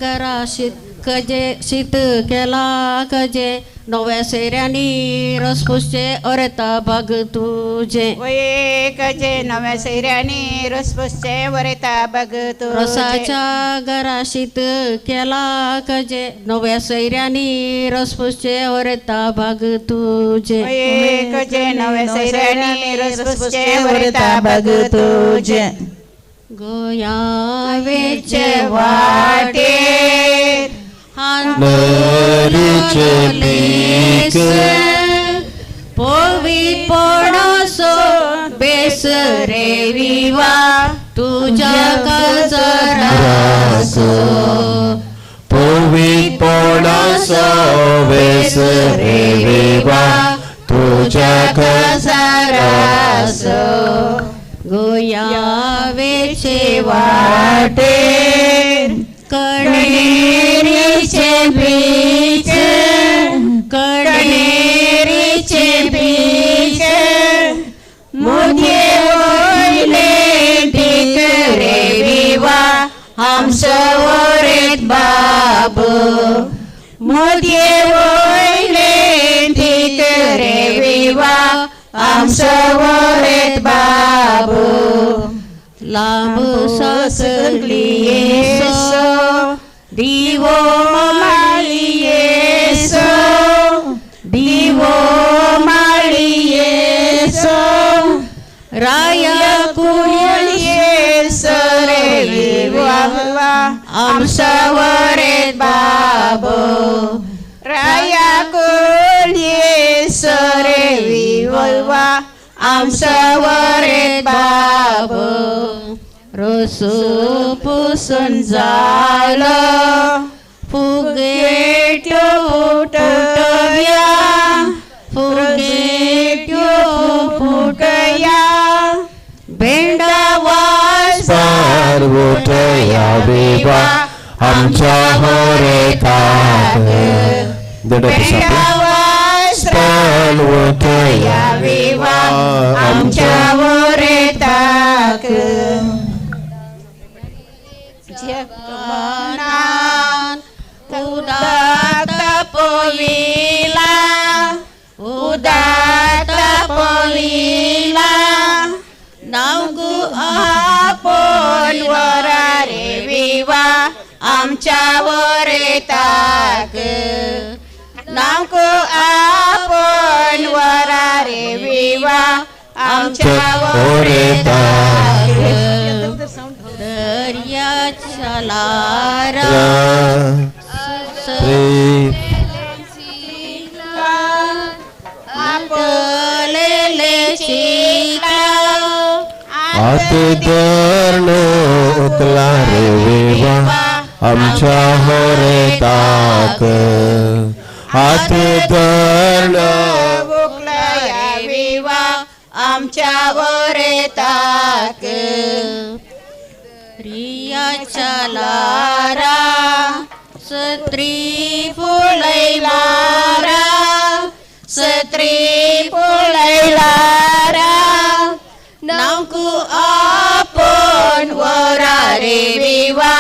[SPEAKER 12] घरा शीत केला कजे नव्या सेऱ्यांनी रसपुसचे अरेता भाग तुझे
[SPEAKER 20] ओये कजे नव्या सैऱ्यांनी रसपुसचे वरेता बघ तू
[SPEAKER 12] रसाच्या घरा शीत केला कजे नव्या सैऱ्यांनी रसपुसचे अरेता भाग तुझे
[SPEAKER 20] ओये कजे नव्या सैऱ्यांनी रसपुसचे वरेता बघ तुझे
[SPEAKER 12] गोयावेचे वाटेर
[SPEAKER 1] नरीचे पीक
[SPEAKER 12] पवित्रपणासो बेस रे विवा तुझ्या काजरासो
[SPEAKER 1] पवित्रपणाचो वेस रे विवा तुझ्या
[SPEAKER 12] काजरासो गोयावेचे वाटेर कणेरीचे बीच कणेरीचे बीच मुद्ये वयले दीक रे विवा आमचो वरेत बाब मुद्ये वयले दीक रे विवा आमचो वरेत बाब लांब सासलियेसो दिवो माळियेसो दिवो माळियेसो राया कुळियेसो रे विवा आमचा वरेत बाब
[SPEAKER 20] राया कुळियेसो रे विवा
[SPEAKER 12] आमचा वरेत बाब रोसो पुसून जालो फुगेट्यो फुटया फुगेट्यो फुटया बेंडा वास
[SPEAKER 1] पार्वतया विवा आमच्या होरेताक पार्वतया
[SPEAKER 20] विवा आमच्या वरेताक
[SPEAKER 12] उदात पोविला उदात पोविला नावगु आपण वरा रे विवा आमच्या वरेताक नावगु आपण वरा रे विवा आमच्या वरेताक दर्याच्या लारा आपलेले चिका
[SPEAKER 1] आत दर्ण उकला रे विवा आमच्या होरेताक आत दर्ण
[SPEAKER 20] उकला विवा आमच्या वरेताक
[SPEAKER 12] रियाच्या लारा सत्री फुलैलारा सत्री फुलैलारा नावकू आपण वरा रे विवा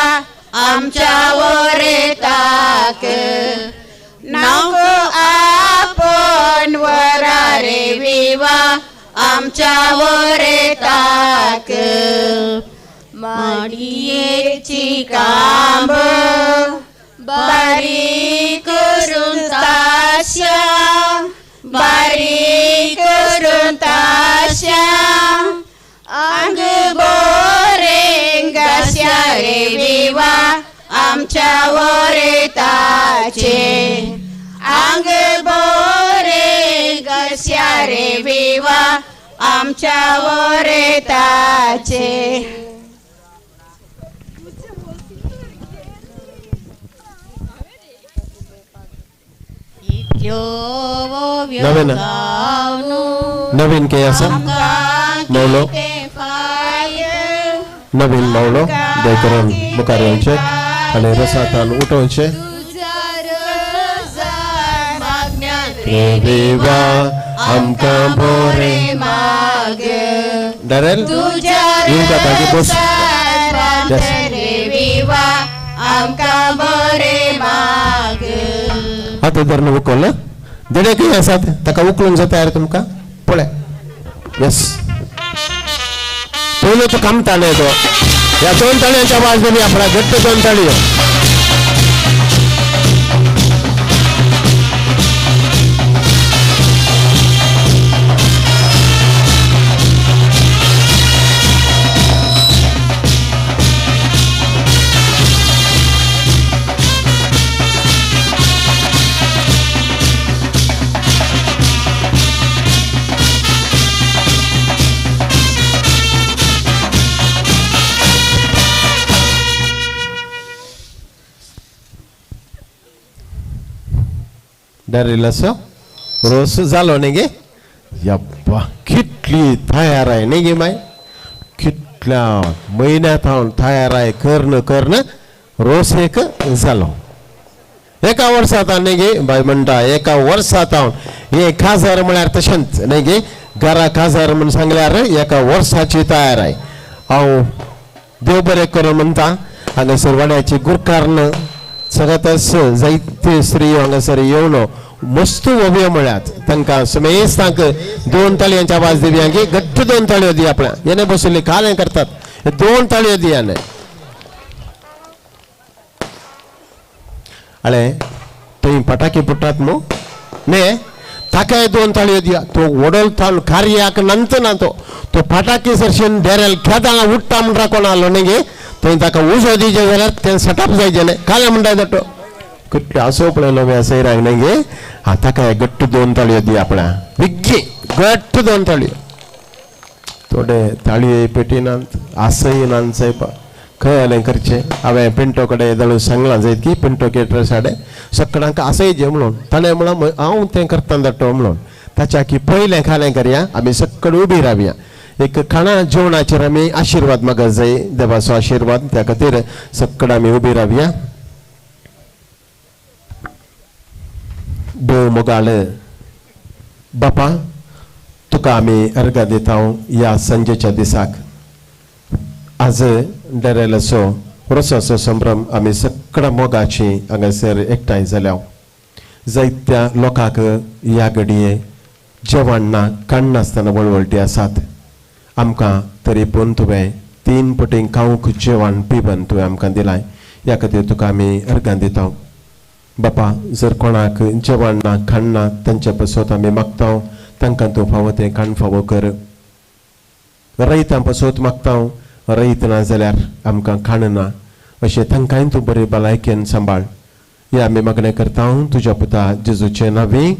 [SPEAKER 12] आमच्या वरेताक नावकू आपण वरा रे विवा आमच्या वरेताक माडियेची कांब बारीक करून ताशा बारीक करून ताशा अंग बोरे गाश्या रे विवा आमच्या वरेताचे अंग बोरे गाश्या रे विवा आमच्या वरेताचे
[SPEAKER 1] नवीन नवीन के असा मौलो नवीन मौलो दे करून मुखार येवचे आणि रसातान उठोवचे देवा आमकां बरे माग दारेल येऊ का ताजी बस
[SPEAKER 20] आमकां बरे माग
[SPEAKER 1] आता धरण उकल देडे कितें आसात ताका उकलूंक जाता यार तुमकां पळय यस पयलो तो काम ताणे तो ह्या 2 ताळयांच्या आवाज दिली आपला घट्ट 2 ताळयो डरिलसो रोस जालो न्ही गे यब्बा कितली तयार आहे न्ही गे माय कितल्या म्हयन्यांत हांव तयार आहे कर्ण रोस एक जालो एका वर्सांत न्ही गे बाय म्हणटा एका वर्सांत हांव 1000 म्हळ्यार तशेंच न्ही गे घरा 1000 म्हूण सांगल्यार एका वर्साची तयार आहे हांव देव बरें करून म्हणटा हांगासर वाड्याची गुरकारन सगळ्यातच जायते स्त्रियो हांगासर येवन मस्त उब्यो म्हळ्यात तांकां समेस्तांक 2 ताळयांची आवाज दिवया गे घट्ट 2 ताळयो दी आपल्या येणे बसले कालें करतात 2 ताळयो दियाने अळे थंय पटाके फुटतात न्हू न्हे ताकाय 2 ताळयो दिया तो वडल थावन कार्याक नंतर ना तो पटाके सरशेन डेरेल खेदांगा उठ्ठा म्हणटा कोण आलो न्ही गे थंय ताका उजो दिजे जाल्यार तें सटप जायचें न्ही कालें म्हणटा तो कितले आसो पळयलो वे सैराक न्ही गे ताकाय घट्ट 2 ताळयो दी आपल्या विग्गी घट्ट 2 ताळयो थोडे ताळयो पेटीनात आसयनात साहेब खंय जालें करचें हांवें पिंटो कडेन येदळू सांगलां जायत की पिंटो केटरर्स हाडे सकाळांक आसयचें म्हणून ताणें म्हणून हांव तें करता धाडटो म्हणून ताच्या की पयलें खालें करया आमी सक्कड उबी रावया एक खाणा जेवणाचेर आमी आशिर्वाद मागत जाय देवाचो आशिर्वाद त्या खातीर सक्कड आमी उबी रावया देव मोगाळ बापा तुका आमी अर्घ दिता ह्या संजेच्या दिसाक आज डेरेल असो रोसाचो संभ्रम आमी सक्कड मोगाची हांगासर एकठांय जाल्या जायत्या लोकांक ह्या घडये जेवण ना काण नासतना वळवळटी आसात आमकां तरी पूण तुवें 3 पटीं खावंक जेवण पिवन तुवें आमकां दिलाय ह्या खातीर तुका आमी अर्घ दिता बापा जर कोणाक जेवण ना खाण ना तांचे पासत आमी मागता तांकां तूं फावो तें खाण फावो कर रयतां पासत मागता रयत ना जाल्यार आमकां खाण ना अशें तांकांय तूं बरे भलायकेन सांबाळ हे आमी मागणें करता तुज्या पुता जेजूचे नांवी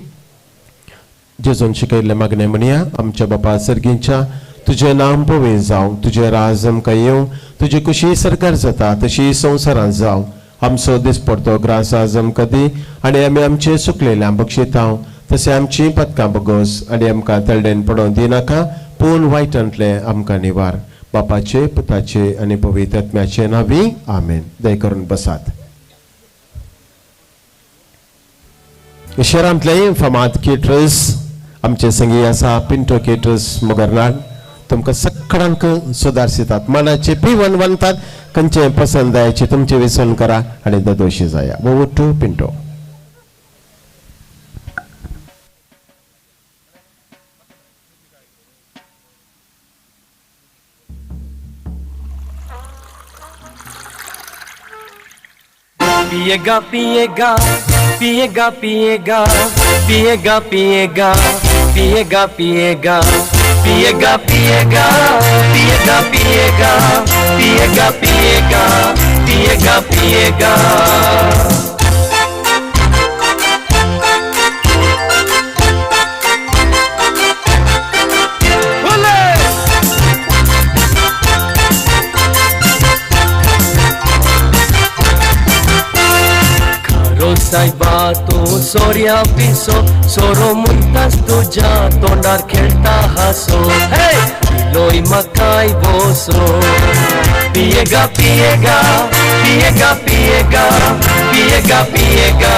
[SPEAKER 1] जेजून शिकयल्लें मागणें म्हणया आमच्या बापा सर्गीच्या तुजें नांव पवित्र जावं तुजें राज आमकां येवं तुजी खुशी सरकार जाता तशी संवसारांत जावं आमचो दिसपडतो ग्रास आज आमकां दी आनी आमी आमचे सुकलेल्यांक बक्षिता तशें आमची पदकां बगोस आनी आमकां तळडेन पडोवंक दिनाका पूण वायटांतले आमकां निवार बापाचे पुताचे आनी पवित्र आत्म्याचे नांवी आमेन दय करून बसात शहरांतले फामाद केटरर्स आमचे संगी आसा पिंटो केटरर्स मोगरनाड तुमकां सक्कडांक सुदारसितात मनाचे पिवन वंतात खंयचे पसंद जायचे तुमचे विसवन करा आनी दोशी जाया वो टू पिंटो
[SPEAKER 3] पिएगा पिएगा पिएगा पिएगा पिएगा पिएगा पिएगा पिएगा पिएगा पिएगा पिएगा पिएगा पिएगा पिएगा पिएगा पिएगा सायबा तू सोर्या पिसो सोरो म्हणतास तुझ्या तोंडार खेळता हसो हे लोय मकाय बोसो पिएगा पिएगा पिएगा पिएगा पिएगा पिएगा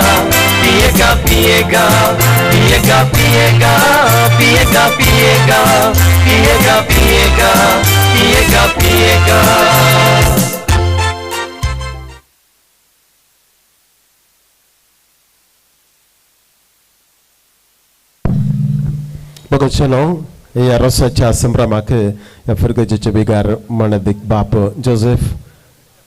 [SPEAKER 3] पिएगा पिएगा पिएगा पिएगा पिएगा पिएगा पिएगा पिएगा पिएगा पिएगा
[SPEAKER 1] Bagaimana ya rosacha संभ्रमाक या फुरगेचे बिगार मनदिक बाप जोसेफ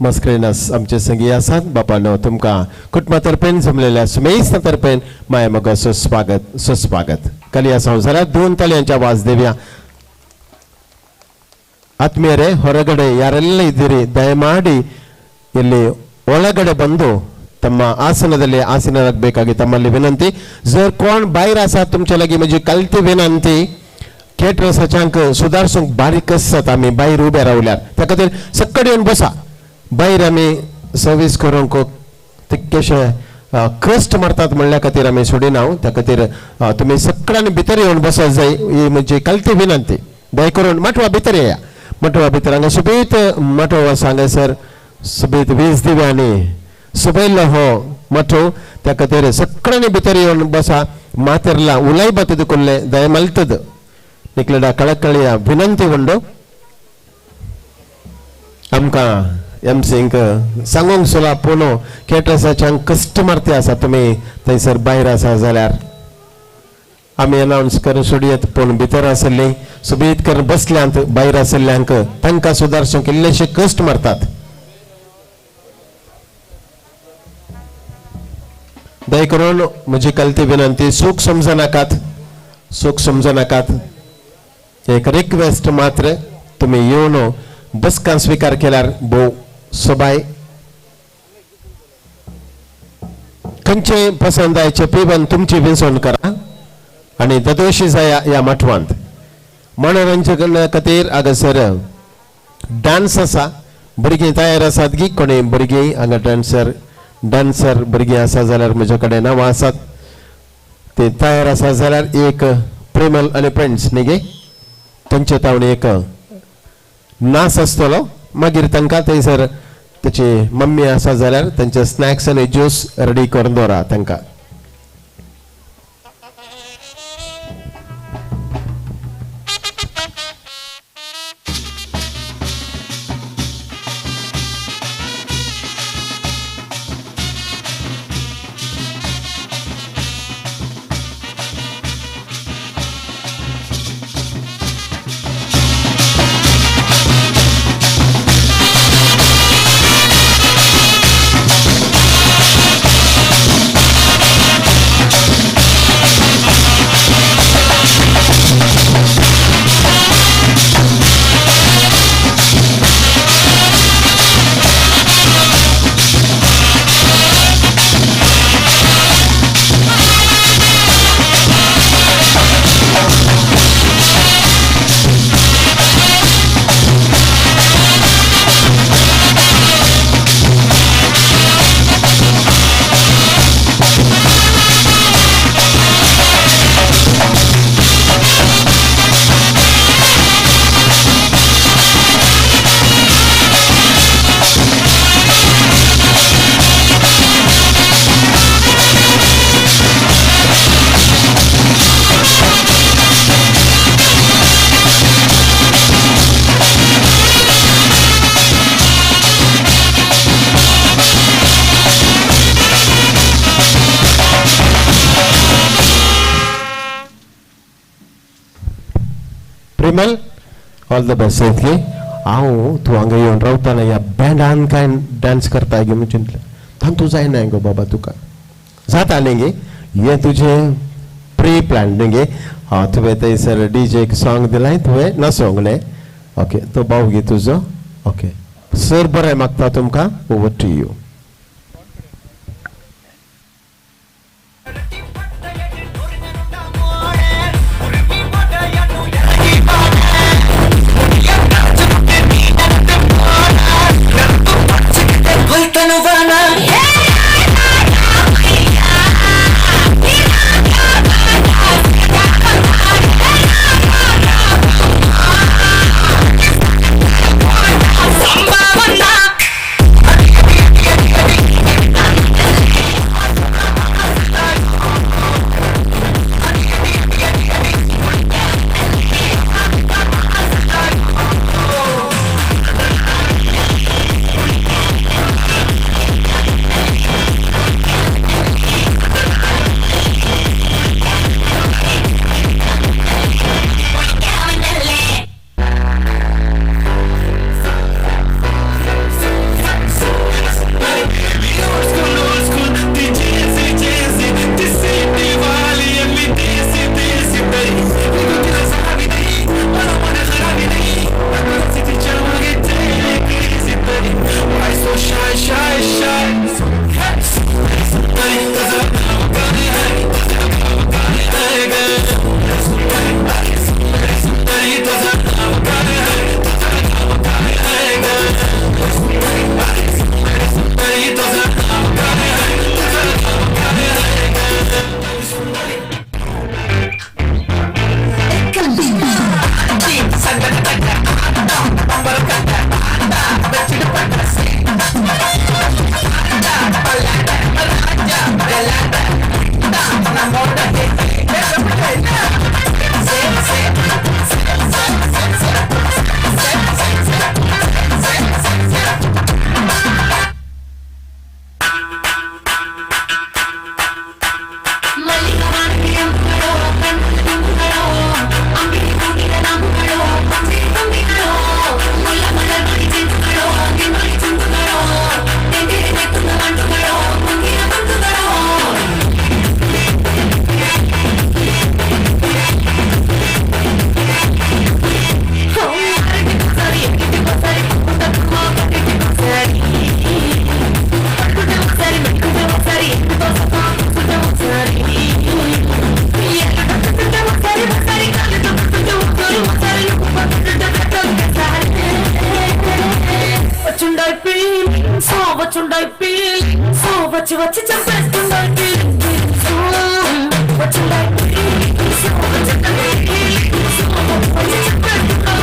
[SPEAKER 1] मस्क्रेनस आमचे संगी आसात बापानो तुमकां कुटुंबातर्फेन जमलेल्या सुमेस्ता तर्फेन माया मग सुस्वागत कलिया संवसारात 2 ತಲೆಯಂಚ ವಾಸದೇವ್ಯ ಆತ್ಮೀಯರೇ ಹೊರಗಡೆ ಯಾರೆಲ್ಲ ಇದ್ದೀರಿ ದಯಮಾಡಿ ಇಲ್ಲಿ ಒಳಗಡೆ ಬಂದು तम्मा आसनदल्ले आसीनरागಬೇಕಾಗಿ तम्मल्ली विनंती जर कोण बाहेर आसा तुमच्या लागी म्हणजे कलती विनंती केटरसाच्यांक सुदारसूंक बारीक आसत आमी बाहेर उबे रावल्यार त्या खातीर सक्कड येवन बसा बाहेर आमी सर्वीस करूंक तितकेशे कश्ट मारतात म्हणल्या खातीर आमी सोडिना त्या खातीर तुमी सक्कडांनी भितर येवन बसत जाय ही म्हणजे कलती विनंती दय करून माटवा भितर येया माटवा भितर हांगा सुबेत माटवा हांगासर सुबेत 20 दिव्यांनी सुबैल हो मठो त्या खातीर सक्कडांनी भितर येवन बसा मातेरला उलाय बतद कोल्ले दय मल्तद निकलडा कळकळिया विनंती उंडो आमकां एमसींक सांगूंक सुला पुणो केटरसाच्यांक कश्ट मारते आसा तुमी थंयसर भायर आसा जाल्यार आमी अनाउन्स करून सोडयत पूण भितर आसली सुबेत करून बसल्यांत भायर आसल्ल्यांक तांकां सुदारसूंक इल्लेशे कश्ट मारतात दय करून म्हजी कलती विनंती सूख समजू नाकात एक रिक्वेस्ट मात्र तुम्ही येवन बसका स्वीकार केल्यार भोव सोबाय खंयचे पसंद आयचे पिवन तुमची विंसवण करा आणि ददोशी जाया ह्या मठवांत मनोरंजन खातीर हांगासर डान्स आसा भुरगीं तयार आसात की कोणी भुरगीं हांगा डान्सर भुरगीं आसा जाल्यार म्हजे कडेन नांवां आसात ते तयार आसा जाल्यार एक प्रेमल आनी फ्रेंड्स न्ही गे तांचे तावणी एक नाच आसतलो मागीर तांकां थंयसर ताची मम्मी आसा जाल्यार तांचे स्नॅक्स आनी ज्यूस रेडी करून दवरा तांकां प्रेमल ऑल द बेस्ट सारखी हांव तूं हांगा येवन रावताना ह्या बँडान काय डान्स करता गे म्हणून चिंतलें तांतू जायना गो बाबा तुका जाता न्ही गे हें तुजें प्री प्लॅन न्ही गे तुवें थंयसर डीजेक सॉंग दिलाय तुवें नासोंक न्ही ओके तो भाव गे तुजो ओके सर बरें मागता तुमकां over to you
[SPEAKER 17] Volta no vana, yeah.
[SPEAKER 4] feeling. So what should I feel? So what you just best should I feel? So what should I feel? So what should I feel? So what you just best should I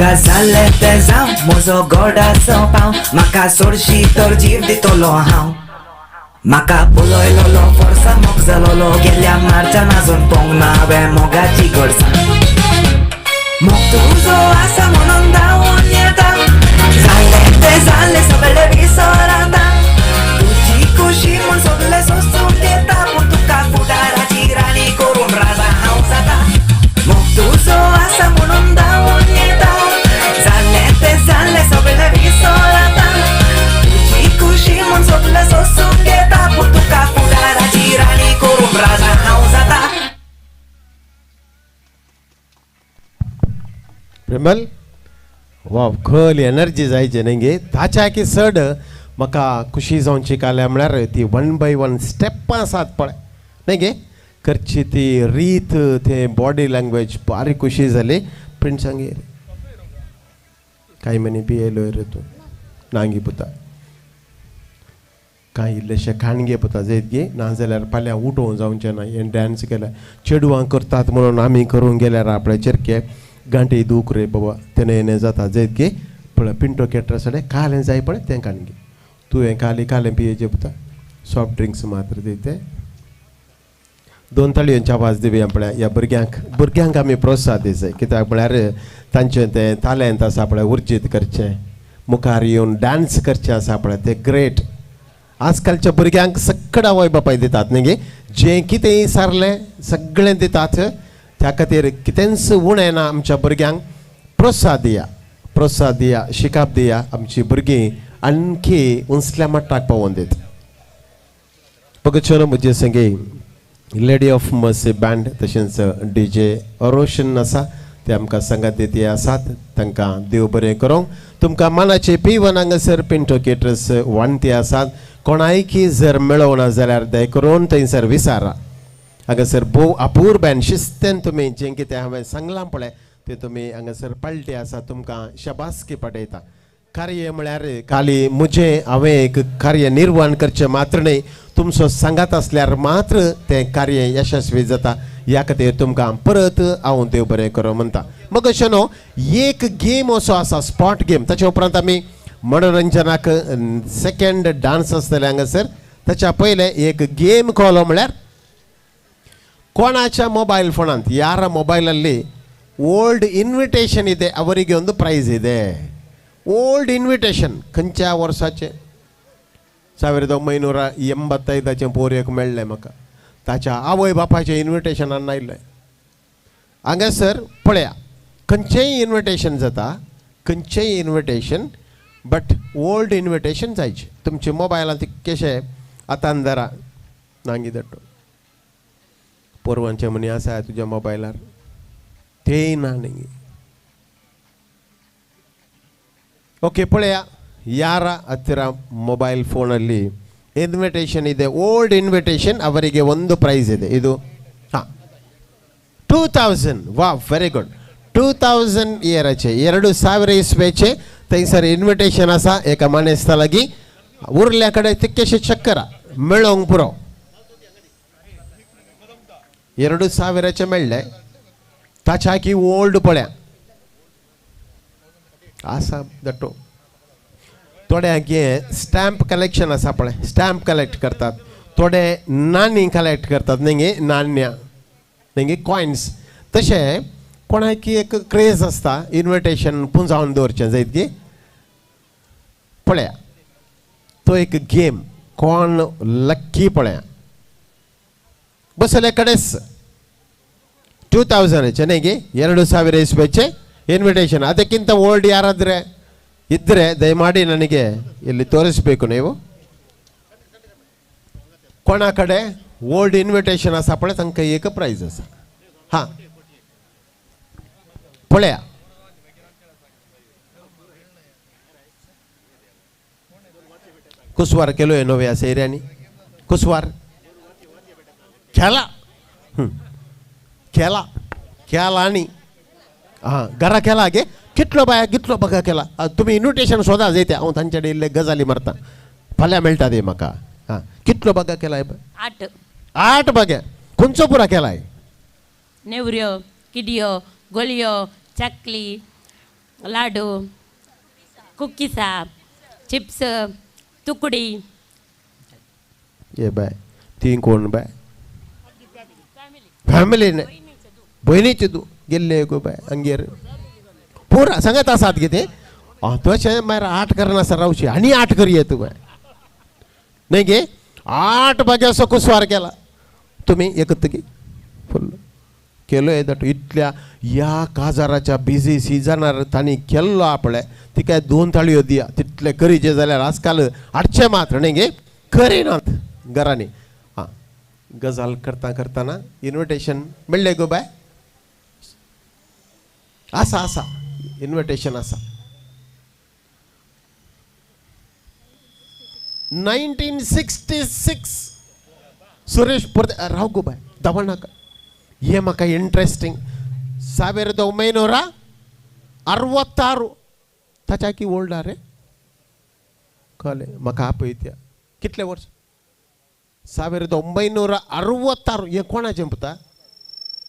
[SPEAKER 21] Gazale te zaw, mozo gorda so pał. Maka sorsi tor dziw di to lo haw. Maka puloy lolo forsa mok za lolo gelia marcha na zon pong na we moga ci gorsa. Mok tu zo asa mononda onyeta. Zale te zale so bele visoranda. Uchi kushi mon so bele so suketa. Puntuka kudara tirani korum raza hausata. Mok tu zo asa mononda onyeta. Zale sobre la visolata Uchi kushimon sobre la sosuketa Putuka kudara jirani kurum raza hausata
[SPEAKER 1] प्रेमल wow खल energy जायचे न्ही ताच्या की सड म्हाका खुशी जावची काल्या म्हळ्यार ती 1 by 1 स्टेप आसात पळय न्ही गे करची ती रीत ते बॉडी लँग्वेज बारी खुशी जाली फ्रेंड्सांगेर कांय मनी पियेलो रे तूं नांगी पुता कांय इल्लेशे खाणगे पुता जैत गे नाजाल्यार फाल्यां उठोवं जावचें ना हें डॅन्स केल्यार चेडवां करतात म्हणून आमी करूंक गेल्यार आपले चेरके गांठी दूख रे बाबा तेन्ना हें जाता जैत गे पळय पिंटो कॅटर सडे कालें जाय पळय तें खाणगे तूं हें कालें पियेचें पुता सॉफ्ट ड्रिंक्स मात्र दिते 2 ताळयांची आवाज दिवया पळय ह्या भुरग्यांक आमी प्रोत्साहन दिवचें कित्याक म्हळ्यार तांचें तें टॅलंट आसा पळय उर्जीत करचें मुखार येवन डान्स करचें आसा पळय तें ग्रेट आजकालच्या भुरग्यांक सगळें आवय बापाय दितात न्ही गे जें कितेंय सारलें सगळें दितात त्या खातीर कितेंच उणें ना आमच्या भुरग्यांक प्रोत्साहन दिया शिकाप दिया आमची भुरगीं आणखी उंचल्या मट्टाक पावोवन दित पगचोन म्हजे संगे लेडी ऑफ मर्सी बँड तशेंच DJ रोशन आसा ते आमकां संगत दिते आसात तांकां देव बरें करूं तुमकां मानाचे P1 हांगासर पिंटो केटर्स वांटे आसात कोणायकी जर मेळोवना जाल्यार दय करून थंयसर विचारा हांगासर भोव अपूर्व शिस्तेन तुमी जें कितें हांवें सांगलां पळय तें तुमी हांगासर पळटे आसा तुमकां शबासकी पटयता कार्य म्हळ्यार खाली मुझे हांवें एक कार्य निर्वहन करचें मात्र न्ही, तुमचो सांगात असल्यार मात्र तें कार्य यशस्वी जाता. ह्या खातीर तुमकां परत हांव देव बरें करूं म्हणटा. मग अशें न्हू, एक गेम असो आसा स्पॉट गेम. ताचे उपरांत आमी मनोरंजनाक सेकंड डान्स आसतले हांगासर. ताच्या पयले एक गेम कॉलो म्हळ्यार कोणाच्या ಮೊಬೈಲ್ ಫೋನ್ ಯಾರ ಮೊಬೈಲಲ್ಲಿ ಓಲ್ಡ್ ಇನ್ವಿಟೇಷನ್ ಇದೆ ಅವರಿಗೆ ಒಂದು ಪ್ರೈಸ್ ಇದೆ. ಓಲ್ಡ್ ಇನ್ವಿಟೇಷನ್ खंयच्या वर्साचे 1985 पोरयेक मेळ्ळें म्हाका. ताच्या आवय बापाचें इन्विटेशन आयिल्लें. हांगासर पळया, खंयचेंय इन्विटेशन जाता, खंयचेंय इन्विटेशन, बट ओल्ड इन्विटेशन जायचें. तुमच्या मोबायलांत कशें आतां धरा नांगी दट्टो पोरवांचे मनी आसा तुज्या मोबायलार, तेय ना न्ही. ಓಕೆ ಪಳೆಯ ಯಾರ ಹತ್ತಿರ ಮೊಬೈಲ್ ಫೋನಲ್ಲಿ ಇನ್ವಿಟೇಷನ್ ಇದೆ, ಓಲ್ಡ್ ಇನ್ವಿಟೇಷನ್, ಅವರಿಗೆ ಒಂದು ಪ್ರೈಸ್ ಇದೆ. ಇದು ಹಾಂ 2000. ವಾ ವೆರಿ ಗುಡ್. 2000 इयराचे 2000 इस्वेचे थंयसर इन्विटेशन आसा. एका मानेस्ता लागीं उरल्या कडेन तितकेशे चक्करा मेळोंक पुरो. 2000 मेळ्ळे. ताच्या की ओल्ड पळया आसा दट्टो. थोड्यांक स्टॅम्प कलेक्शन आसा पळय, स्टॅम्प कलेक्ट करतात. थोडे नाणी कलेक्ट करतात, न्ही नाण्या न्ही कॉयन्स. तशें कोणाक एक क्रेज आसता इन्विटेशन पुंजावन दवरचें जायत की. पळया तो एक गेम कोण लक्की पळया बसले कडेच 2000 ನೇ 2000 ಇಸ್ವೆಚ್ಚೆ ಇನ್ವಿಟೇಷನ್. ಅದಕ್ಕಿಂತ ಓಲ್ಡ್ ಯಾರಾದರೆ ಇದ್ದರೆ ದಯಮಾಡಿ ನನಗೆ ಇಲ್ಲಿ ತೋರಿಸ್ಬೇಕು ನೀವು. कोणा कಡೆ ओल्ड इन्विटेशन आसा पळय तांकां एक प्राइज आसा. हां पळया कुसवार केलोय नव्या सैऱ्यांनी. कुसवार खेळा खेळा खेळा आणि हां घरा केला गे कितलो बाया कितलो बघा केला. तुम्ही इन्विटेशन सोदा जायते हांव तांचे कडेन इल्ले गजाली मारता. फाल्यां मेळटा ते म्हाका. हां कितलो बघा केलाय? 8 बघा. खंयचो पुरा केलाय?
[SPEAKER 5] नेवऱ्यो, किडियो, गोळयो, चकली, लाडू, कुकीसा, चिप्स, तुकडी.
[SPEAKER 1] ये बाय ती कोण बाय? फॅमिली बहिणीचे तू गेल्ले गो बाय अंगेर पुरा सांगत आसात गे ते. तशें मागीर 8 करना सर रावची आनी 8 करये तू बाय न्ही गे. 8 बग्याचो कुसवार केला तुम्ही एकतगी फुल केलो येता. इतल्या ह्या काजाराच्या बिझी सिजनार तांणी केल्लो आपळे ती काय 2 ताळयो दिया तितले करीचे जाल्यार आजकाल हाडचे मात्र न्ही गे करिनात घरांनी. हां गजाल करता करतना इन्विटेशन मेळ्ळें गो बाय. आसा आसा इन्विटेशन आसा. 1966 सुरेश राव गो बाय धांवळ नाका. हे म्हाका इंट्रेस्टिंग. 1966 ताच्या की ओल्ड रे कळ्ळें म्हाका आपयत्या कितले वर्स. 1966 हे कोणाचें पुता?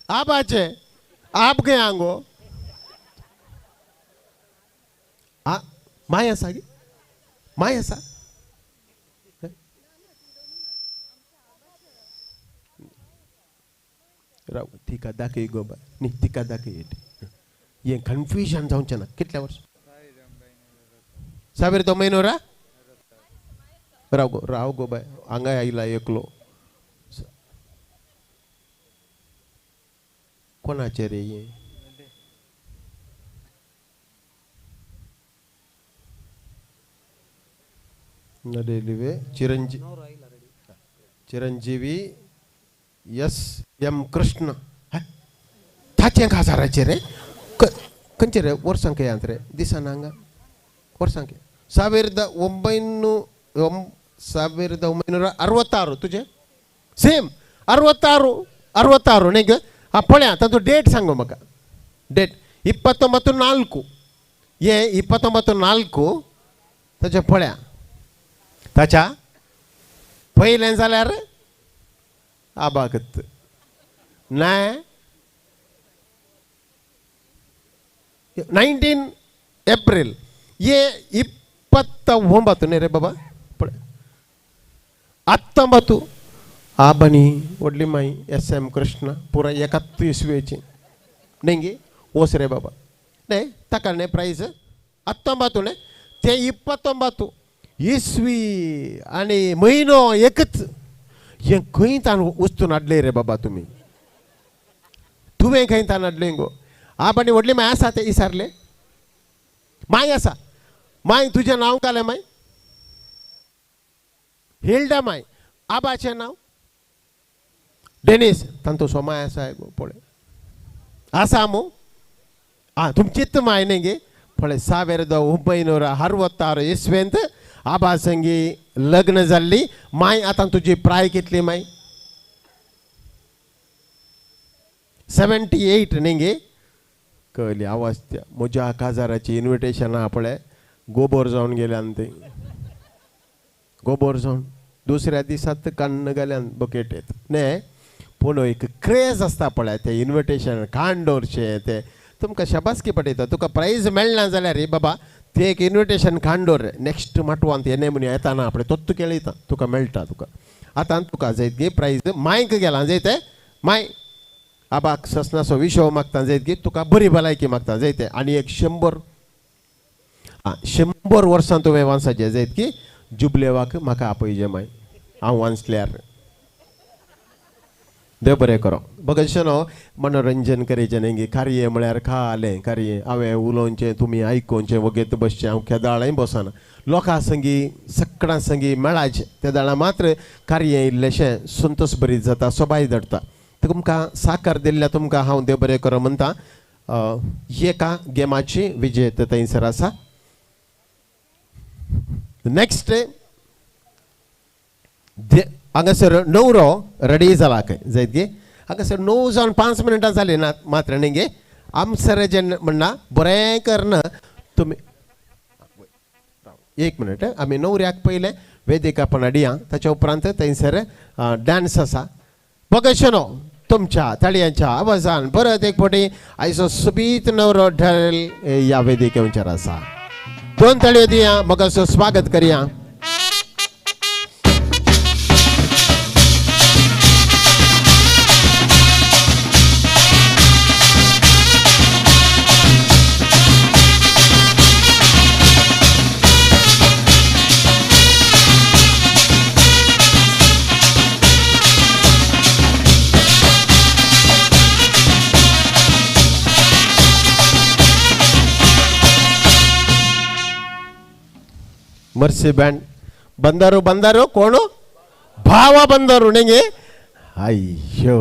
[SPEAKER 1] आबाचे. आप गे आंगो आ माय आसा गे माय आसा. राव तिका दाखय गो बाय न्ही तिका दाखय. हे कन्फ्युजन जावचें ना. कितल्या वर्स? 1966 राव गो बाय हांगा आयला एकलो. कोणाचे रे हे? नडेलिवे चिरंजीवी S.M. कृष्ण. ताचे काजाराचे रे खंयचे रे वर्सांक यांत रे दिसान हांगा वर्सांक 1966 तुझे सेम 66 न्ही ग. हां पळया ताचो डेट सांगो म्हाका. डेट 29/4 हे 29/4 ताच्या फळ्या ताच्या पयलें जाल्यार आबागत नाय 19 ಏಪ್ರಿಲ್ 29 ನೇ ರೇ ಬಾಬಾ 19 आबानी वडली माई SM कृष्ण पुरा 31 वेची नेंगे ओस रे बाबा नाही तकाने प्राइस 19 ने ते 29 इसवी आणि महिनो एकच हे खंय तान वस्तू नाडले रे बाबा तुम्ही तुवें खंय तान नाडले गो आबानी वडली माय आसा ते इसारले माय आसा माय तुझे नाव काले माय हिल्डा माय आबाचे नाव डेनिस तांतो सोमाय आसा गो पळे आसा मो तुम चित्त माय नेगे पळे 1966 इस्वेंत आबा संगी लग्न जाल्ली माय आतां तुजी प्राय कितली माय 78 नेगे कळली आवाज त्या म्हज्या काजाराची इन्विटेशन पळय गोबोर जावन गेल्यान ते गोबोर जावन दुसऱ्या दिसात काण्ण गेल्यान बकेटेत ने पूण एक क्रेज आसता पळय ते इन्विटेशन काण दवरचें ते तुमकां शाबासकी पटयता तुका प्राइज मेळना जाल्यार रे बाबा ते एक इन्विटेशन काण दवर नेक्स्ट माटवांत येणे म्हूण येताना आपणे तोत्त केळयता तुका मेळटा तुका आतां तुका जायत गे प्राइज मायक गेला जायते माय आबाक ससनाचो विशव मागता जायत गे तुका बरी भलायकी मागता जायते आनी एक 100 वर्सां तुवें वांसाचें जायत की जुबलेवाक म्हाका आपयचें माय हांव वांचल्यार देव बरें करो बघशें मनोरंजन करेचें न्ही कार्य म्हळ्यार खालें कार्य हांवें उलोवचें तुमी आयकोवचें वगेत बसचें हांव केदाळांय बसना लोकां संगी सकाळां संगी मेळाचें त्या दाळा मात्र कार्य इल्लेशें संतोश बरीत जाता सोबाय धडटा तुमकां साकार दिल्ल्या तुमकां हांव देव बरें करो म्हणटा एका गेमाची विजेत थंयसर आसा नेक्स्ट हांगासर णवरो रेडी जाला खंय जायत गे हांगासर 9 जावन 5 मिनटां जाली ना मात्र न्ही गे आमसर जेन्ना म्हणना बरें करना तुमी 1 मिनट आमी णवऱ्याक पयलें वेदिका पणाडिया ताच्या उपरांत थंयसर डान्स आसा बघशें तुमच्या ताळयांच्या आवाजान परत एक फावटी आयचो सुबीत नवरो ढळ ह्या वेदिकेचेर आसा 2 ताळयो दिया मगाचो स्वागत करया मर्सी बँड बंदारो बंदारो कोण भावा बंदारो नेगे अय्यो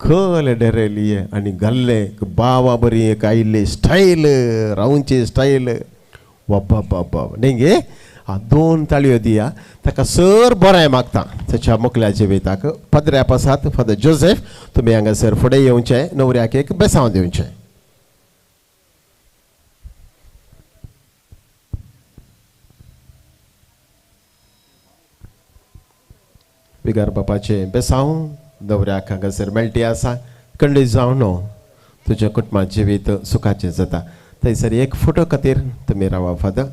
[SPEAKER 1] खल डेरेली आणि गल्ले बावा बरी एक आयिल्ली स्टाईल रावंची स्टाईल बाबा बाबा नेगे 2 ताळयो दिया ताका सर बरें मागता ताच्या मुखल्याचे वेताक पदऱ्या पासात फादर जोसेफ तुमी हांगासर फुडें येवचें न्हवऱ्याक एक बेसांव दिवचें बिगार बापाचे बेसांव न्हवऱ्याक हांगासर मेळटी आसा खंडीत जावन तुज्या कुटुंबात जिवीत सुखाचें जाता थंयसर एक फोटो खातीर तुमी रावा फादर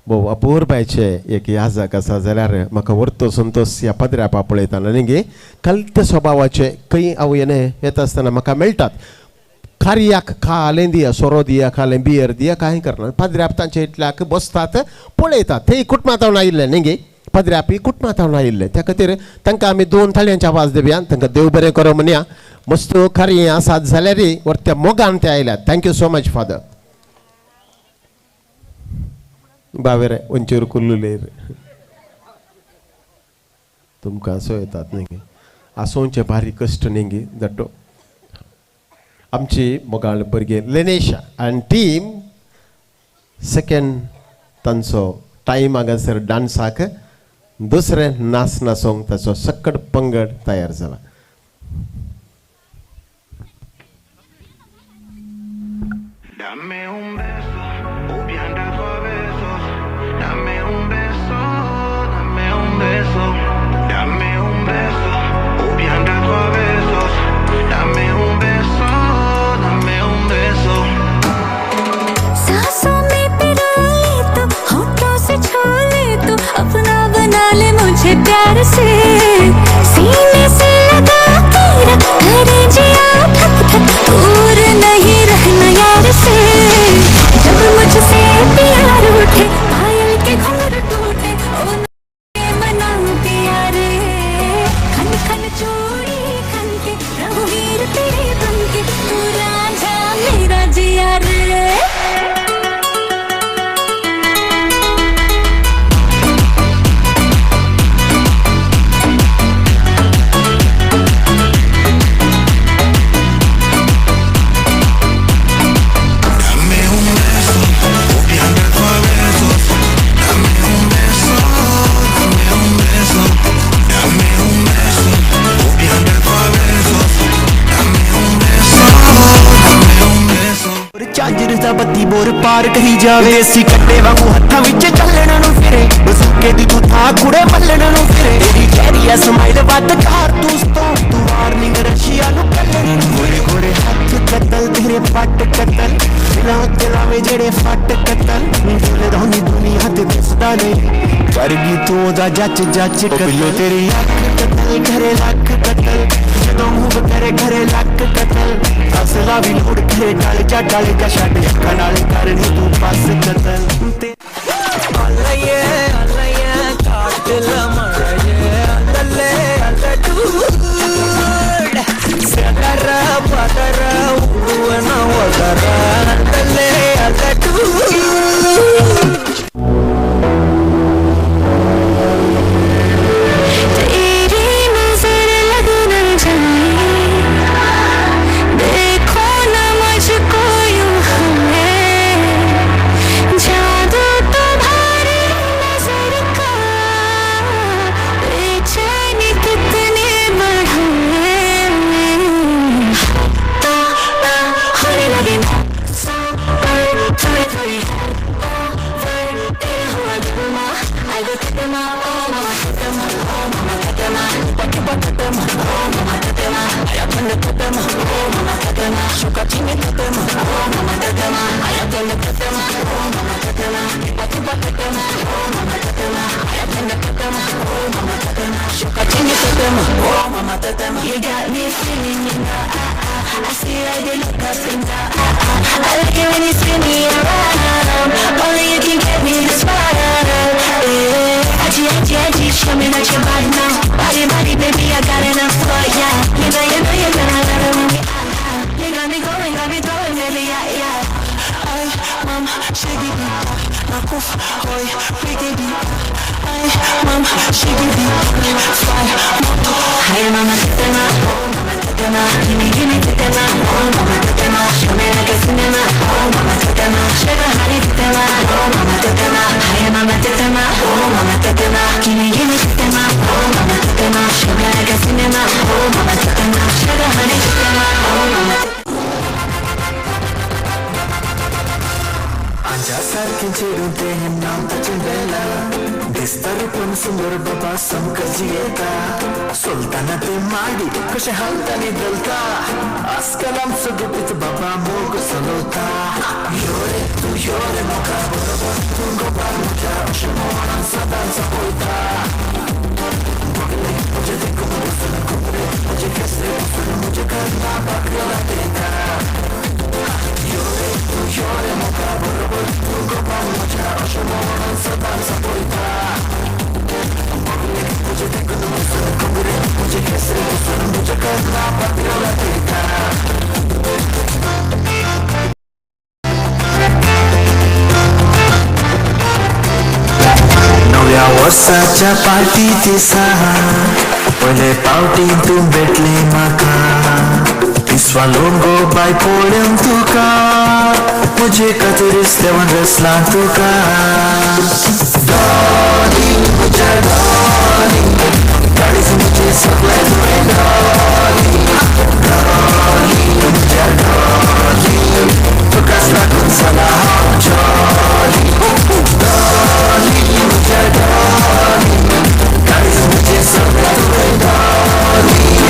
[SPEAKER 1] भोव अपूर्बायचे एक याजक आसा जाल्यार म्हाका व्हरतो संतोष ह्या पदऱ्या पळयताना न्ही कल्त स्वभावाचे खंय हांव येता आसतना म्हाका मेळटात कार्याक खालें दिया सोरो दिया खालें बियर दिया कांय करना पदऱ्याप तांचे इतल्याक बसतात पळयतात थंय कुटुंबांत आयिल्ले न्ही पदऱ्यापी कुटुंबांत आयिल्ले त्या खातीर तांकां आमी 2 ताळयांची आवाज दिवया तांकां देव बरें करो म्हणया मस्त कार्य आसात जाल्यार त्या मोगान ते आयल्यात थँक्यू सो मच फादर बावेरे वंचूर कुल्लुलेर तुमकां असो येतात न्ही आसोवचे भारी कश्ट न्ही दट्टो आमची मोगाळ भुरगे लेनेशा आनी टीम सेकंड तांचो टायम हांगासर डान्साक दुसरें नाच नाचोवंक ताचो सकट पंगड तयार जाला
[SPEAKER 17] Dame un beso, प्यार से सीने से लगा के रख करे जिया थक थक दूर नहीं रहना यार से जब मुझसे प्यार उठे पायल के घूर टूटे ओ मनाऊं प्यार खन खन चूड़ी खन के रघुवीर तेरे बन के तू राजा मेरा जिया रे
[SPEAKER 6] ਚਾਂਜਰ ਦਾ ਬੱਤੀ ਬੋਰ ਪਾਰ ਕਹੀ ਜਾਵੇ ਅਸੀਂ ਕੱਟੇ ਵਾਂਗੂ ਹੱਥਾਂ ਵਿੱਚ ਚੱਲਣ ਨੂੰ ਫਿਰੇ ਬਜ਼ੁਕੇ ਦੀ ਤੂੰ ਥਾਂ ਕੁੜੇ ਮੱਲਣ ਨੂੰ ਫਿਰੇ ਤੇਰੀ ਚਿਹਰੀਆ ਸਮਾਈਲ ਵੱਧ ਕਾਰਤੂਸ ਤੋਂ ਤੂੰ ਵਾਰਨਿੰਗ ਰਸ਼ੀਆ ਨੂੰ ਕੱਲਣ ਨੂੰ ਗੋਰੇ ਗੋਰੇ ਹੱਥ ਕਤਲ ਤੇਰੇ ਪੱਟ ਕਤਲ ਦਿਲਾਂ ਵਿੱਚ ਜਿਹੜੇ ਫੱਟ ਕਤਲ ਦਿਲ ਰੋਣੀ ਦੁਨੀਆ ਤੇ ਦਿਸਦਾ ਨਹੀਂ ਕਰ ਗਈ ਤੂੰ ਉਹਦਾ ਜੱਚ ਕਤਲ ਤੇਰੀ ਅੱਖ ਕਤਲ ਘਰੇ ਲੱਖ ਕਤਲ ਜਦੋਂ ਮੂੰਹ ਕਰੇ ਘਰੇ ਲੱਖ ਕਤਲ ਅਸਲਾ ਵੀ ਲੋੜ ਕਰੇ ਡਲ ਜਾ ਛੱਡ ਅੱਖਾਂ ਨਾਲ ਕਰਨੀ ਤੂੰ ਪਾਸ ਕਤਲ ਤੇ ਅਲਈਏ ਕਾਟ ਲਮੜਏ ਅਲਲੇ ਅਲਟੂੜ ਸਦਰ ਪਦਰ ਉੜਵਨ ਵਦਰ ਅਲਲੇ ਅਲਟੂੜ You got me feeling, you know, I see how you look up and down. I like it when you spin me around. Only you can get me this far. Aji, show me that you're bad now. Body, baby, I got enough for ya. You know you're gonna love it when we out. You got me going, got me throwing, baby, yeah. Mom, shake it, nakuf, hoy, big it. Mom, shake it, fire, moto. Hey, mama, tetema, oh, mama, tetema. Gimme, tetema, oh, mama, tetema. Show me like a cinema, oh, mama, tetema. Sugar, honey, tetema, oh, mama, tetema. Hey, mama, tetema, oh, mama, tetema. Gimme, tetema, oh, mama, tetema. Show me like a cinema, oh, mama, tetema. Sugar, honey, tetema, oh, mama, tetema. आजासारखे चिडूते हे नाव चिंडेला दिसतर पण सुंदर बाबा संकजी येता sultana ते माडी कशे हालतानी दलता आजकाल आमचं गुपित बाबा मोग सलवता योरे तू योरे मोका बरोबर तू गोबा मुझ्या अशे मोहन सदांचा होता बगले मुझे देखो मुझे कुबरे मुझे कैसे मुझे करना बगला देता योरे तू योरे मोका बरोबर तू गोबा मुझ्या अशे मोहन सदांचा होता बगले मुझे देखो मुझे कुबरे मुझे कैसे मुझे करना बगला देता नव्या वर्षाच्या पार्टीत सहा पहिले पावटी तू भेटले माका पिसवा लोंगो बाय पोळ्यां तुका मुझे कचरीस देवन रसला तुका Darling, मुझे darling गाडीच मुझे सगळे तुळे darling Darling, मुझे darling तुकाच लागून झाला हा jolly Darling, मुझे darling गाडीच मुझे सगळे तुळे darling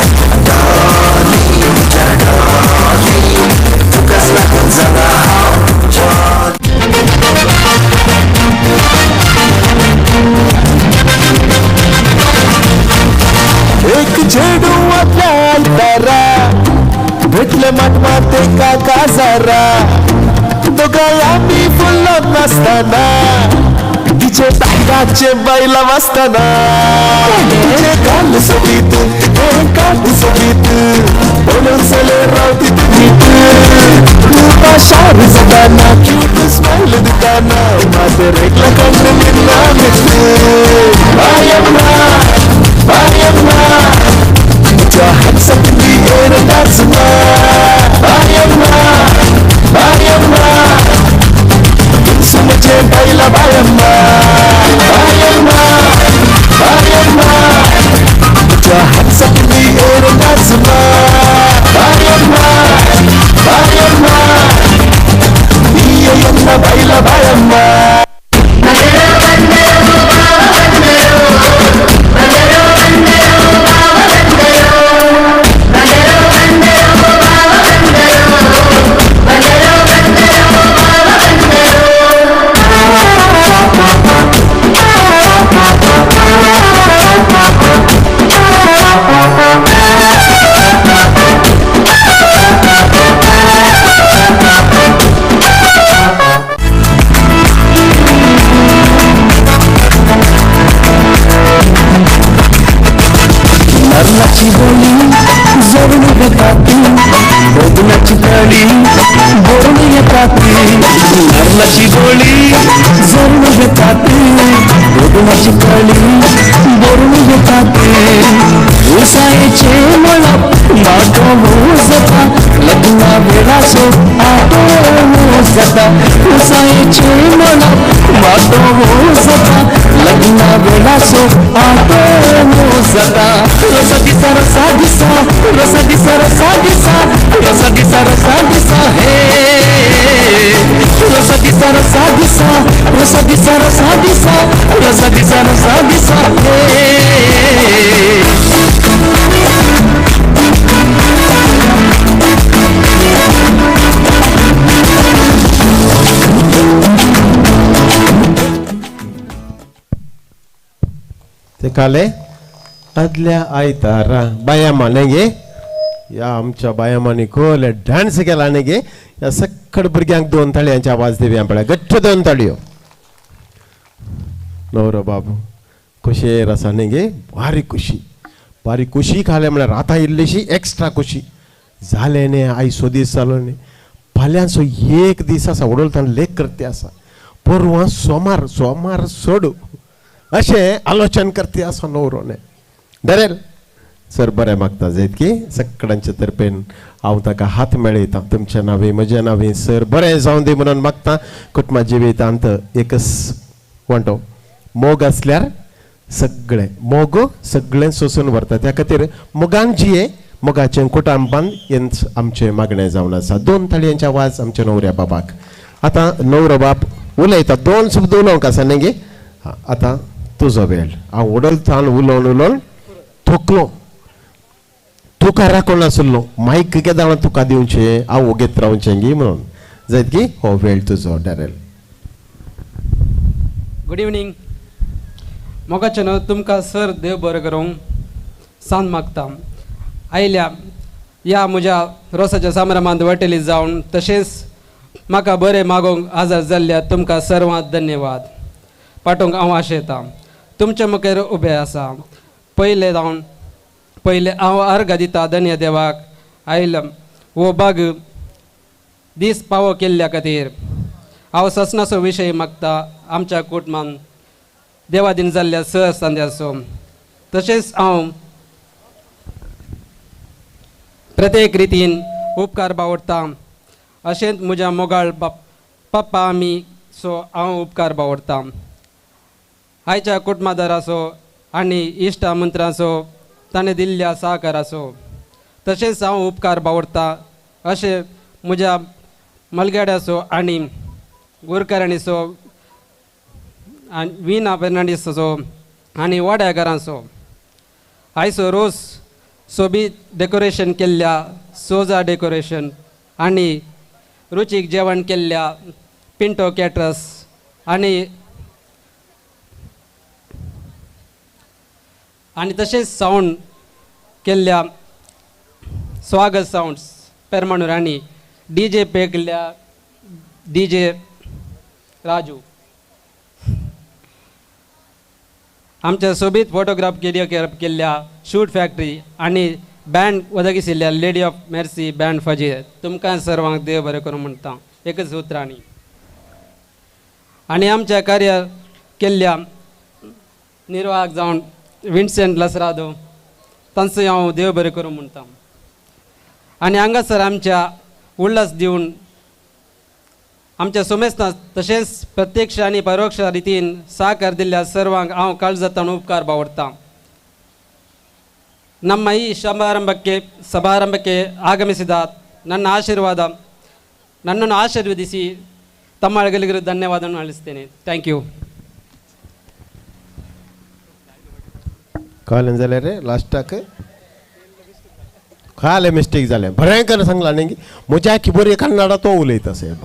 [SPEAKER 6] Darling, मुझे darling तुकाच लागून झाला हा jolly आपले मटमात एका काजारा दोघाला मी फुलत नसताना तिचे टाकाचे बैला वाजताना तिचे काल सोबीत काल सोबीत बोलून चले रावती खूप शार जगाना क्यूट स्माइल दिताना माझे रेगला कंड निघला बायम्मा तुझ्या हातसात मी एर नाचना बायम्मा सुमचे बैला बायम्मा तुझ्या हातसात मी एर नाचना बायम्मा बैला बायम्मा नरनाची बोली जवळ येताती बोलण्याची कळी बोलून येताती नरनाची बोली जवळ येताती बोलण्याची कळी बोलून येताती उसायचे मला मागो मोजता लग्ना वेळाचो आटो मोजता उसायचे मला मागो मोजता लग्ना वेळाचो आटो मोजता रसा दिसा हे रसा दिसा हे
[SPEAKER 1] ते काले आदल्या आयतारा बायामा गे या आमच्या बायामानी खोल डान्स केला गे या सक्कड भुरग्यांक 2 ताळयांची आवाज देवी आपल्या गठ्ठ 2 ताळयो नवरो बाबू खुशेर आसा गे भारी खुशी खाले म्हळ्यार आतां इल्लीशी एक्स्ट्रा खुशी झाले न्ही आई सोदीस जालो न्ही फाल्यांचो एक दीस आसा वडोलतान लेख करते आसा परवां सोमार सोडू अशें आलोचन करते आसा नवरोने धरेल सर बरें मागता जायत की सगळ्यांच्या तर्फेन हांव ताका हात मेळयता तुमच्या नांवे म्हज्या नांवे सर बरें जावं दी म्हणून मागता कुटुंबा जिवितांत एकच वांटो मोग आसल्यार सगळें सोसून व्हरता त्या खातीर मोगान जिये मोगाचें कुटुंबान हेंच आमचें मागणें जावन आसा 2 ताळयांची आवाज आमच्या नवऱ्या बाबाक आतां नवरो बाब उलयता 2 शब्द उलोवंक आसा न्ही गे आतां तुजो वेळ हांव उडलतान उलोवन थोकलो तुका राखून नासलो मायक केदां तुका दिवचें हांव ओगेत रावचें गी म्हणून जायत की हो वेळ तुजो डॅरेल
[SPEAKER 2] गुड इवनिंग मोगाचें न्हू तुमकां सर देव बरें करूंक सांग मागता आयल्या ह्या म्हज्या रोसाच्या संभ्रमांत वटेली जावन तशेंच म्हाका बरें मागोवंक आजार जाल्ल्या तुमकां सर्वांत धन्यवाद पाठोवंक हांव आशेतां तुमचे मुखेर उबे आसा पयले हांव अर्घ दिता धन्य देवाक आयला हो बाग दीस पावो केल्ल्या खातीर हांव ससनाचो विशय मागता आमच्या कुटुंबान देवादीन जाल्ल्या संध्याचो तशेंच हांव प्रत्येक रितीन उपकार बावडटा अशेंच म्हज्या मोगाळ पप्पा आमी सो हांव उपकार बावडटां आयच्या कुटुंबादाराचो आनी इश्टा मंत्राचो ताणें दिल्ल्या सहकाराचो तशेंच हांव उपकार बावडटां अशें म्हज्या मलगड्याचो आनी गुरकारणीचो विना फेर्नांडीसाचो आनी वाड्या घराचो आयचो रोस सोबीत डेकोरेशन केल्ल्या सोजा डेकोरेशन आनी रुचीक जेवण केल्ल्या पिंटो कॅटरस आनी तशेंच सावंड केल्ल्या स्वागत सावंड्स पेरमाणूर आणि DJ पेकल्या DJ राजू आमच्या सोबीत फोटोग्राफ केल्ल्या शूट फॅक्टरी आणि बँड वदगिसिल्ल्या लेडी ऑफ मेर्सी बँड फजीर तुमकां सर्वांक देव बरें करूं म्हणटा एकच उतरांनी आणि आमच्या कार्य केल्ल्या निर्वाहक जावन विन्सेंट लसरादो तांचोय हांव देव बरें करूं म्हणटा आणि हांगासर आमच्या उल्हास दिवन आमच्या सोमेस्तां तशेंच प्रत्यक्ष आणि परोक्ष रितीन सहकार दिल्ल्या सर्वांक हांव काळजांतल्यान उपकार बावडटां ನಮ್ಮ ಈ ಸಮಾರಂಭಕ್ಕೆ ಆಗಮಿಸಿದ ನನ್ನನ್ನು ಆಶೀರ್ವದಿಸಿ ತಮ್ಮಗಳಿಗೂ ಧನ್ಯವಾದವನ್ನು ಅಳಿಸ್ತೇನೆ. Thank you.
[SPEAKER 1] कळलें जालें रे लास्टाक खाले मिस्टेक जालें भयंकर सांगला न्ही म्हज्या की बरी कन्नडा तो उलयता साहेब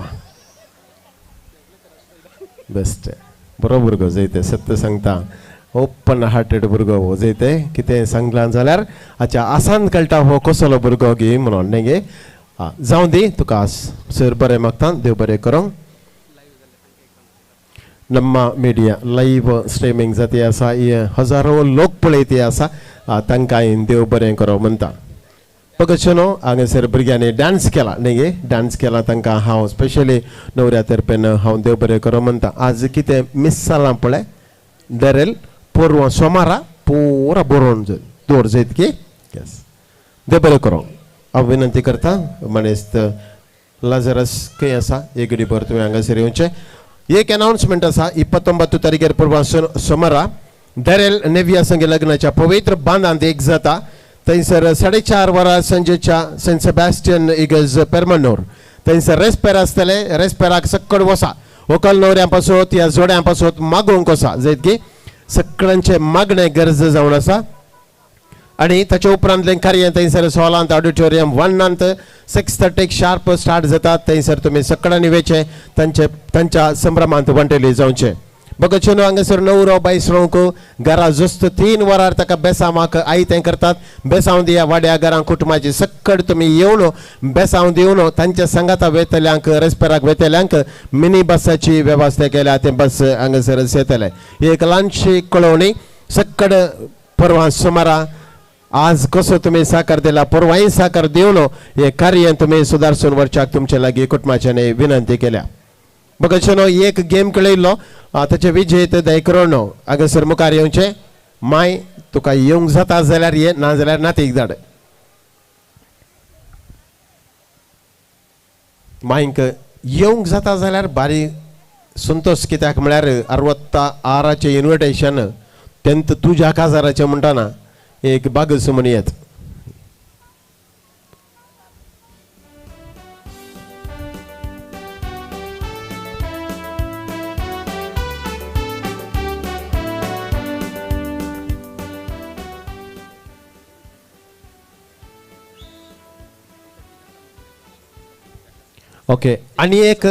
[SPEAKER 1] बेस्ट बरो भुरगो जैते सत्य सांगता ओपन हार्टेड भुरगो हो जैते कितें सांगलां जाल्यार अच्छा आसान कळटा हो कसलो भुरगो गे म्हणून न्ही गे जावं दी तुका सर बरें मागता देव बरें करूं. ನಮ್ಮ ಮೀಡಿಯಾ ಲೈವ್ ಸ್ಟ್ರೀಮಿಂಗ್ जाती आसा हजारो लोक पळयती आसा तांकां देव बरें करो म्हणटा. बघचो न्हू हांगासर भुरग्यांनी डान्स केला न्ही गे डान्स केला तांकां हांव स्पेशली न्हवऱ्या तर्फेन हांव देव बरें करो म्हणटा. आज कितें मिस जालां पळय डेरेल पोरवां सोमारा पुरा बरोवन दवर जायत की यस देव बरें करो. हांव विनंती करता मनीस लाजरस खंय आसा एक घडी भर तुवें हांगासर येवचें. एक अनाउन्समेंट आसा 29 तारखेर परवा सोमारा डेरेल नेव्हिया संगे लग्नाच्या पवित्र बांदांत एक जाता थंयसर 4:30 वरां संजेच्या सेंट सेबॅस्टियन इगर्ज पेरमानूर थंयसर रेस्पेर आसतले. रेस्पेराक सक्कड वसा व्हंकल न्हवऱ्यां पासत ह्या जोड्यां पासत मागोवंक वसा जायत की सगळ्यांचे मागणे गरज जावन आसा. आणि ताच्या उपरांतलें कार्य थंयसर सोलांत ऑडिटोरियम 1 6:30 शार्प स्टार्ट जाता. थंयसर तुमी सकाळीं येवचें तांच्या संभ्रमांत वंटेली जावचें. बघचें न्हू हांगासर न्हवरो बायसळोंक घरा जुस्त 3 वरार ताका बेसांवाक आयतें करतात. बेसांव दिया वाड्या घरां कुटुंबाची सकड तुमी येवन बेसांव दिवन तांच्या सांगाता वेतल्यांक रेस्पेराक वेतल्यांक मिनी बसाची वेवस्था केल्या ते बस हांगासर येतले. एक ल्हानशी कळोवणी सकड परवा सोमारा आज कसो तुम्ही साकार दिला परवाही साकार दिवन हे कार्य तुम्ही सुदारसून वरच्याक तुमचे लागीं कुटुंबाच्यानी विनंती केल्या. बघचो न्हू एक गेम खेळिल्लो ताचे विजेत दयकरण हांगासर मुखार येवचें. माय तुका येवंक जाता जाल्यार ये ना जाल्यार नातीक धाड. मायक येवंक जाता जाल्यार बारी संतोष कित्याक म्हळ्यार 66 इन्विटेशन तेंत तुज्या काजाराचें म्हणटाना एक बागस म्हणी येत. ओके आणि एक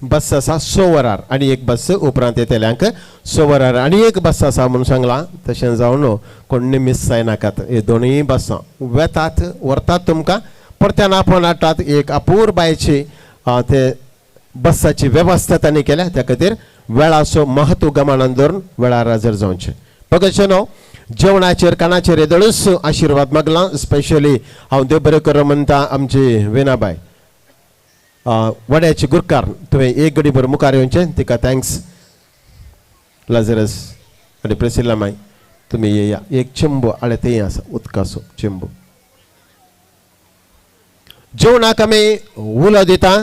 [SPEAKER 1] बस आसा 6 वरार आणि एक बस उपरांत येतल्यांक 6 वरार आणि एक बस आसा म्हणून सांगलां. तशें जावन कोणी मिस जायनाकात. हे दोनूय बसां वेतात व्हरतात तुमकां परत्यान आपण हाडटात. एक अपूर बायची ते बसाची वेवस्था तांणी केल्या त्या खातीर वेळाचो महत्व गमनान दवरून वेळार हजर जावचें. बघचें न्हू जेवणाचेर कानाचेर येदळूच आशिर्वाद मागला. स्पेशली हांव देव बरें करूं म्हणटा आमची विनाबाई वड्याची गुरकार तुवें एक घडी भर मुखार येवचें. तिका थँक्स लाजरस आनी प्रेसिला माय तुमी येया. एक चेंबू आळे तें आसा उदकाचो चेंबू. जेवणाक आमी उलो दिता.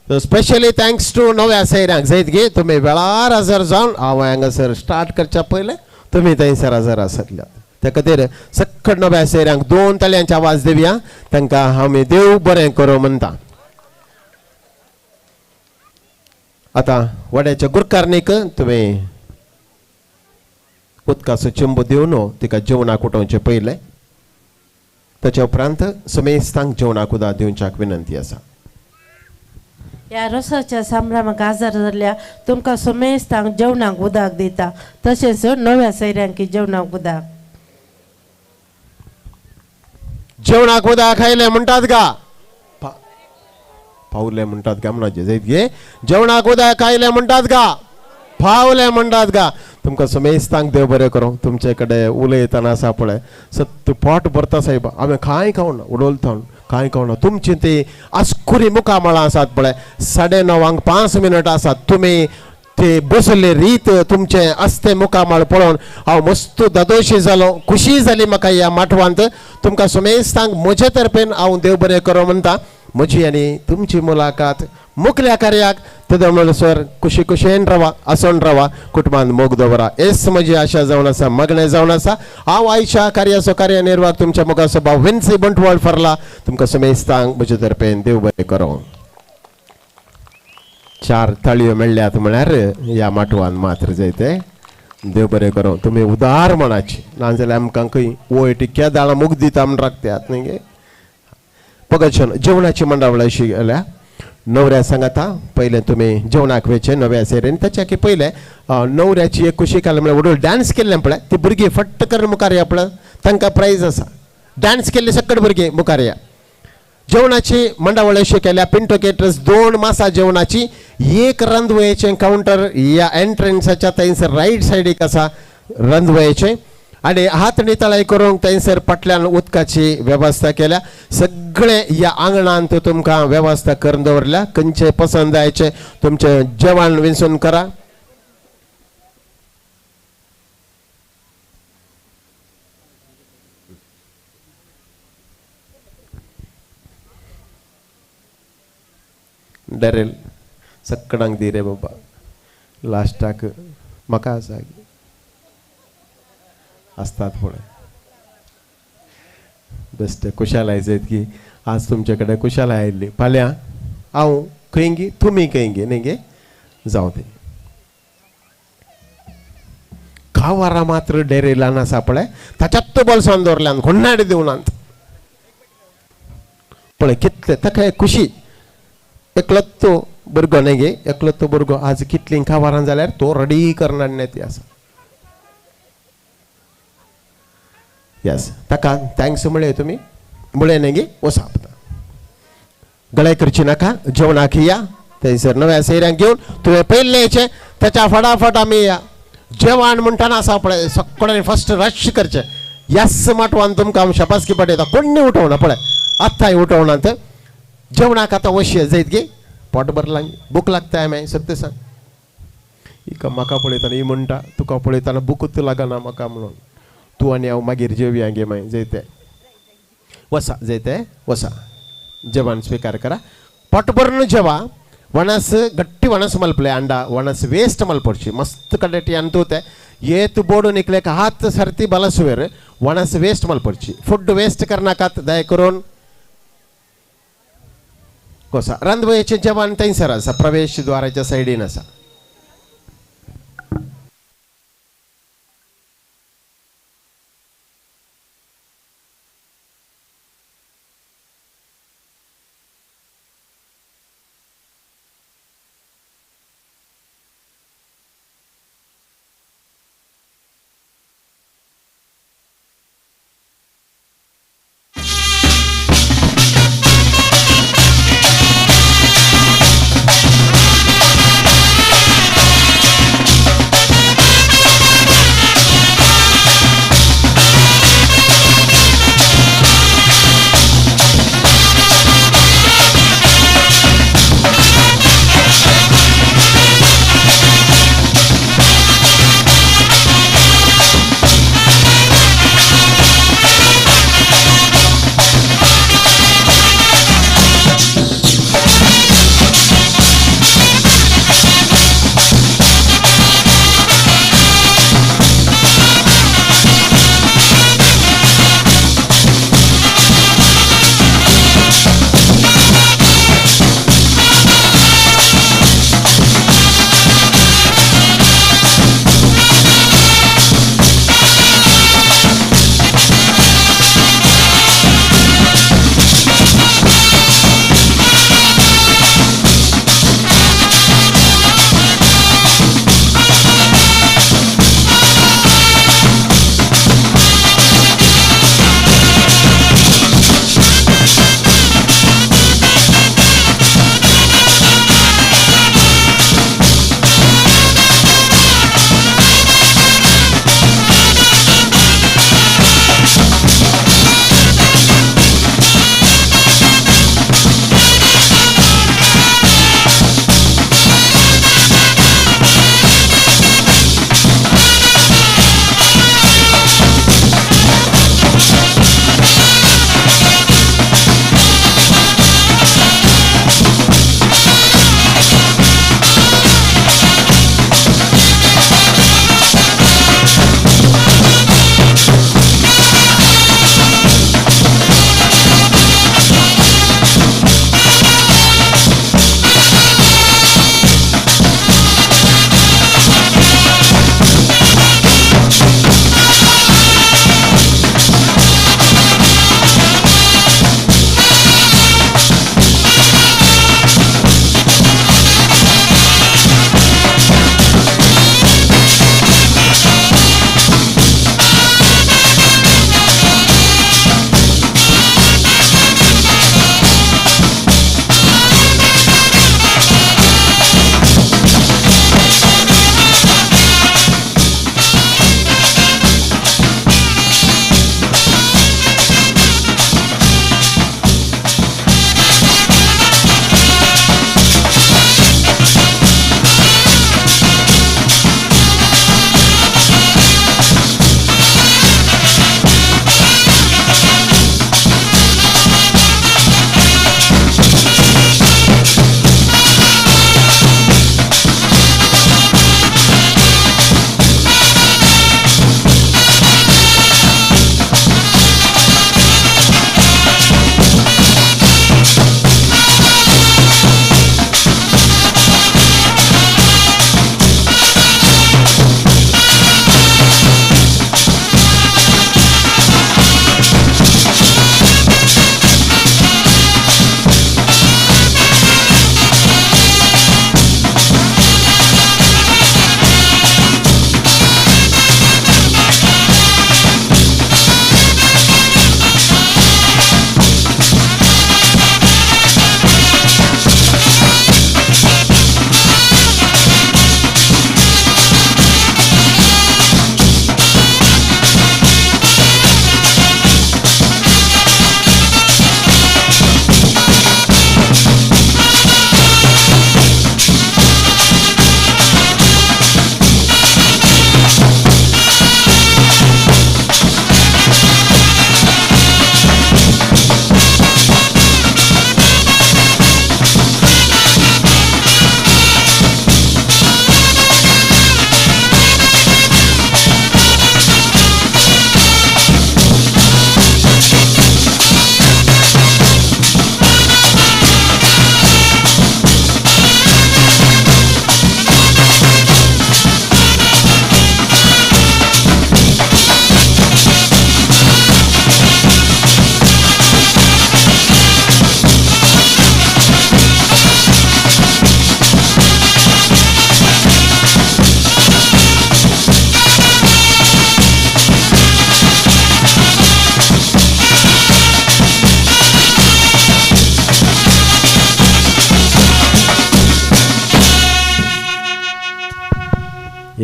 [SPEAKER 1] स्पेशली थँक्स टू नव्या सैऱ्यांक जायत गे तुमी वेळार हजर जावन हांव हांगासर स्टार्ट करच्या पयलें तुमी थंयसर हजर आसतल्या. त्या खातीर सक्कड नव्या सैऱ्यांक 2 ताल्यांची आवाज दिवया. तांकां आमी देव बरें करूं म्हणटा. आता वड्याच्या गुरकारनीक तुमी उदकाचो चेंबू दिवन तिका जेवणाक उठोवचे पयलें ताच्या उपरांत समेस्तांक जेवणाक उदक दिवच्याक विनंती आसा.
[SPEAKER 7] ह्या रसाच्या संभ्रमाक हजर जाल्ल्या तुमकां समेस्तांक जेवणाक उदक दिता. तशेंच नव्या सैऱ्यांक जेवणाक उदक
[SPEAKER 1] जेवणाक उदक खायलें म्हणटात गा पावले म्हणटात गा म्हणचे जायत गे जेवणाक उदक आयले म्हणटात गा पावले म्हणटात गा तुमकां समेस्तांक देव बरें करूं तुमचे कडेन उलयतना आसा पळय सत्त पोट भरता साहेब हांवें कांय खावना उडोलथावन कांय खावना तुमची ती आस्कुरी मुखामळां आसात पळय 9:30 आसात तुमी ते बसले रीत तुमचे आस्ते मुखामळ पळोवन हांव मस्त ददोशी जालो खुशी जाली म्हाका ह्या माटवांत तुमकां समेस्तांक म्हजे तर्फेन हांव देव बरें करूं म्हणटा म्हजी आनी तुमची मुलाकात मुखल्या कार्याक तेदो म्हणसर खुशी खुशेन रावा आसोन रावा कुटुंबान मोग दवरा हेच म्हजी आशा जावन आसा मगणें जावन आसा हांव आयच्या कार्याचो कार्यनिर्वाहक तुमच्या मुखार भाव विन्सी बंटवाळ फरला तुमकां समेस्तांक म्हजे तर्फेन देव बरें करूं 4 ताळयो मेळ्ळ्यात म्हळ्यार ह्या माटवान मात्र जायते देव बरें करूं तुमी उदार मनाची नाजाल्यार आमकां खंय वय टिक्क्या दाळां मूग दिता म्हण राखत्यात न्ही गे पगतशन जेवणाची मंडावळ अशी गेल्या नवऱ्या सांगाता पहिले तुम्ही जेवणाक वेचे नव्या सेरेन त्याच्या पहिले नवऱ्याची एक खुशी केली म्हळ्यार वडोळ डान्स केल्ले पळय ती भुरगीं फट्ट करून मुखार या पळय तांकां प्रायज आसा डान्स केल्ले सकट भुरगीं मुखार या जेवणाची मंडावळ अशी केल्या पिंटो केटरर्स 2 मासां जेवणाची एक रंधवयेचें काउंटर ह्या एंट्रन्साच्या थंयसर रायट सायडीक आसा रंधवयेचें आणि हात नितळाय करून थंयसर पटल्यान उदकाची वेवस्था केल्या सगळे ह्या आंगणांत तुमकां वेवस्था करून दवरल्या खंयचे पसंद जायचे तुमचे जेवण विंसून करा डरेल सक्कडांक दी रे बाबा लास्टाक म्हाका आसा असतात पळय बेस्ट कुशालाय जायत की आज तुमचे कडेन कुशालाय आयिल्ली फाल्यां हांव खंय गे तुमी खंय गे न्ही गे जावं ते गांवारा मात्र डेरेलान आसा पळय ताच्यात बोल्सान दवरल्यान खोन्नाडी दिवनात पळय कितले ताका खुशी एकलोत्तो भुरगो न्ही गे एकलोत्तो भुरगो आज कितलीं गांवारां जाल्यार तो रेडी करनाडणे ती आसा यस ताका थँक्स म्हळें तुमी म्हळें न्ही गे वसाप गळे करची नाका जेवणाक या थंयसर नव्या सैऱ्यांक घेवन तुवें पयले येचें ताच्या फटाफट आमी या जेवण म्हणटाना आसा पळय सगळ्यांनी फस्ट रश करचें यास माटवान तुमकां हांव शाबासकी पटयता कोणी उठोवना पळय आत्ताय उठोवनात जेवणाक आतां वशी जायत गे पोट भरलां भूक लागता मागीर सत्य सांग हिका म्हाका पळयतना ही म्हणटा तुका पळयतना भूकूच लागना म्हाका म्हणून तूं आनी हांव मागीर जेवया गे मागीर जैते वसा जैते वसा जेवण स्वीकार करा पोट भरून जेवा वणस गट्टी वणस मलपले अंडा वणस वेस्ट मलपडची मस्त कडेटी अन्तूते येत बोर्ड निकले का हाथ सर्ती बलसवेर वणस वेस्ट मलपडची फूड वेस्ट करनाकात दय करून कोसा रंधवयेचें जेवण थंयसर आसा प्रवेश द्वाराच्या सायडीन आसा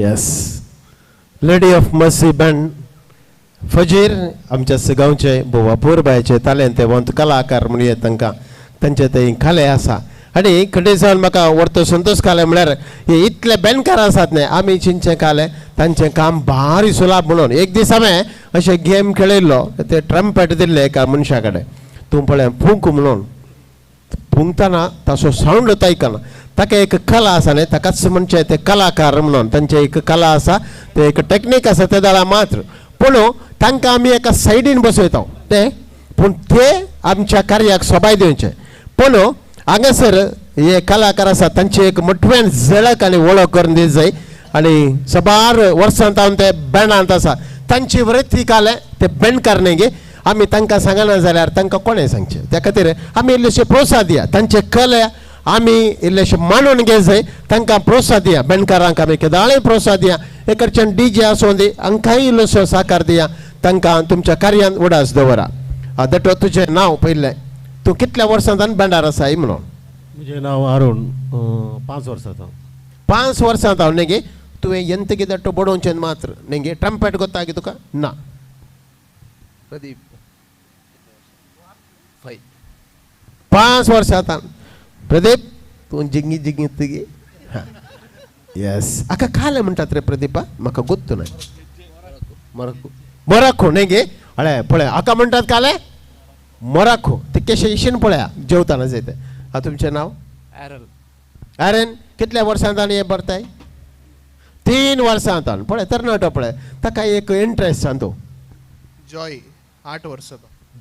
[SPEAKER 1] yes lady of mercy band फजीर आमच्या गांवचे भोवापूर बायचे ताल्यांत कलाकार म्हणून तांकां तांचे ते खाले आसा आनी खडे जावन म्हाका व्हरतो संतोश काले म्हळ्यार हे इतले बँडकार आसात न्ही आमी चिंचे काले तांचें काम भारी सुलाभ म्हणून एक दीस हांवें अशें गेम खेळिल्लो ते ट्रम्पेट दिल्ले एका मनशा कडेन तूं पळय फूंक म्हणून फुंकतना ताचो सावंड आयकना ताका एक कला आसा न्ही ताकाच म्हणचे ते कलाकार म्हणून तांचे एक कला आसा ते एक टॅक्नीक आसा ते दाळा मात्र पूण तांकां आमी एका सायडीन बसयता ते पूण ते आमच्या कार्याक सोबाय दिवचे पूण हांगासर हे कलाकार आसा तांची एक मोठवेन झळक आनी वळख करून दी जाय आनी सबार वर्सां तावन ते बँडांत आसा तांची वृत्ती काले ते बँडकार न्ही गे आमी तांकां सांगना जाल्यार तांकां कोणें सांगचें त्या खातीर आमी इल्लेशें प्रोत्साहन दिया तांचे कले आमी इल्लेशें मांडून घे जाय तांकां प्रोत्साहन दिया बँडकारांक आमी केदाळें प्रोत्साहन दिया एक कडच्यान डीजे आसूं दी हांकांय इल्लोसो साकार दिया तांकां तुमच्या कार्यांत उडास दवरा दटो तुजें नांव पयलें तूं कितल्या वर्सांतल्यान बँडार आसा म्हणून
[SPEAKER 9] म्हजें नांव अरुण 5 वर्सां
[SPEAKER 1] 5 वर्सां हांव न्ही गे तुवें यंत कितें तो बडोवचें मात्र न्ही गे ट्रम्पेट कोत्ता गे तुका ना प्रदीप 5 वर्सां प्रदीप तूं जिंगी जिंगी तिगी येस हाका काले म्हणटात रे प्रदीपा म्हाका गोत्तू ना मोराखो न्ही गे हळे पळय हाका म्हणटात काले मोराखो ते केशे इशेन पळया जेवताना जाय ते तुमचें नांव एरन कितल्या वर्सांतल्यान हें भरताय 3 वर्सांतल्यान पळय तरणाटो पळय ताका एक इंट्रस्ट सांगतो
[SPEAKER 22] जॉय 8 वर्सां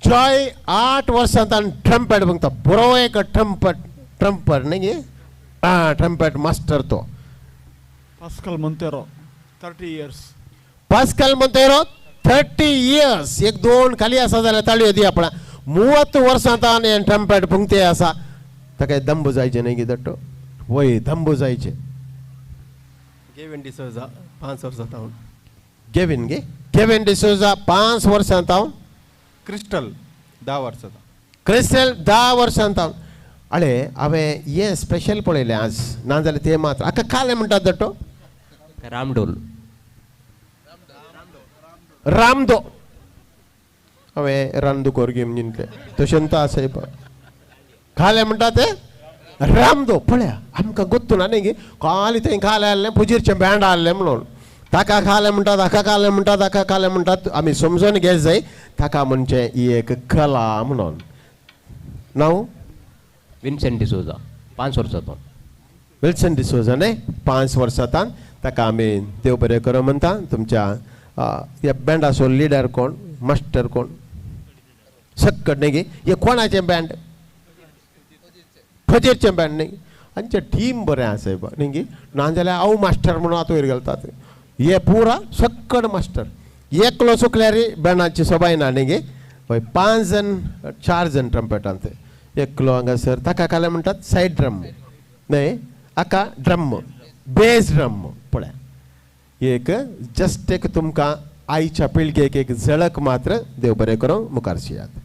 [SPEAKER 1] जॉय 8 वर्सांतल्यान ट्रम्पेट बघता बरो एक ट्रम्पेट न्ही गे ट्रम्पेट मास्टर तो
[SPEAKER 22] pascal Monteiro 30 years
[SPEAKER 1] pascal Monteiro 30 years एक दोन खाली आसा जाल्यार ताळयो दी आपणा 30 वर्सांतल्यान हें ट्रम्पेट पुंगते आसा ताका दंब जायचे न्ही गे दट्टो वय दंब जायचे गेविन डिसोजा 5 वर्सां गेविन डिसोजा 5 वर्सां
[SPEAKER 22] क्रिस्टल 10 वर्सां
[SPEAKER 1] क्रिस्टल 10 वर्सां अळे हांवें हें स्पेशल पळयलें आज नाजाल्यार तें मात्र हाका काले म्हणटात दट्टो
[SPEAKER 23] रामडोल
[SPEAKER 1] रामदो हांवें रांदूकोर गेम जिंकले तशें तो आसा खाले म्हणटा ते रामदो पळया आमकां गोत्तू ना न्ही गे काल थंय खाले आहलें पुजीरचें बँड आहलें म्हणून ताका खाले म्हणटात हाका काले म्हणटात हाका काले म्हणटात आमी समजून घे जाय ताका म्हणचे ही एक कला म्हणून नांव
[SPEAKER 23] विन्सेंट डिसोजा 5 वर्सां
[SPEAKER 1] विल्सन डिसोजा न्ही 5 वर्सां ताका आमी देव बरें करूं म्हणटा तुमच्या ह्या बँडाचो लिडर कोण मास्टर कोण सक्कड न्ही गे हे कोणाचें बँड फजेरचें बँड न्ही हांचे टीम बरें आसा न्ही गे नाजाल्यार हांव मास्टर म्हणून आतां वयर घालतात हे पुरा सक्कड मास्टर एकलो चुकल्यार बँडाची सोबाय ना न्ही गे हय 5 जण 4 जण ट्रम्पेटांत एकलो हांगासर ताका काले म्हणटात सायड ड्रम न्ही हाका ड्रम बेज ड्रम पळय एक जस्ट एक तुमकां आईच्या पिळगेक एक झळक मात्र देव बरें करूं मुखार शियात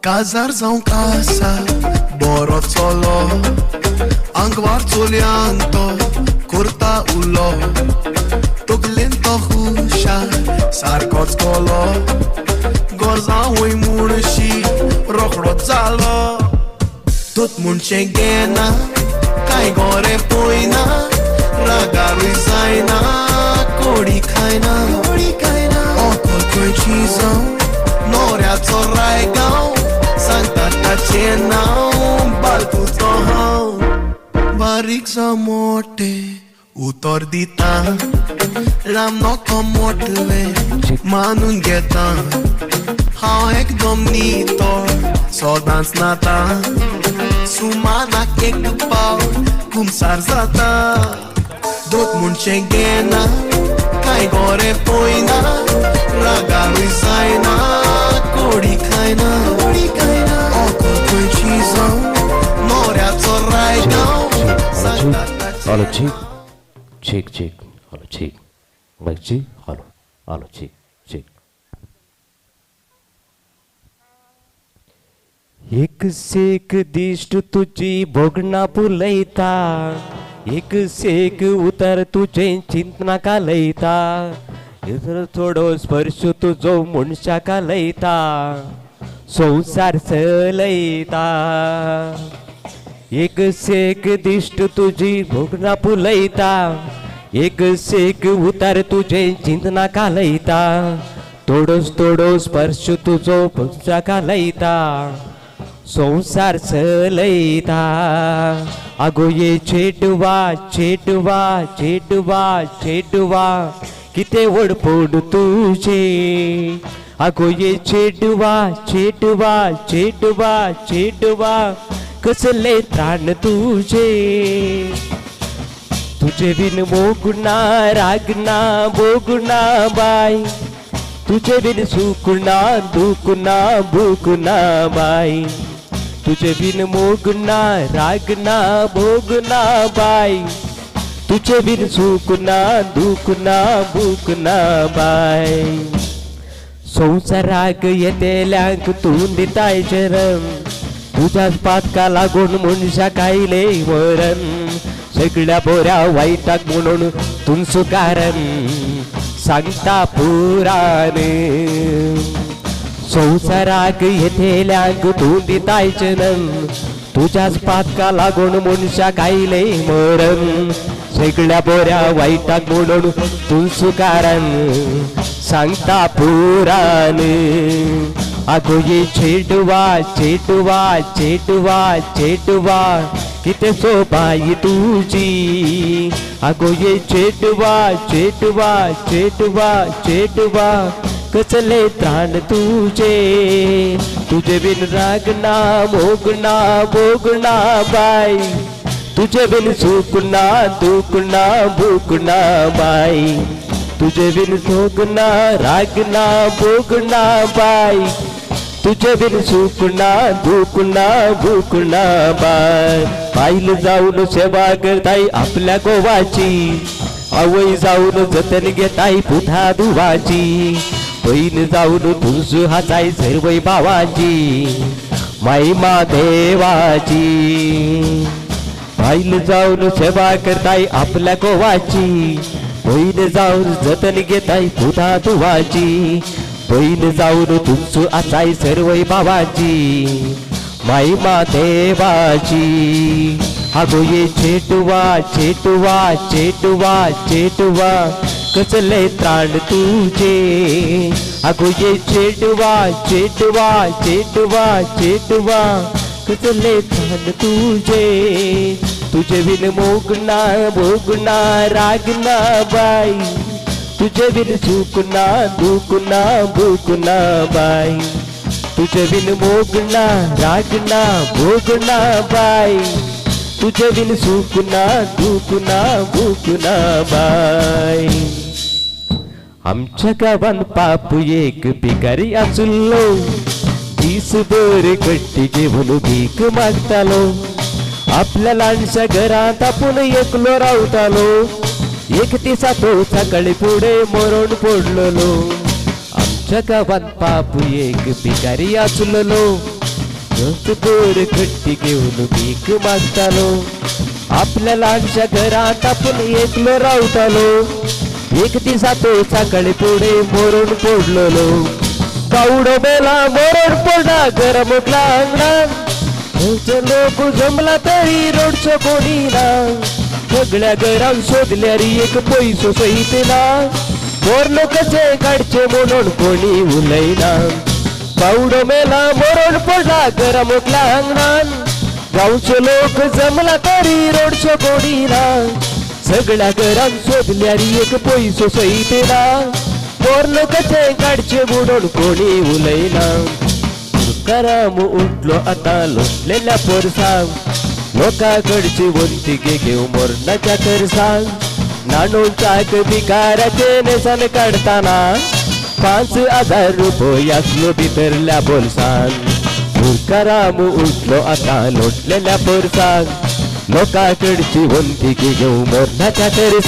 [SPEAKER 6] Casar zaun casa, borozzolo, angwarzo lianto, curta ulo, tuglento husha, sarkockolo, gorza ui murshi, rochrodzalo, tot munchegena, kai gore puina, ragarui zaina, kodi kaina, oko koichizo, noreazo raigao, Santa Tatiana, baltuto, barik za mote, utor dita, lam no komotve, manun geta, ha ek domnitor, so dans nata, sumana ek pau, cum sarzata, dot munchegena, kai gore poina, ragarui zaina, kodi kaina, oko koichizo, noreazo raigao, Santa
[SPEAKER 23] Hello, cheek. Cheek, cheek. Hello, cheek. Like cheek. Hello. Hello, cheek. Cheek. एक से एक दिष्ट तुझी भोगना पुलैता एक से एक उतर तुझे चिंतना का लैता इतर थोडो स्पर्श तुझो मनशा का लैता संसार लैता एक से एक दिष्ट तुझी भोगना पुलैता एक से एक उतर तुझे चिंतना का लैता थोडोस थोडो स्पर्श तुझो मनशा का लैता संसार लैता अगो ये चेटवा चेटवा चेटवा चेटवा किते वडपोड तुझे अगो ये चेटवा चेटवा चेटवा चेटवा कसले त्राण तुझे तुझे बिन मोगुना रागना बोगुना बाई तुझे बिन सुकुना दुकुना भूकुना बाई तुझे बिन मोगना रागना भोगना बाई तुझे बिन सुकुना दुकुना भूकुना बाई संसाराक येतेल्यांक तू दिताय चरण तुझ्याच पातका लागून मनशा कायले मरण सगळ्या बोऱ्या वाईटाक म्हणून तुमचं कारण सांगता पुराण संसाराक येथेल्यांक तू दितायचे नन तुझ्याच पातका लागून मनशा कायले मरण सगळ्या बोऱ्या वाईटाक म्हणून तुझं कारण सांगता पुराण अगो ये चेटवा चेटवा चेटवा चेटवा किते सोबाई तुझी अगो ये चेटवा चेटवा चेटवा चेटवा कसले त्राण तुझे तुझे बिन रागना मोगना बोगना बाई तुझे बिन सुकना दुकना भूकना बाई तुझे बिन सोगना रागना बोगना बाई तुझे बिन सुकना दुकना भूकना बाय पाहिलं जाऊन सेवा करताय आपल्या गोवाची आवई जाऊन जतन घेताय पुन्हा दुवाची बहीण जाऊन तुझ हाताय सर्वै भावाची माईमा देवाची पाहिलं जाऊन सेवा करताय आपल्या गोवाची बहीण जाऊन जतन घेताय पुन्हा दुवाची बहीण जाऊन तुमचं असाय सर्वै भावाची माईमा देवाची अगो ये चेटवा चेटवा चेटवा चेटवा कसले त्राण तुझे अगो ये चेटवा चेटवा चेटवा चेटवा कसले त्राण तुझे तुझे बिन मोगना भोगना रागना बाई तुझे बिन सुकना दुकना भूकना बाई तुझे बिन मोगना रागना भोगना बाई तुझे बिन सुकना दुकना भूकना बाई आमच्या गावान पापू एक भिकारी आसुल्लो दिसभर कट्टी घेऊन भीक मागतालो आपल्या लहानशा घरात आपण एकलो रावतालो एक दिसा तो सकाळी पुढे मरण पडलो आमच्या गावात पापू एक भिकारी आसुल्लो दिसभर कट्टी घेऊन भीक मागतालो आपल्या लहानशा घरात आपण एकलो रावतालो एक दिसा तो सकाळी पुढे मरण पडलो गावडो मेला मरण पडला घर मोकला अंगणात लोक जमला तरी रोडचं कोणी ना सगळ्या घरांत शोधल्यारी एक पैसो सहित ना मोर कसे काढचे म्हणून कोणी उलयना गावडो मेला मरण पडला घर मोकला अंगणात गावचे लोक जमला तरी रोडचं कोणी ना सगळ्या घरांत शोधल्यारी एक पैसो सहित ना मोर कसे काढचे म्हणून कोणी उलयना तुकाराम उठलो आता लोटलेल्या पोरसांग लोकांकडची वंतिके घेऊ मरणाच्या करसांग नाणोंचा भिकाराचे नेसन काढताना 5,000 रुपयासलो भितरल्या बोलसांग तुकाराम उठलो आता लोटलेल्या पोरसांग लोकाकडची वंती की घेऊ मोरणाच्या तरी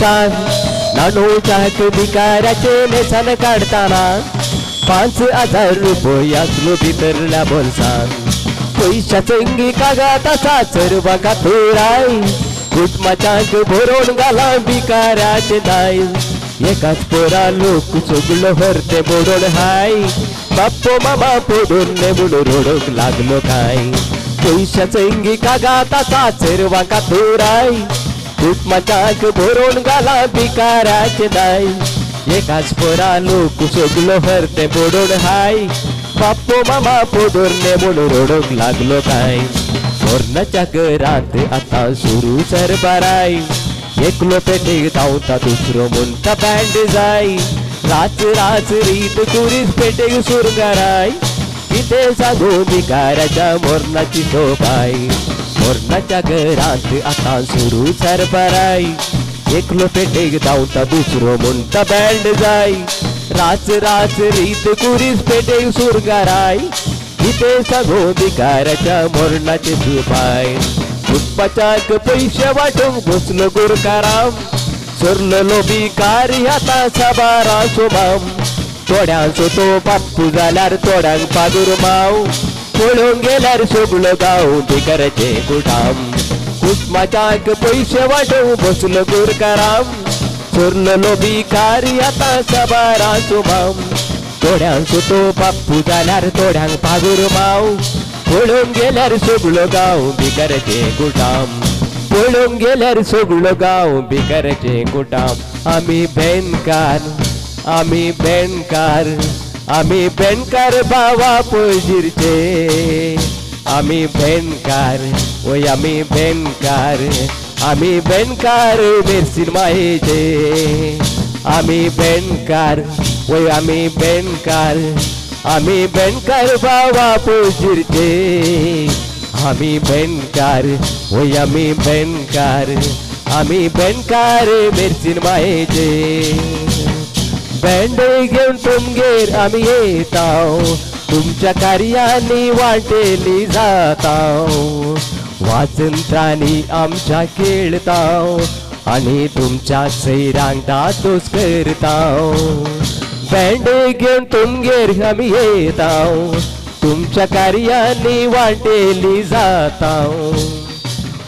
[SPEAKER 23] नाणूच्याक भिकाऱ्याचे नेसान काढताना 5,000 रुपये असलो भितरल्या बोलसान पैशाचं इंगी कागाताचा चरवा का थोराय कुटमाच्याक भरून घाला भिकाऱ्याचे दाय एकाच पोरा लोक सगळं हरते बोडून हाय बाप्पो मामा पोडून बुडू रोडक लागलो काय पैशाचं इंगी कागाताचा चरवा का थोराय कुटमाच्याक भरून घाला भिकाऱ्याचे दाय एकाच पोरा लोक सगळं हरते बोडून हाय बाप्पो मामा पोडून बुडू रोडक लागलो काय मोरणाच्या घरात आता सुरू सरबाराय एकलो पेटे धावता दुसरो म्हणता बँड जाय राच रीत कुरीत पेटे सुरगाराय किते सांगू भिकाऱ्याच्या मोरणाची शोभाय मोरणाच्या घरात आता सुरू सरबाराय एकलो पेटे धावता दुसरो म्हणता बँड जाय राच रीत कुरीत पेटे सुरगाराय किते सांगू भिकाऱ्याच्या मोरणाची शोभाय उत्पाचाक पैसे वाटून बसलो गुरकाराम सरलो भिकारी आता साबारा सोबाम थोड्यांचो तो बाप्पू जाल्यार थोड्यांक पागूर माव पळून गेल्यार सगळो गांव भिकाऱ्याचे कुटाम कुटमाच्याक पैसे वाटून बसलो गुरकाराम सरलो भिकारी आता साबारा सोबाम थोड्यांचो तो बाप्पू जाल्यार थोड्यांक पागूर माव पळून गेल्यार सगळो गांव भिकाऱ्याचे कुटाम पळून गेल्यार सगळो गांव भिकाऱ्याचे कुटाम आमी बेनकार बावा पळजीरचे आमी बेनकार वय आमी बेनकार मेरसीन मायेचे आमी बेनकार वय आमी बेनकार बावा पळजीरचे आमी बेनकार वय आमी बेनकार मेरसीन मायेचे बँड घेऊन तुमगेर आमी येताव तुमच्या कार्यांनी वाटेली जाताव वाचंत्रांनी आमच्या खेळताव आणि तुमच्या सैरांक दादोस करताव बँड घेऊन तुमगेर आमी येताव तुमच्या कार्यांनी वाटेली जाताव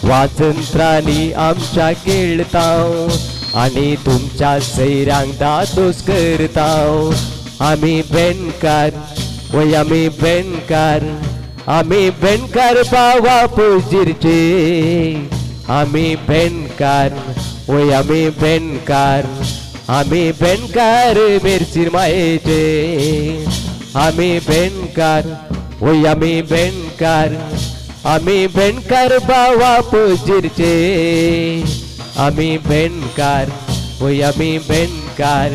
[SPEAKER 23] वाचंत्रांनी आमच्या खेळताव आणि तुमच्या सैरांक दादोस करताव आमी बेनकार वय आमी बेनकार बावा पळजीरचे आमी बेनकार वय आमी बेनकार मेरसीन मायेचे आमी बेनकार वय आमी बेनकार बावा पळजीरचे आमी बेनकार वय आमी बेनकार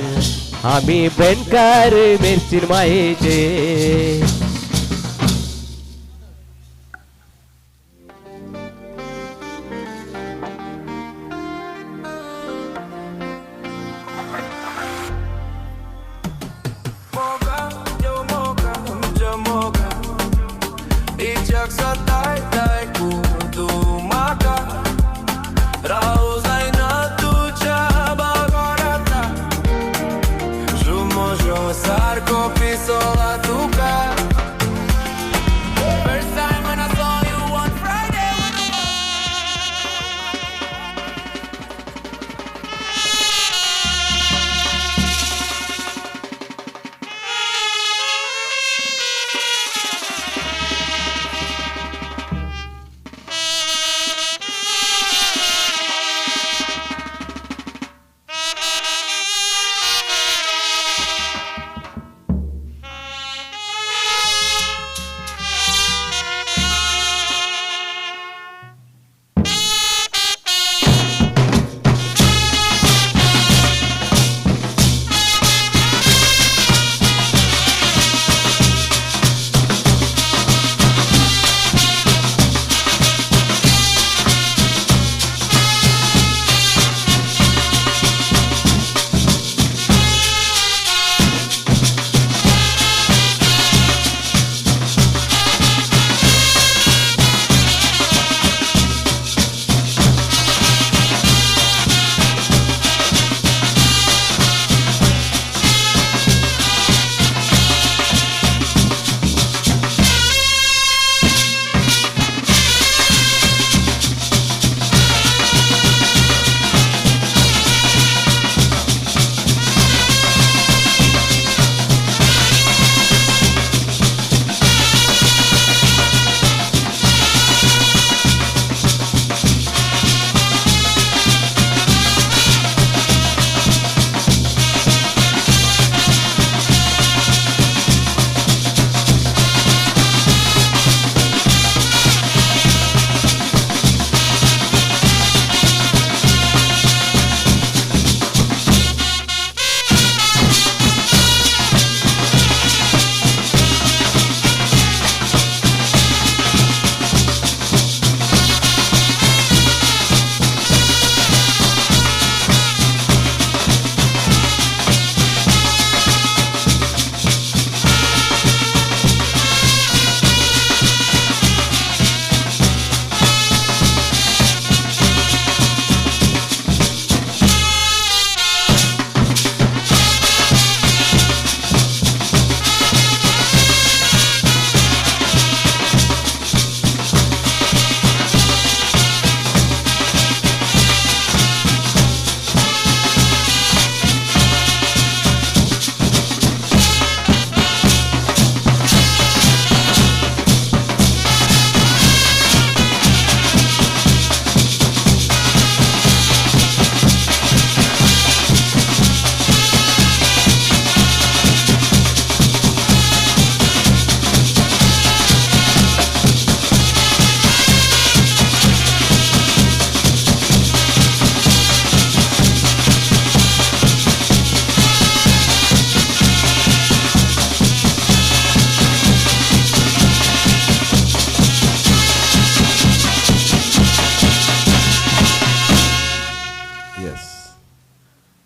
[SPEAKER 23] मेरसीन मायेचे
[SPEAKER 8] Sarko pisola tuka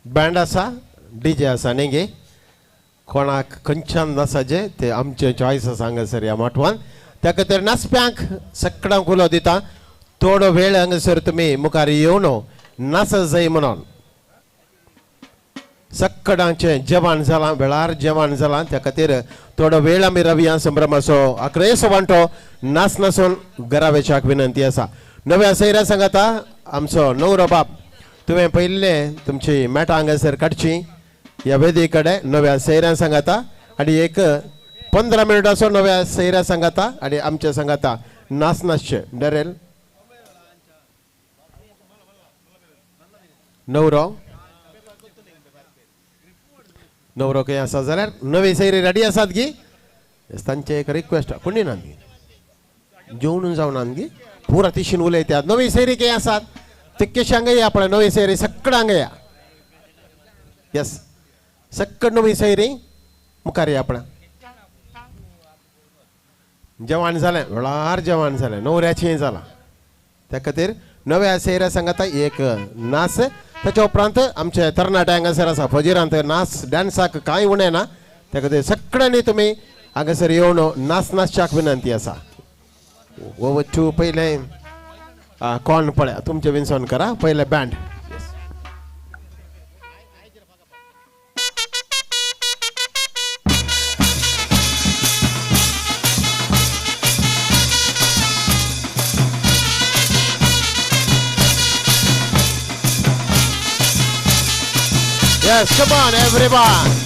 [SPEAKER 1] बँड आसा डीजे आसा नेगे कोणाक खंयच्यान नाचाचे ते आमचे चॉयस आसा हांगासर ह्या माटवान त्या खातीर नाचप्यांक सगळ्यांक उलो दिता थोडो वेळ हांगासर तुमी मुखार येवन नाच जाय म्हणून सक्कडांचे जेवण जालां वेळार जेवण जालां त्या खातीर थोडो वेळ आमी रवया संभ्रमाचो 11 वांटो नाच नाचून घरा वेचाक विनंती आसा नव्या सैरा सांगाता आमचो णव बाब तुवें पयले तुमची मॅटां हांगासर काडची ह्या वेदी कडेन नव्या सैऱ्यां सांगाता आनी एक 15 मिनटाचो नव्या सैऱ्या सांगाता आनी आमच्या सांगाता नाच नाचचे डरेल नवरो खंय आसा जाल्यार नवी सैरी रेडी आसात गी तांचे एक रिक्वेस्ट कोणी ना गी जेवण जावनात गी पुरा तिशीन उलयतात नवी सैरी खंय आसात ते केशांग या पळय नवी सैरी सक्कडांग या यस सक्कड नवी सैरी मुखार या पळय जेवण जालें वेळार जेवण जालें णवऱ्याचें जालां त्या खातीर नव्या सैऱ्या सांगाता एक नाच ताच्या उपरांत आमचे तरणाटे हांगासर आसा फजिरांत नाच डान्साक कांय उणें ना त्या खातीर सगळ्यांनी तुमी हांगासर येवन नाच नाचच्याक विनंती आसा ओवचू पयलें कोण पळया तुमचे विनसोन करा पयले band Yes, come on, everyone.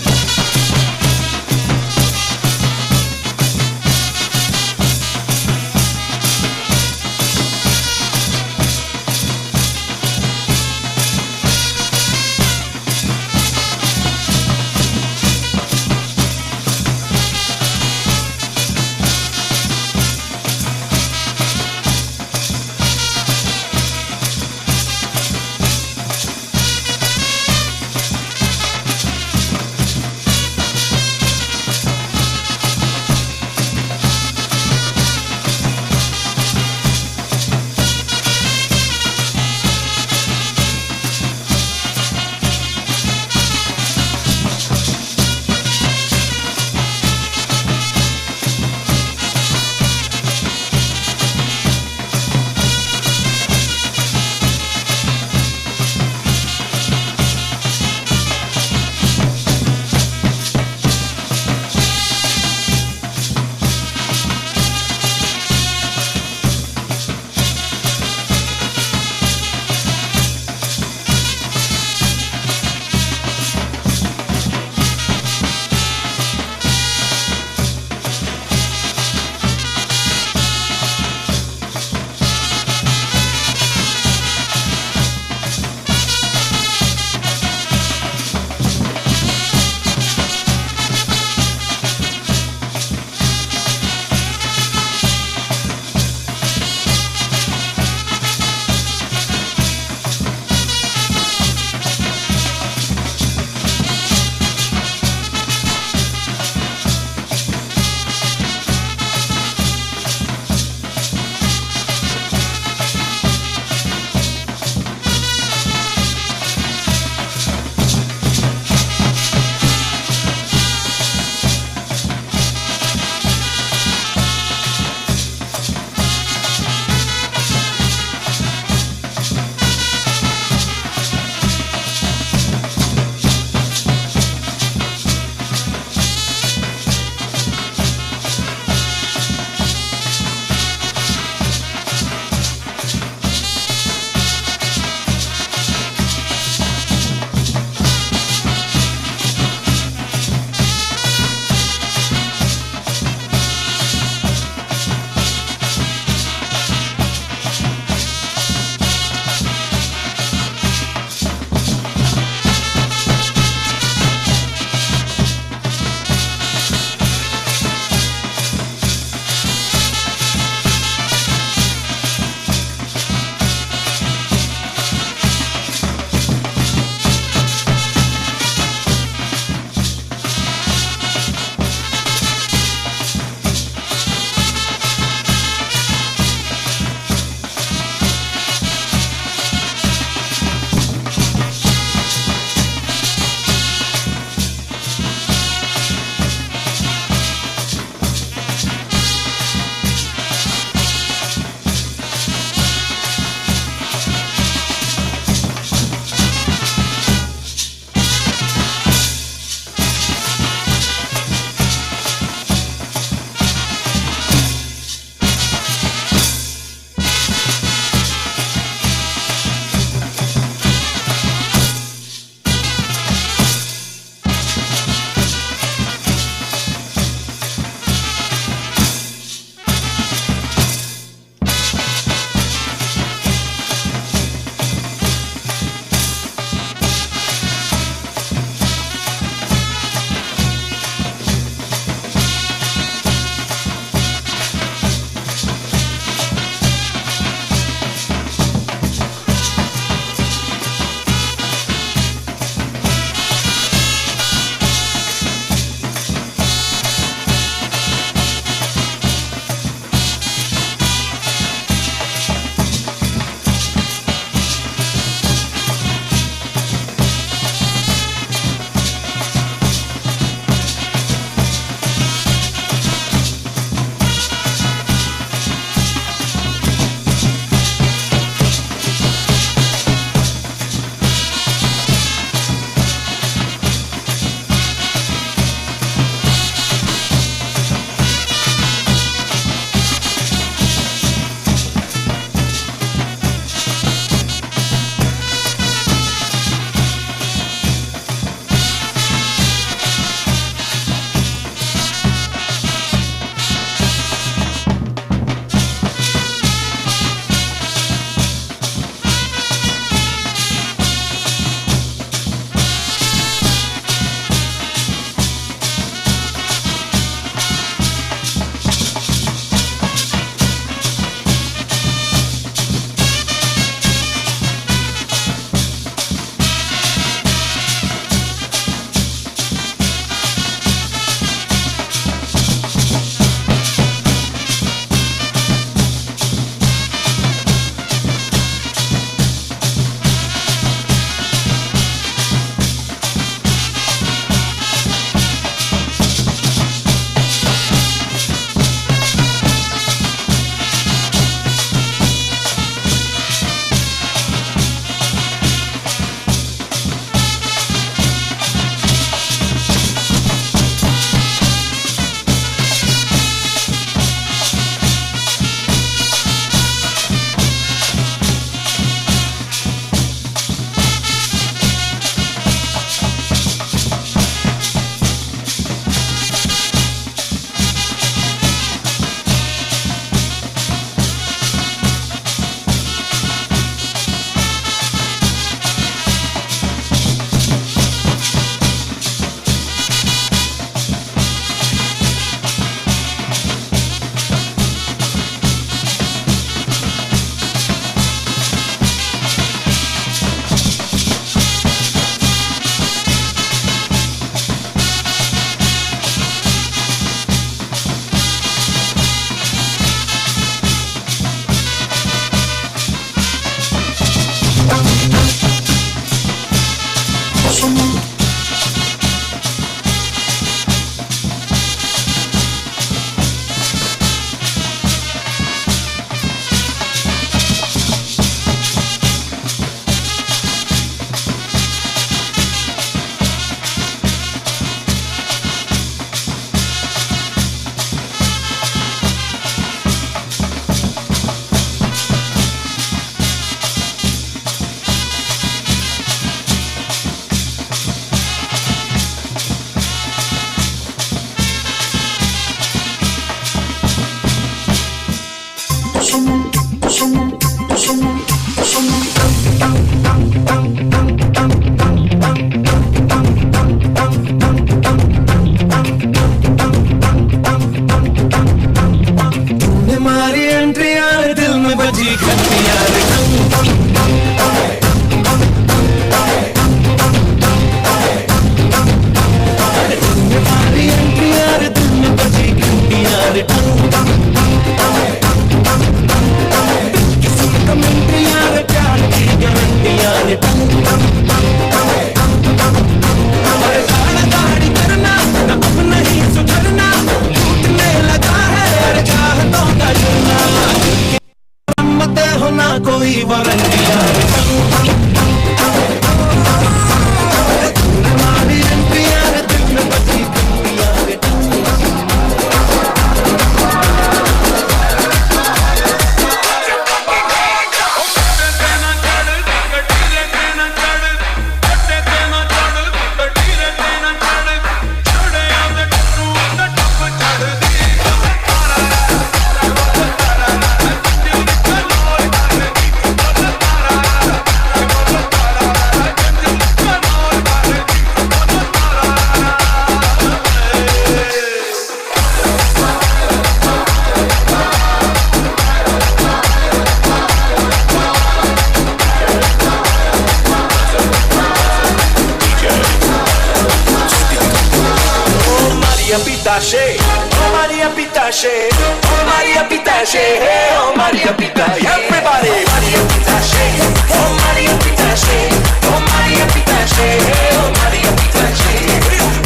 [SPEAKER 6] Pitache, oh Maria Pitache, oh Maria Pitache, hey, oh Maria Pitache, everybody, Maria Pitache, oh Maria Pitache, oh Maria Pitache, hey, oh Maria Pitache.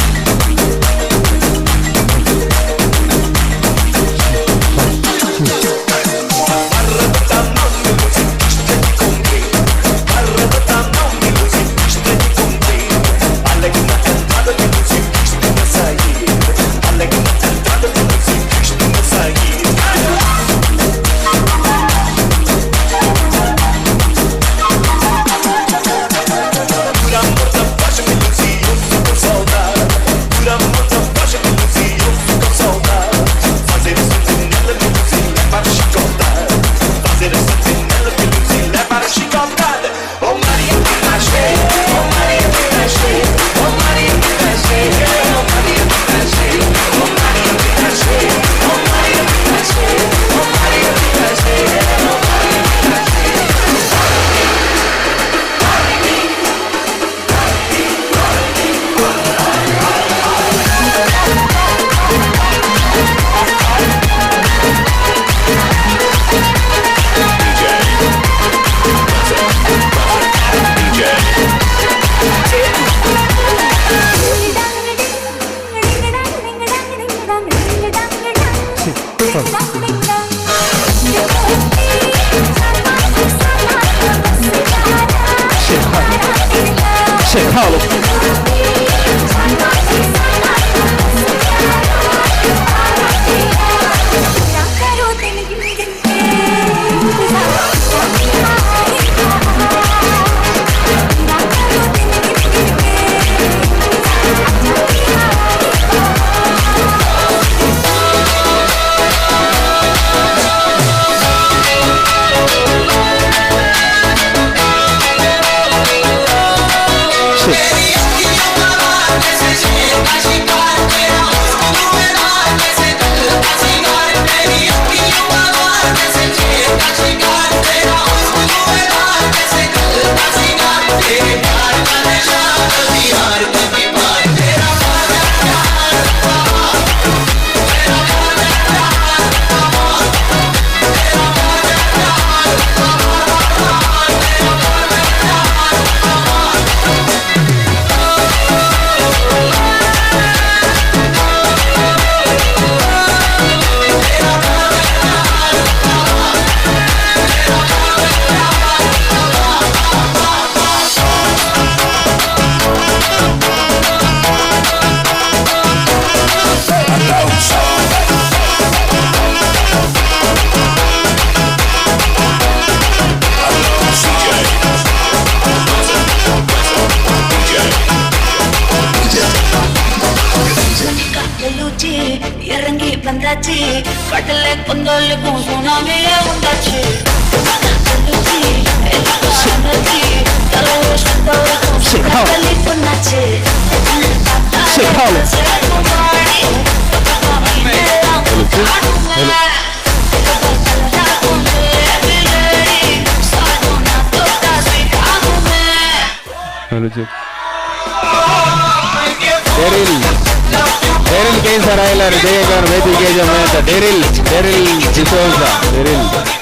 [SPEAKER 23] Daryl Kane Sarayla, Degan, Vedic Age of Man, Daryl D'Souza, Daryl.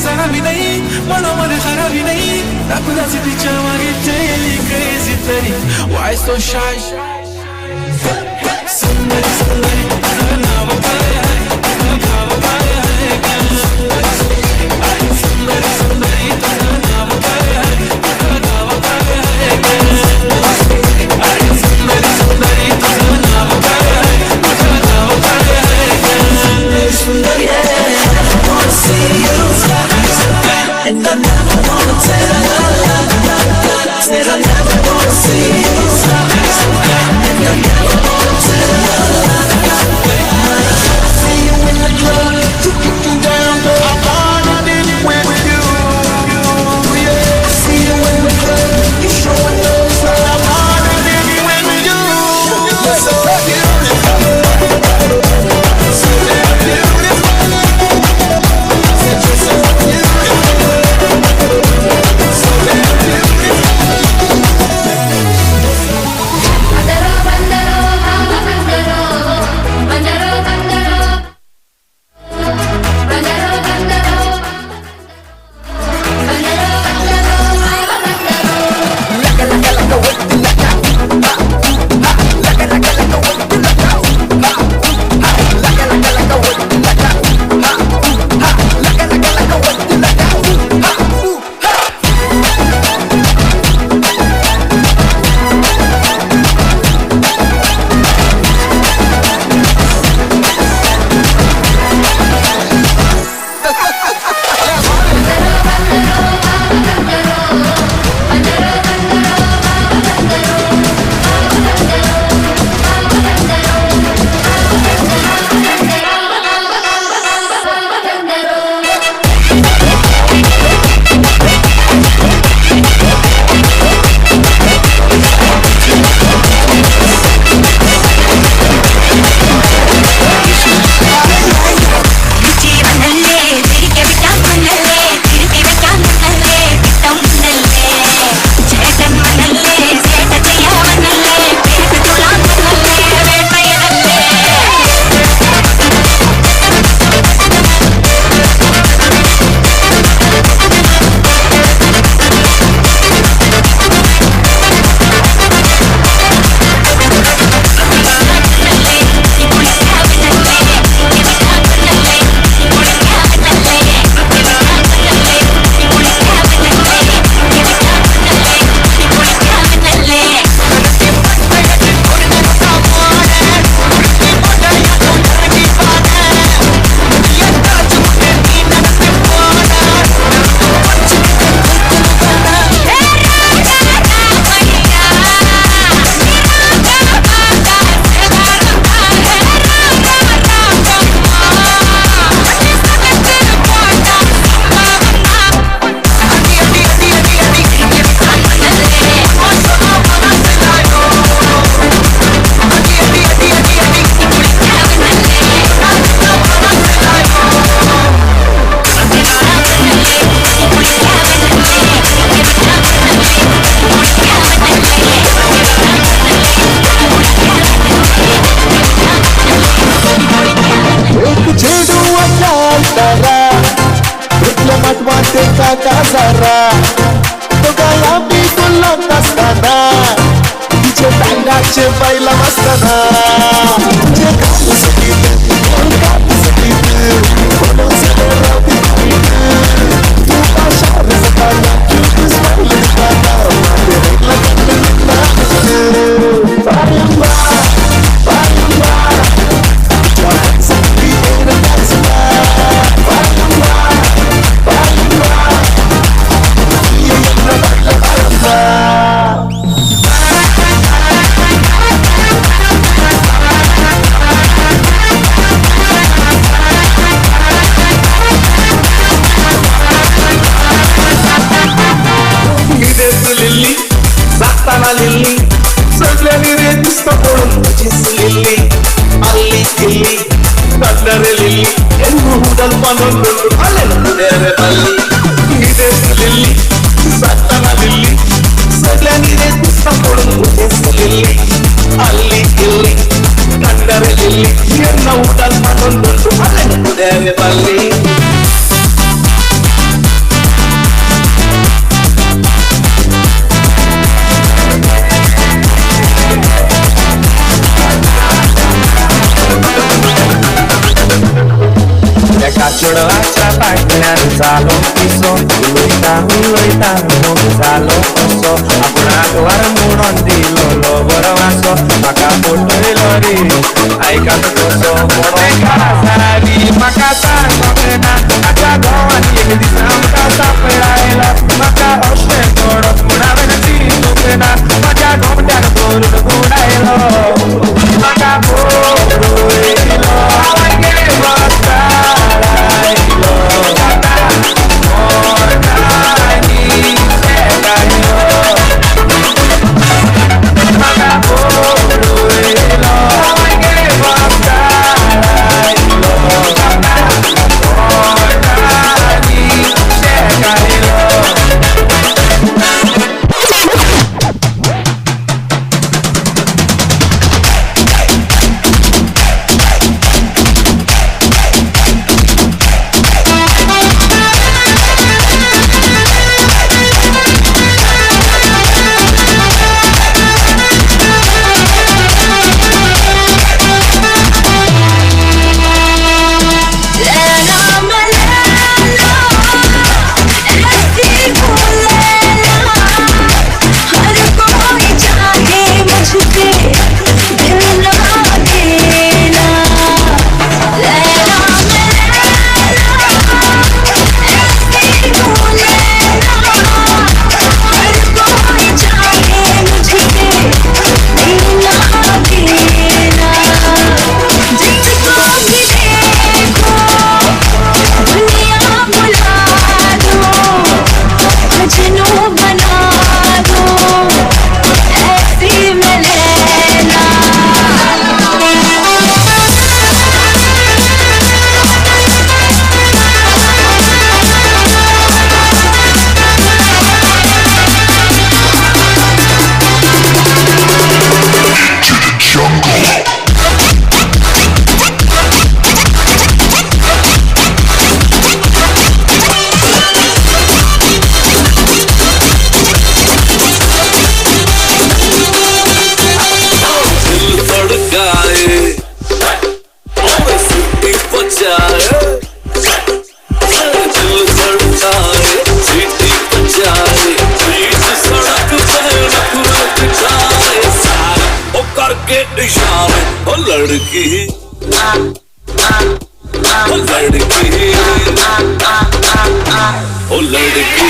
[SPEAKER 6] खराबी नहीं मनामध्ये खराबी नहीं दाखवण्याची तिच्या मागे चेली crazy तरी why so shy सुंदरी सुंदरी तुझं नाव काय आहे तुझं नाव काय आहे सुंदरी सुंदरी तुझं नाव काय आहे तुझं नाव काय आहे सुंदरी सुंदरी तुझं नाव काय आहे तुझं नाव काय आहे सुंदरी I wanna see you चेडूच्या अंतरा भेटलं माटवाटे काका जरा तो काय आम्ही बोलत असताना तिचे टांगाचे बैला असताना तुझे कापूसाठी कापूसाठी म्हणून सगळं राहते तू पाशा रसताना तू स्माइल करताना माझे रेगला कंटना बारंबार बारंबार तुझ्यासाठी येणं असणार बारंबार बारंबार येणं बारंबार
[SPEAKER 8] लिल्ली जाताना लिल्ली सगळ्यांनी रे दिसत पडून लिल्ली अल्ली किल्ली कल्लरे लिल्ली एन्नुडल पनोंडु अल्ले अल्ली लिल्ली जाताना लिल्ली सगळ्यांनी रे दिसत पडून लिल्ली अल्ली किल्ली कल्लरे लिल्ली एन्नुडल पनोंडु अल्ले अल्ली
[SPEAKER 21] चोडवाच्या पाटल्यान जालो पिसो उलयता उलयता मोग जालो कसो आपणाक वार म्हणून दिलो बरो वासो म्हाका फटयलो रे आयकात कसो सारी म्हाका सांगना आख्या गांवांत एक दीस आमकां सापडायला म्हाका अशें कडक म्हूण हांवें चिंतूना म्हाज्या गोमट्यान करून बुडायलो म्हाका पळयलो
[SPEAKER 8] लड़की ओ लड़की ओ लड़की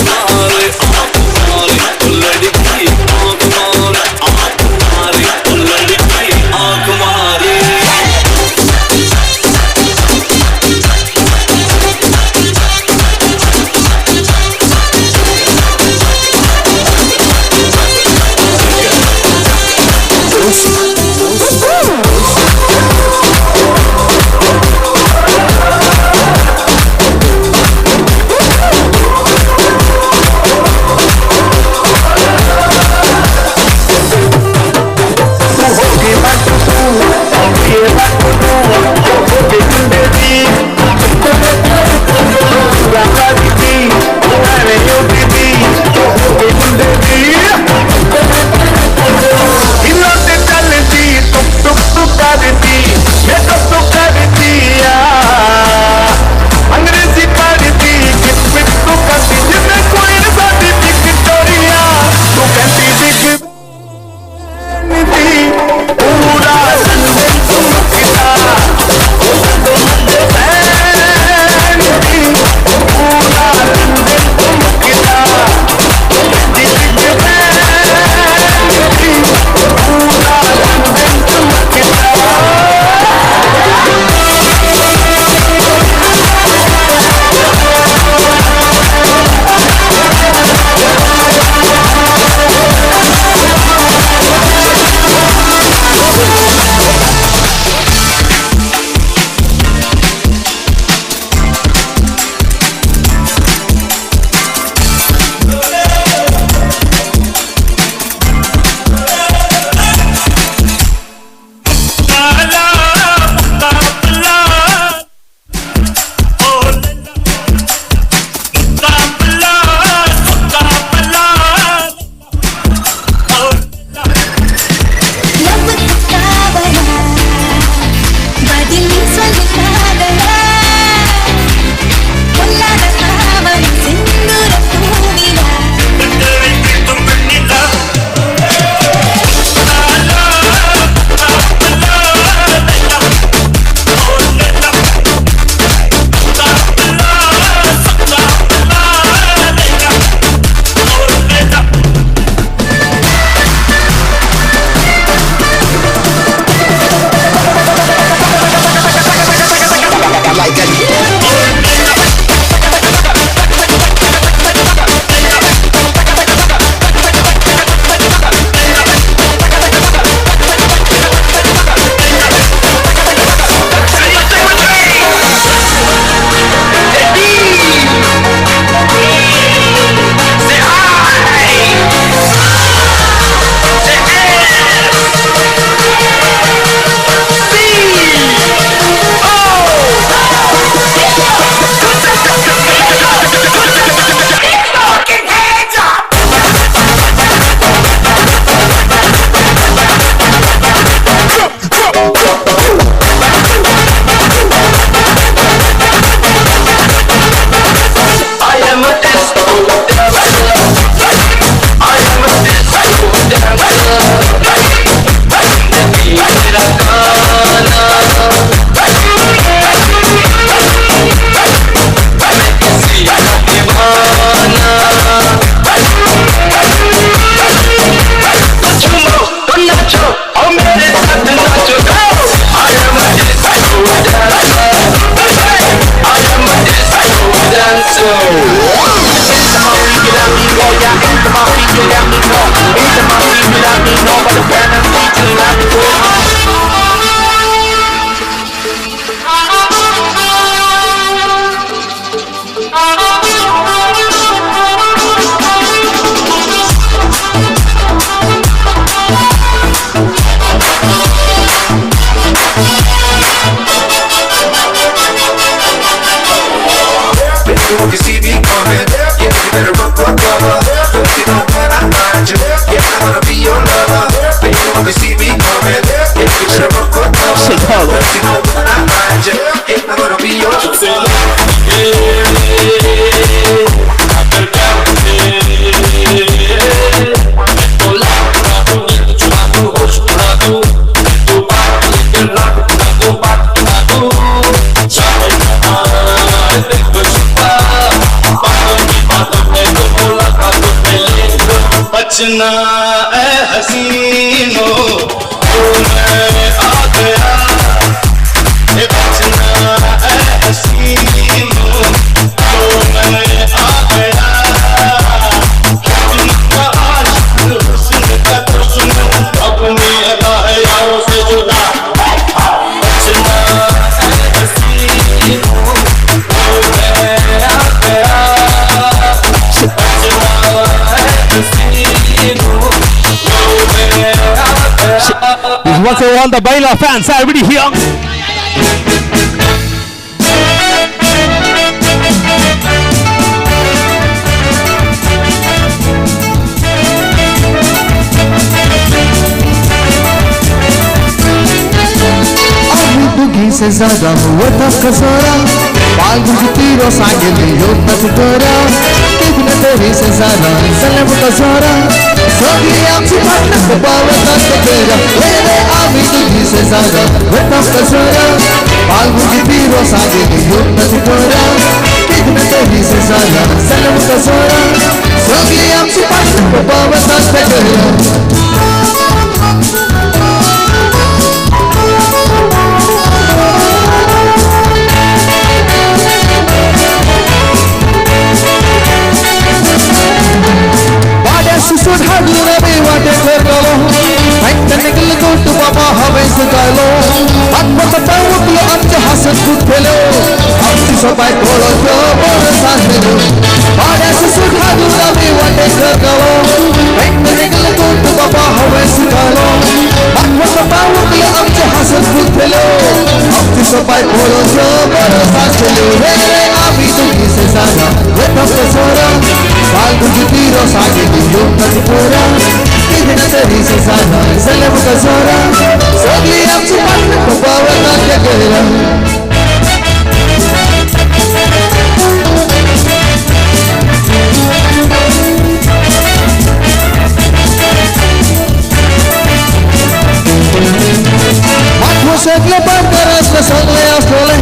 [SPEAKER 8] मारे ओ लड़की मारे ओ लड़की आँख मारे
[SPEAKER 6] know if you see me coming, yeah, you better run for cover. Cause you know when I find you, yeah, I wanna be your lover. You know if you see me coming, yeah, you better run for cover. Cause you know when I find you, yeah, I'm gonna be your lover.
[SPEAKER 8] बचना ए हसीनो मैं आ गया ए बचना ए हसीनो मैं आ गया जिनका आशिक हुस्न का दुश्मन अपनी अदा है यारों से जुदा बचना ए हसीनो मैं आ गया बचना
[SPEAKER 10] This was all the Baila fans, everybody here.
[SPEAKER 6] से ज्यादा हुआ था कसारा बाल मुझे तीरों सागे ले योद्धा टुकड़ा कितने तेरी से ज्यादा सलेम कसारा सभी आंखें पटना को बावला का तेरा मेरे आमी तुझी से ज्यादा हुआ था कसारा बाल मुझे तीरों सागे ले योद्धा टुकड़ा कितने तेरी से ज्यादा सलेम कसारा सभी आंखें पटना को बावला का तेरा Susud hadura be wate keralo Hangta nikal go to baba have sagalo Atma patawo klo amcha hasan kut phelo Amchi sabai kolo jo bol saselo Bada susud hadura be wate keralo Hangta nikal go to baba have sagalo Atma patawo klo amcha hasan kut phelo Amchi sabai kolo jo bol saselo Re abi tu kise sana Wetam kasora Baal mujhe tiro saage diyo Pura, कितना तेरी से ज़्यादा ज़लेम का ज़ोरा सभी आप चुपाने को बावला क्या करेगा माथों से क्यों बात कर रहे हैं संग ले आस्ट्रोले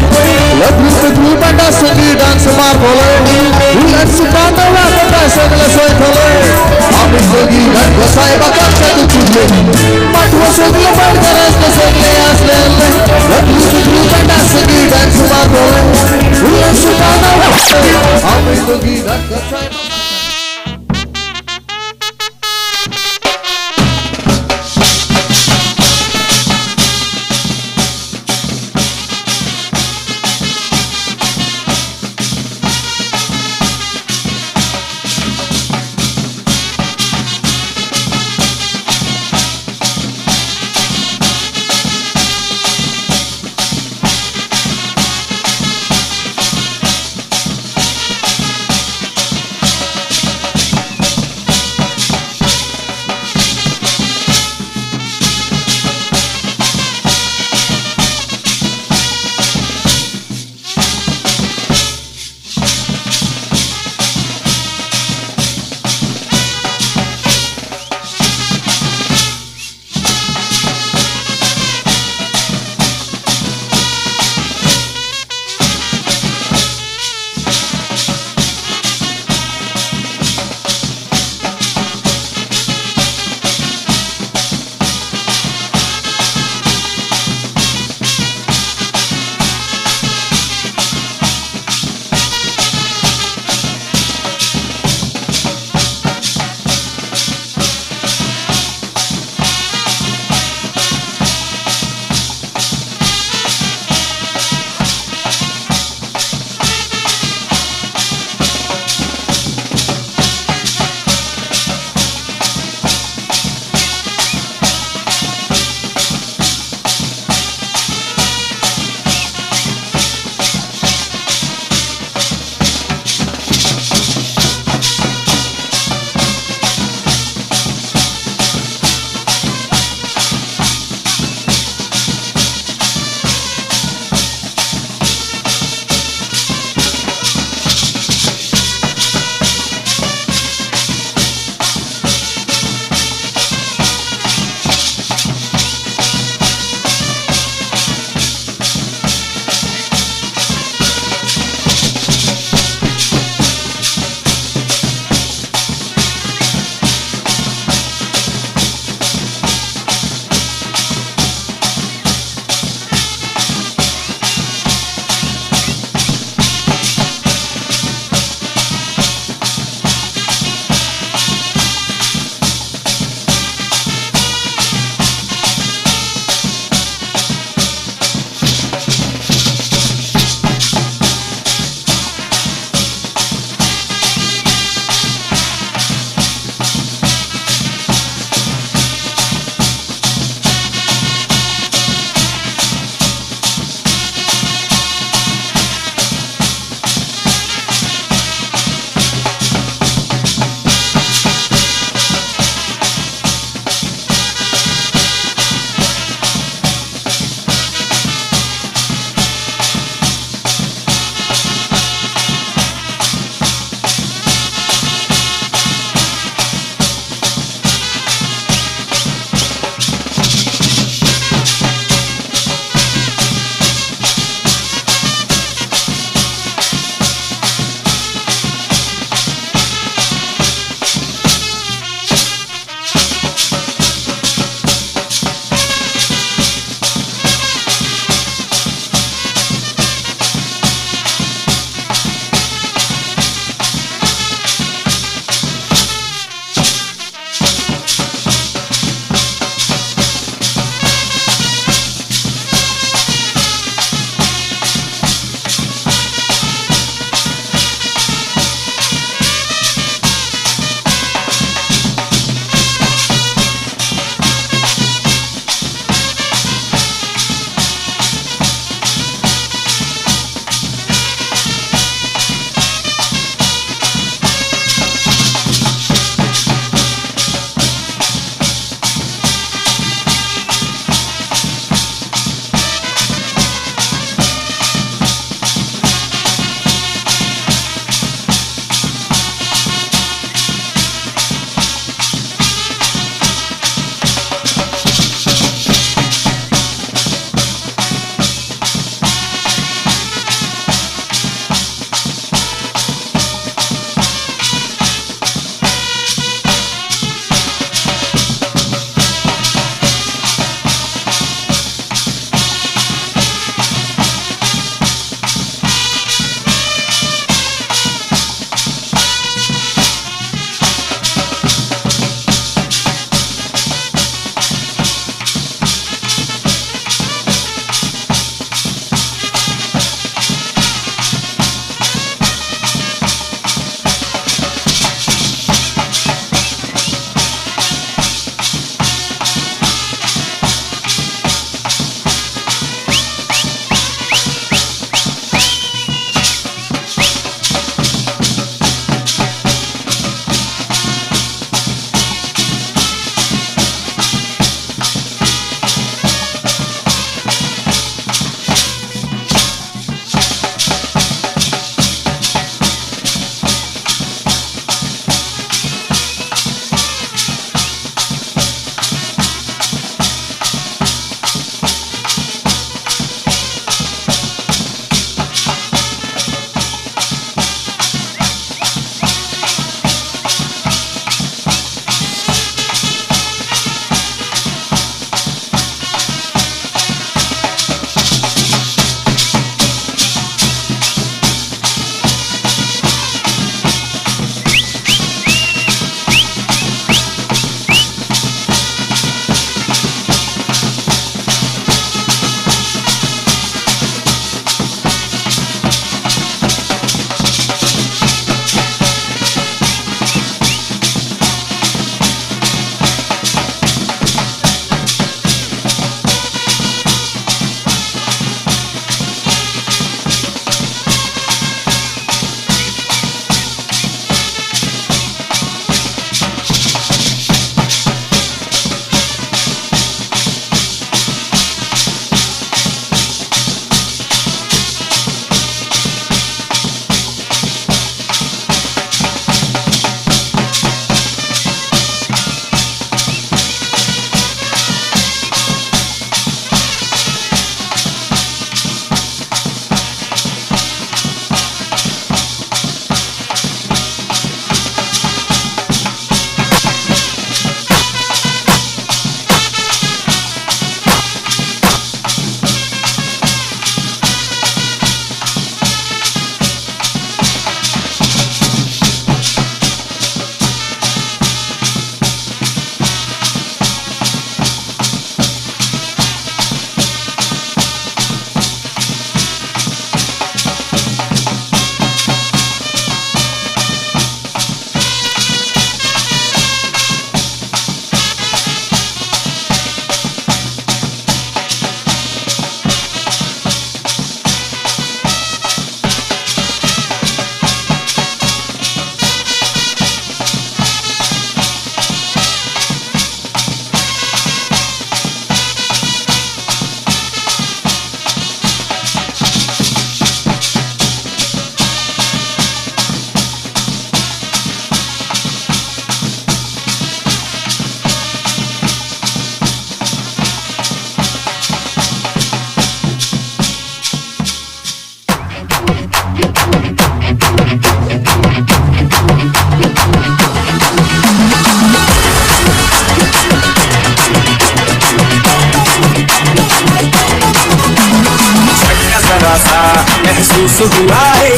[SPEAKER 6] महसूस हुआ है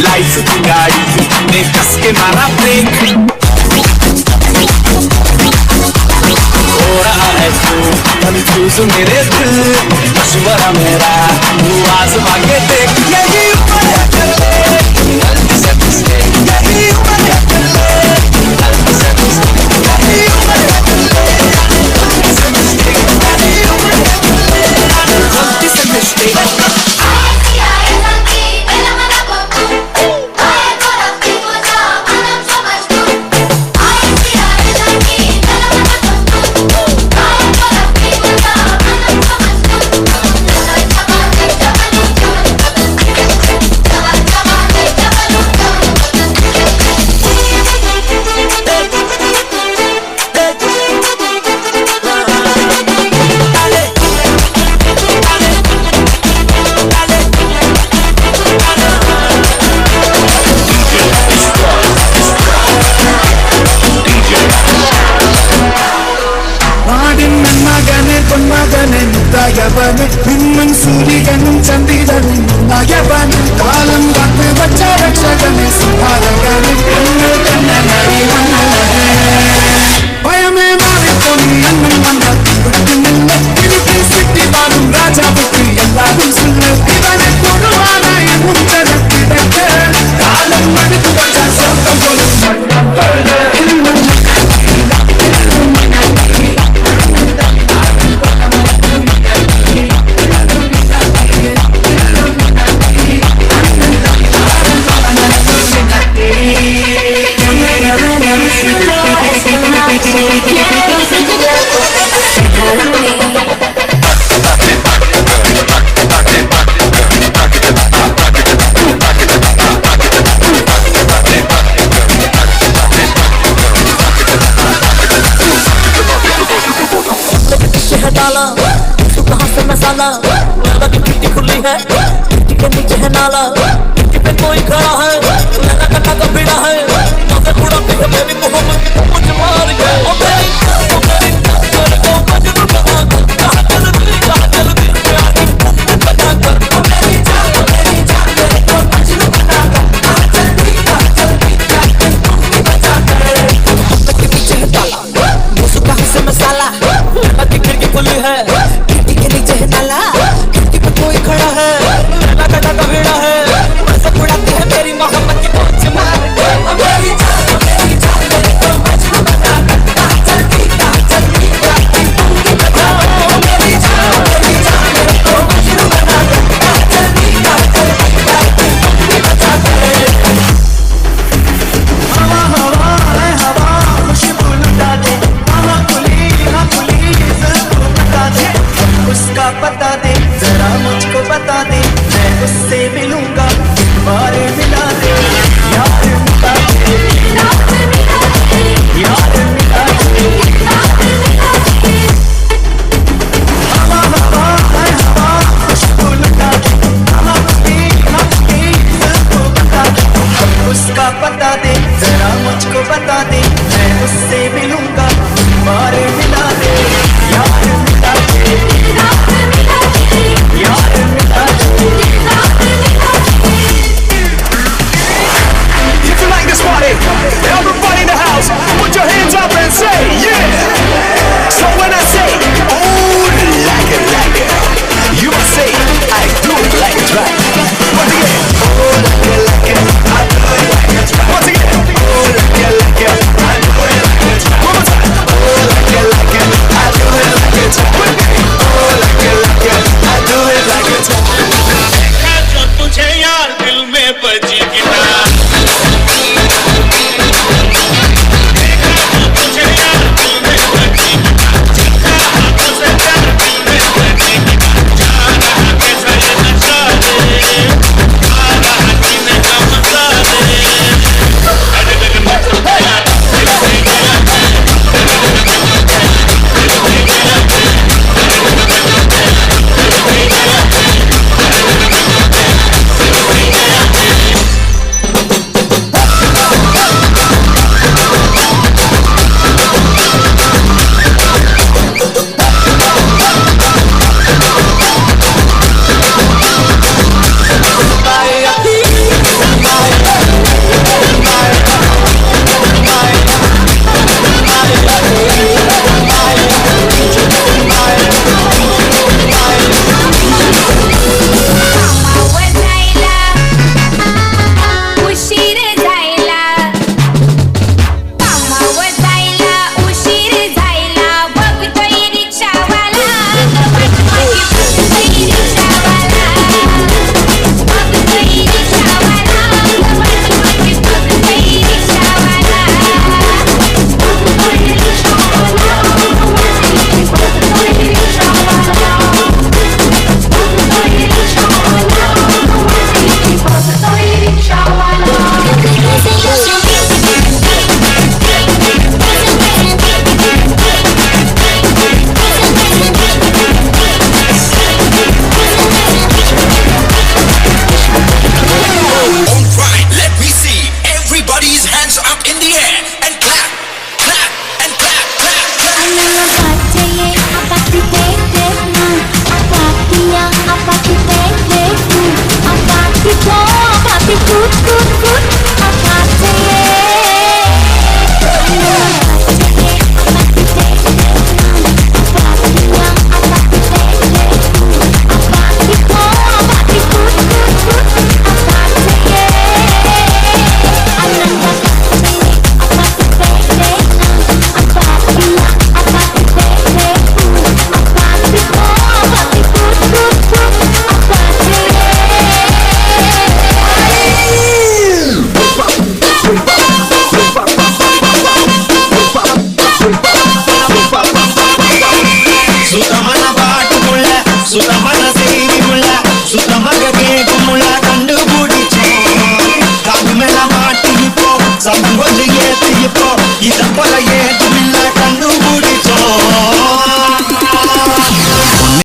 [SPEAKER 6] लाइफ की गाड़ी ने कस के मारा ब्रेक हो रहा है तू कंफ्यूज मेरे दिल मशवरा मेरा तू आजमा के देख यही उम्र है चले गलती से मिस्टेक यही उम्र है चले गलती से मिस्टेक यही उम्र है चले गलती से मिस्टेक यही उम्र है चले गलती से mistake
[SPEAKER 8] Himman Suriganum Chandiranum Nagabanum Kalam Bhakti Bacha Rakshagane Subhadagane Kannu Kannanari Mannalare Bayame Marikoni Annam Manna Puttinilla Kiriti Sitti Banum Raja Putti Elladum Sulla Ivane Koduvana Muncharakki Dekhe Kalam Madithu Bacha Sartam Kolum खुली है खिड़की के नीचे है नाला खिड़की पे कोई खड़ा है मेरा कटा का पीड़ा है नजर उड़ाती है मेरी मोहब्बत मुझे मार गया ओ मेरी मेरे को मजनू बना कहाँ चल दी प्यारी बता कर ओ मेरी जान मेरे को मजनू बना कहाँ चल दी प्यारी बता कर खिड़की के नीचे है ताला मुझे कहाँ से मसाला मेरी खिड़की खुली है खिड़की के नीचे है नाला कोई खड़ा है मेरा कटा का भेड़ा है मजा उड़ाती है मेरी मोहब्बत की पहुंच मार मेरी जान मेरे को मजनू बना कहाँ चलती पूरी बता मेरी जान मेरे को मजनू बना कहाँ चलती पूरी बता हवा हवा है हवा खुशबू लुटा दे हवा खुली सबको बता दे उसका पता दे जरा मुझको बता दे मैं उससे मिलूंगा बारे मिला दे यार मिला दे यार मिला दे हवा हवा है हवा खुशबू लुटा दे हवा खुली सबको बता दे उसका पता दे जरा मुझको बता दे मैं उससे मिलूंगा बारे मिला दे यार मिला दे If you like this party, everybody in the house, put your hands up and say yeah. So when I say, oh, like it, you must say, I do like it right. Once again, oh, like it, I do like it right. Once again, oh, like it, I do like it right. One more time, oh, like it, I do like it right. Oh, like it, I do like it right.
[SPEAKER 13] तुझे यार दिल में बजी guitar